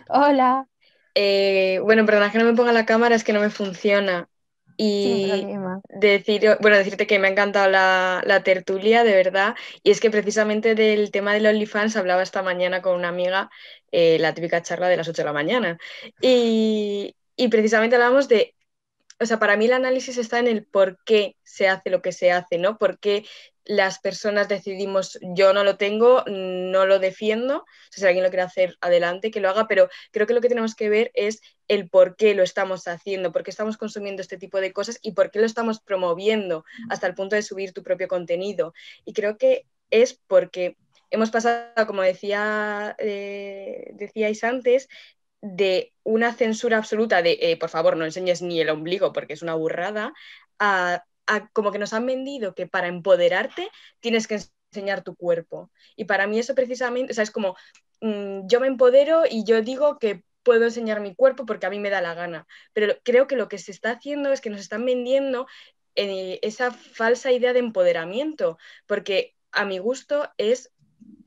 Hola. Bueno, perdona que no me ponga la cámara, es que no me funciona. Sin Y problema. decirte que me ha encantado la tertulia, de verdad. Y es que precisamente del tema del OnlyFans hablaba esta mañana con una amiga, la típica charla de las 8 de la mañana. Y precisamente hablábamos de, o sea, para mí el análisis está en el por qué se hace lo que se hace, ¿no? Por qué las personas decidimos, yo no lo tengo, no lo defiendo, o sea, si alguien lo quiere hacer, adelante, que lo haga, pero creo que lo que tenemos que ver es el por qué lo estamos haciendo, por qué estamos consumiendo este tipo de cosas y por qué lo estamos promoviendo hasta el punto de subir tu propio contenido. Y creo que es porque hemos pasado, como decíais antes, de una censura absoluta de, por favor, no enseñes ni el ombligo porque es una burrada, a como que nos han vendido que para empoderarte tienes que enseñar tu cuerpo. Y para mí eso precisamente, o sea, es como, yo me empodero y yo digo que puedo enseñar mi cuerpo porque a mí me da la gana. Pero creo que lo que se está haciendo es que nos están vendiendo esa falsa idea de empoderamiento, porque a mi gusto es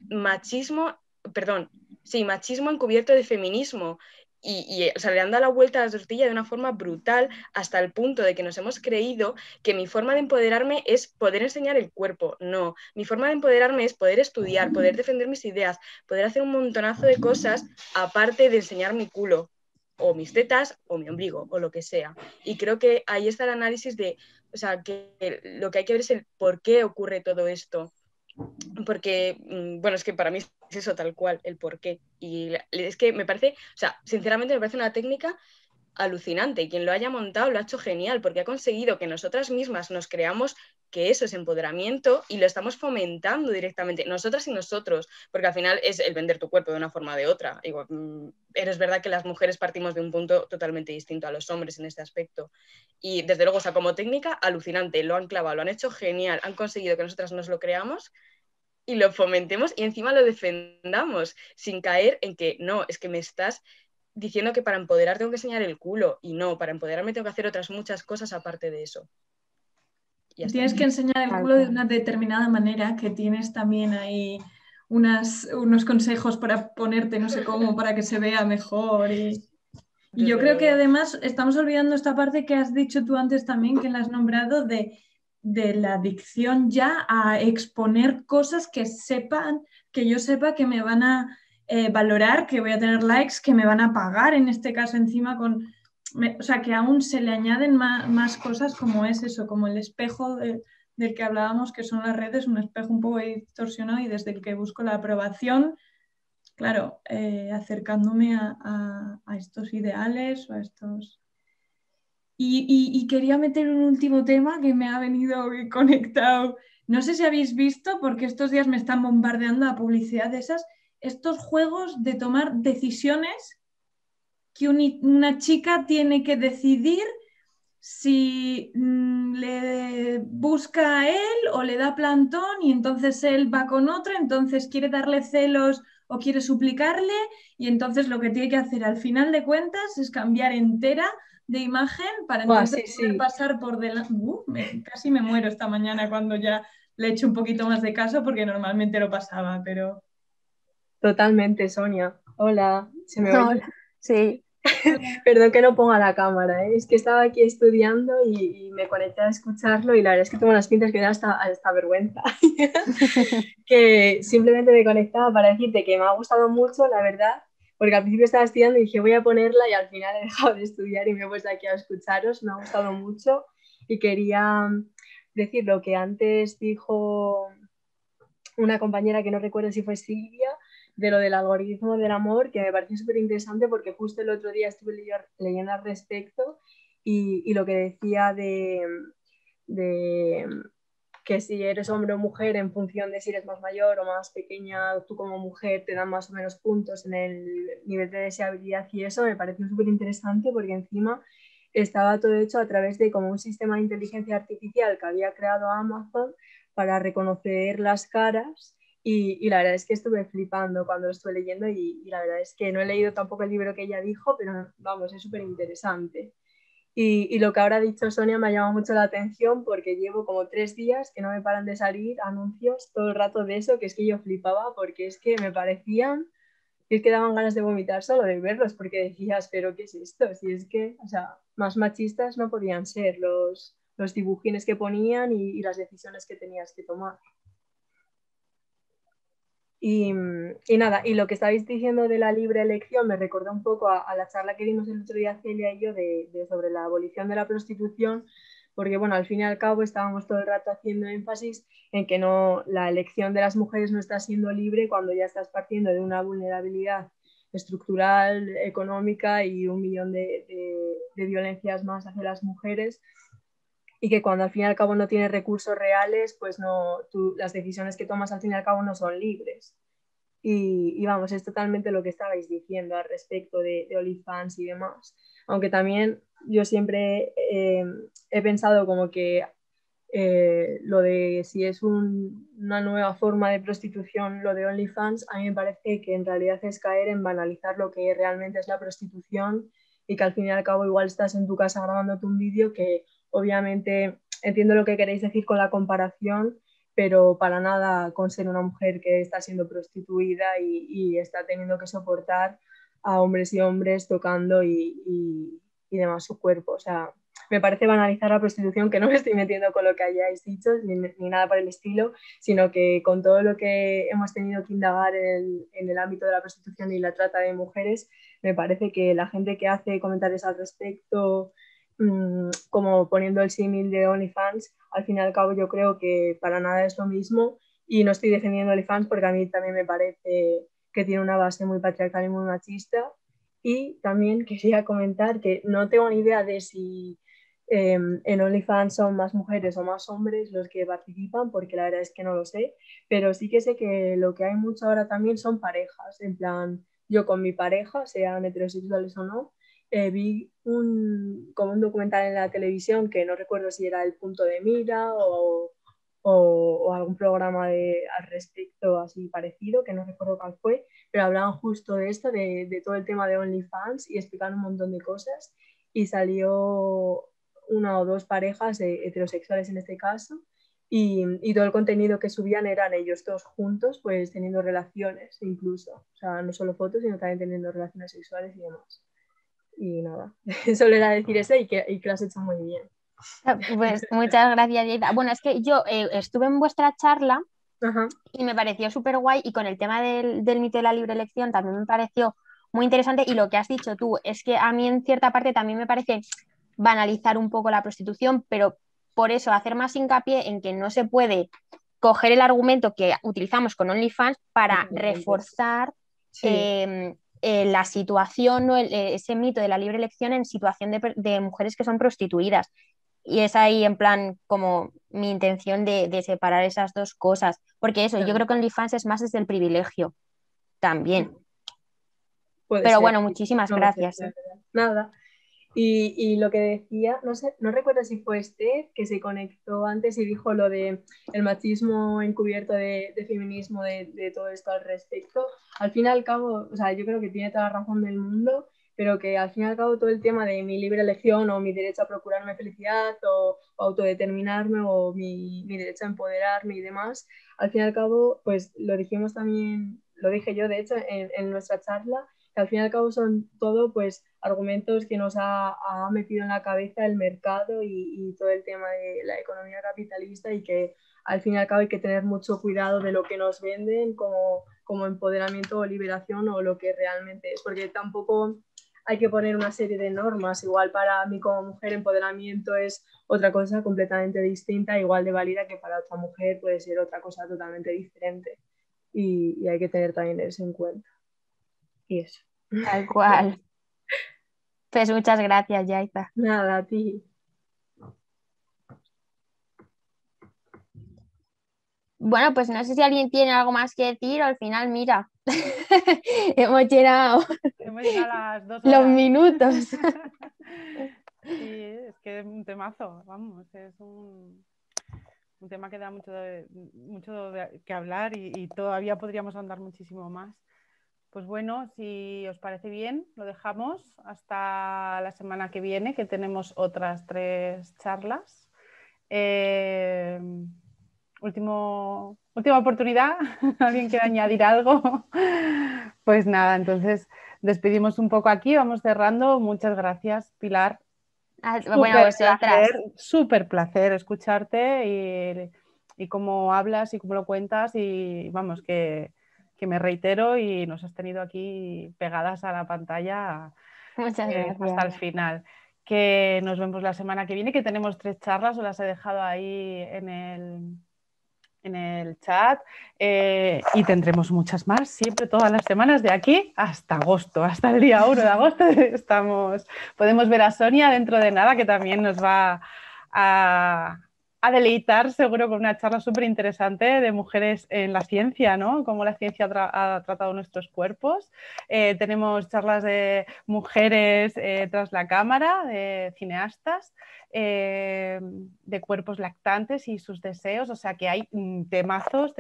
machismo, perdón, sí, machismo encubierto de feminismo. O sea, le han dado la vuelta a la tortilla de una forma brutal hasta el punto de que nos hemos creído que mi forma de empoderarme es poder enseñar el cuerpo. No, mi forma de empoderarme es poder estudiar, poder defender mis ideas, poder hacer un montonazo de cosas aparte de enseñar mi culo o mis tetas o mi ombligo o lo que sea. Y creo que ahí está el análisis de, o sea, que lo que hay que ver es el por qué ocurre todo esto. Porque, bueno, es que para mí es eso tal cual, el porqué. Y es que me parece, o sea, sinceramente me parece una técnica alucinante y quien lo haya montado lo ha hecho genial porque ha conseguido que nosotras mismas nos creamos que eso es empoderamiento y lo estamos fomentando directamente, nosotras y nosotros, porque al final es el vender tu cuerpo de una forma o de otra. Digo, es verdad que las mujeres partimos de un punto totalmente distinto a los hombres en este aspecto y desde luego, o sea, como técnica alucinante, lo han clavado, lo han hecho genial, han conseguido que nosotras nos lo creamos y lo fomentemos y encima lo defendamos sin caer en que no, es que me estás diciendo que para empoderar tengo que enseñar el culo y no, para empoderarme tengo que hacer otras muchas cosas aparte de eso. Tienes que enseñar el culo de una determinada manera, que tienes también ahí unos consejos para ponerte, no sé cómo, para que se vea mejor. Y yo creo que además estamos olvidando esta parte que has dicho tú antes también, que la has nombrado de la adicción ya a exponer cosas que yo sepa que me van a valorar, que voy a tener likes, que me van a pagar, en este caso encima o sea, que aún se le añaden más cosas como es eso, como el espejo del que hablábamos, que son las redes, un espejo un poco distorsionado y desde el que busco la aprobación, claro, acercándome a estos ideales o a estos... Y quería meter un último tema que me ha venido conectado. No sé si habéis visto, porque estos días me están bombardeando la publicidad de estos juegos de tomar decisiones que una chica tiene que decidir si le busca a él o le da plantón y entonces él va con otra, entonces quiere darle celos o quiere suplicarle y entonces lo que tiene que hacer al final de cuentas es cambiar entera de imagen para entonces poder pasar por delante. Casi me muero esta mañana cuando ya le he hecho un poquito más de caso porque normalmente lo pasaba, pero... Totalmente, Sonia. Hola, ¿se me oye? Hola. Sí. Perdón que no ponga la cámara, ¿eh? Es que estaba aquí estudiando y me conecté a escucharlo y la verdad es que tengo unas pintas que da hasta vergüenza. Que simplemente me conectaba para decirte que me ha gustado mucho, la verdad, porque al principio estaba estudiando y dije voy a ponerla y al final he dejado de estudiar y me he puesto aquí a escucharos, me ha gustado mucho y quería decir lo que antes dijo una compañera que no recuerdo si fue Silvia, de lo del algoritmo del amor, que me pareció súper interesante porque justo el otro día estuve leyendo al respecto y lo que decía de que si eres hombre o mujer en función de si eres más mayor o más pequeña, tú como mujer te dan más o menos puntos en el nivel de deseabilidad y eso me pareció súper interesante porque encima estaba todo hecho a través de como un sistema de inteligencia artificial que había creado Amazon para reconocer las caras y la verdad es que estuve flipando cuando lo estuve leyendo y la verdad es que no he leído tampoco el libro que ella dijo, pero vamos, es súper interesante. Y lo que ahora ha dicho Sonia me ha llamado mucho la atención porque llevo como 3 días que no me paran de salir anuncios todo el rato de eso, que es que yo flipaba porque es que me parecían, y es que daban ganas de vomitar solo de verlos porque decías, pero ¿qué es esto? Si es que, o sea, más machistas no podían ser los dibujines que ponían y las decisiones que tenías que tomar. Y nada, y lo que estabais diciendo de la libre elección me recordó un poco a la charla que dimos el otro día Celia y yo sobre la abolición de la prostitución, porque bueno, al fin y al cabo estábamos todo el rato haciendo énfasis en que no, la elección de las mujeres no está siendo libre cuando ya estás partiendo de una vulnerabilidad estructural, económica y 1 millón de violencias más hacia las mujeres. Y que cuando al fin y al cabo no tienes recursos reales, pues no, las decisiones que tomas al fin y al cabo no son libres. Y vamos, es totalmente lo que estabais diciendo al respecto de OnlyFans y demás. Aunque también yo siempre he pensado como que lo de si es una nueva forma de prostitución, lo de OnlyFans, a mí me parece que en realidad es caer en banalizar lo que realmente es la prostitución y que al fin y al cabo igual estás en tu casa grabándote un vídeo que obviamente entiendo lo que queréis decir con la comparación, pero para nada con ser una mujer que está siendo prostituida y está teniendo que soportar a hombres y hombres tocando y demás su cuerpo. O sea, me parece banalizar la prostitución, que no me estoy metiendo con lo que hayáis dicho ni nada por el estilo, sino que con todo lo que hemos tenido que indagar en el ámbito de la prostitución y la trata de mujeres, me parece que la gente que hace comentarios al respecto, como poniendo el símil de OnlyFans, al fin y al cabo yo creo que para nada es lo mismo y no estoy defendiendo OnlyFans porque a mí también me parece que tiene una base muy patriarcal y muy machista. Y también quería comentar que no tengo ni idea de si en OnlyFans son más mujeres o más hombres los que participan, porque la verdad es que no lo sé, pero sí que sé que lo que hay mucho ahora también son parejas, en plan, yo con mi pareja, sean heterosexuales o no, vi como un documental en la televisión que no recuerdo si era El Punto de Mira o algún programa al respecto así parecido, que no recuerdo cuál fue, pero hablaban justo de esto, de todo el tema de OnlyFans y explicaban un montón de cosas y salió 1 o 2 parejas heterosexuales en este caso y todo el contenido que subían eran ellos todos juntos pues teniendo relaciones incluso, o sea, no solo fotos sino también teniendo relaciones sexuales y demás. Y nada, solo era decir eso y que lo has hecho muy bien. Pues muchas gracias, Yeida. Bueno, es que yo estuve en vuestra charla. Ajá. Y me pareció súper guay y con el tema del mito de la libre elección también me pareció muy interesante y lo que has dicho tú es que a mí en cierta parte también me parece banalizar un poco la prostitución, pero por eso hacer más hincapié en que no se puede coger el argumento que utilizamos con OnlyFans para reforzar la situación, ¿no? Ese mito de la libre elección en situación de mujeres que son prostituidas. Y es ahí en plan como mi intención de separar esas dos cosas, porque eso, yo creo que OnlyFans es más desde el privilegio también. Pero bueno, muchísimas gracias. Nada. Y lo que decía, no sé, no recuerdo si fue Esther que se conectó antes y dijo lo de el machismo encubierto de feminismo, de todo esto al respecto. Al fin y al cabo, o sea, yo creo que tiene toda la razón del mundo, pero que al fin y al cabo todo el tema de mi libre elección o mi derecho a procurarme felicidad o autodeterminarme o mi derecho a empoderarme y demás, al fin y al cabo, pues lo dijimos también, lo dije yo de hecho en nuestra charla, que al fin y al cabo son todo pues argumentos que nos ha metido en la cabeza el mercado y todo el tema de la economía capitalista y que al fin y al cabo hay que tener mucho cuidado de lo que nos venden como empoderamiento o liberación o lo que realmente es, porque tampoco hay que poner una serie de normas. Igual para mí como mujer empoderamiento es otra cosa completamente distinta, igual de válida que para otra mujer puede ser otra cosa totalmente diferente y hay que tener también eso en cuenta. Y eso. Tal cual. Pues muchas gracias, Yaiza. Nada, a ti. Bueno, pues no sé si alguien tiene algo más que decir, al final, mira, hemos llenado las 2 los horas. minutos. Sí, es que es un temazo, vamos, es un tema que da mucho que hablar y todavía podríamos andar muchísimo más. Pues bueno, si os parece bien, lo dejamos hasta la semana que viene, que tenemos otras 3 charlas. Última oportunidad. ¿Alguien quiere añadir algo? Pues nada, entonces despedimos un poco aquí, vamos cerrando. Muchas gracias, Pilar. Bueno, vosotras. Súper placer escucharte y cómo hablas y cómo lo cuentas y vamos, que me reitero y nos has tenido aquí pegadas a la pantalla hasta el final. Que nos vemos la semana que viene, que tenemos 3 charlas, os las he dejado ahí en el chat y tendremos muchas más, siempre todas las semanas de aquí hasta agosto, hasta el día 1 de agosto podemos ver a Sonia dentro de nada, que también nos va a deleitar seguro con una charla súper interesante de mujeres en la ciencia, ¿no? Cómo la ciencia ha tratado nuestros cuerpos. Tenemos charlas de mujeres tras la cámara, de cineastas, de cuerpos lactantes y sus deseos, o sea que hay temazos,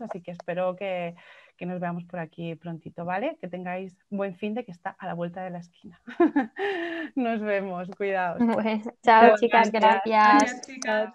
así que espero que nos veamos por aquí prontito, ¿vale? Que tengáis buen fin de que está a la vuelta de la esquina. Nos vemos, cuidaos. Pues, chao, chicas, gracias. Gracias, chicas.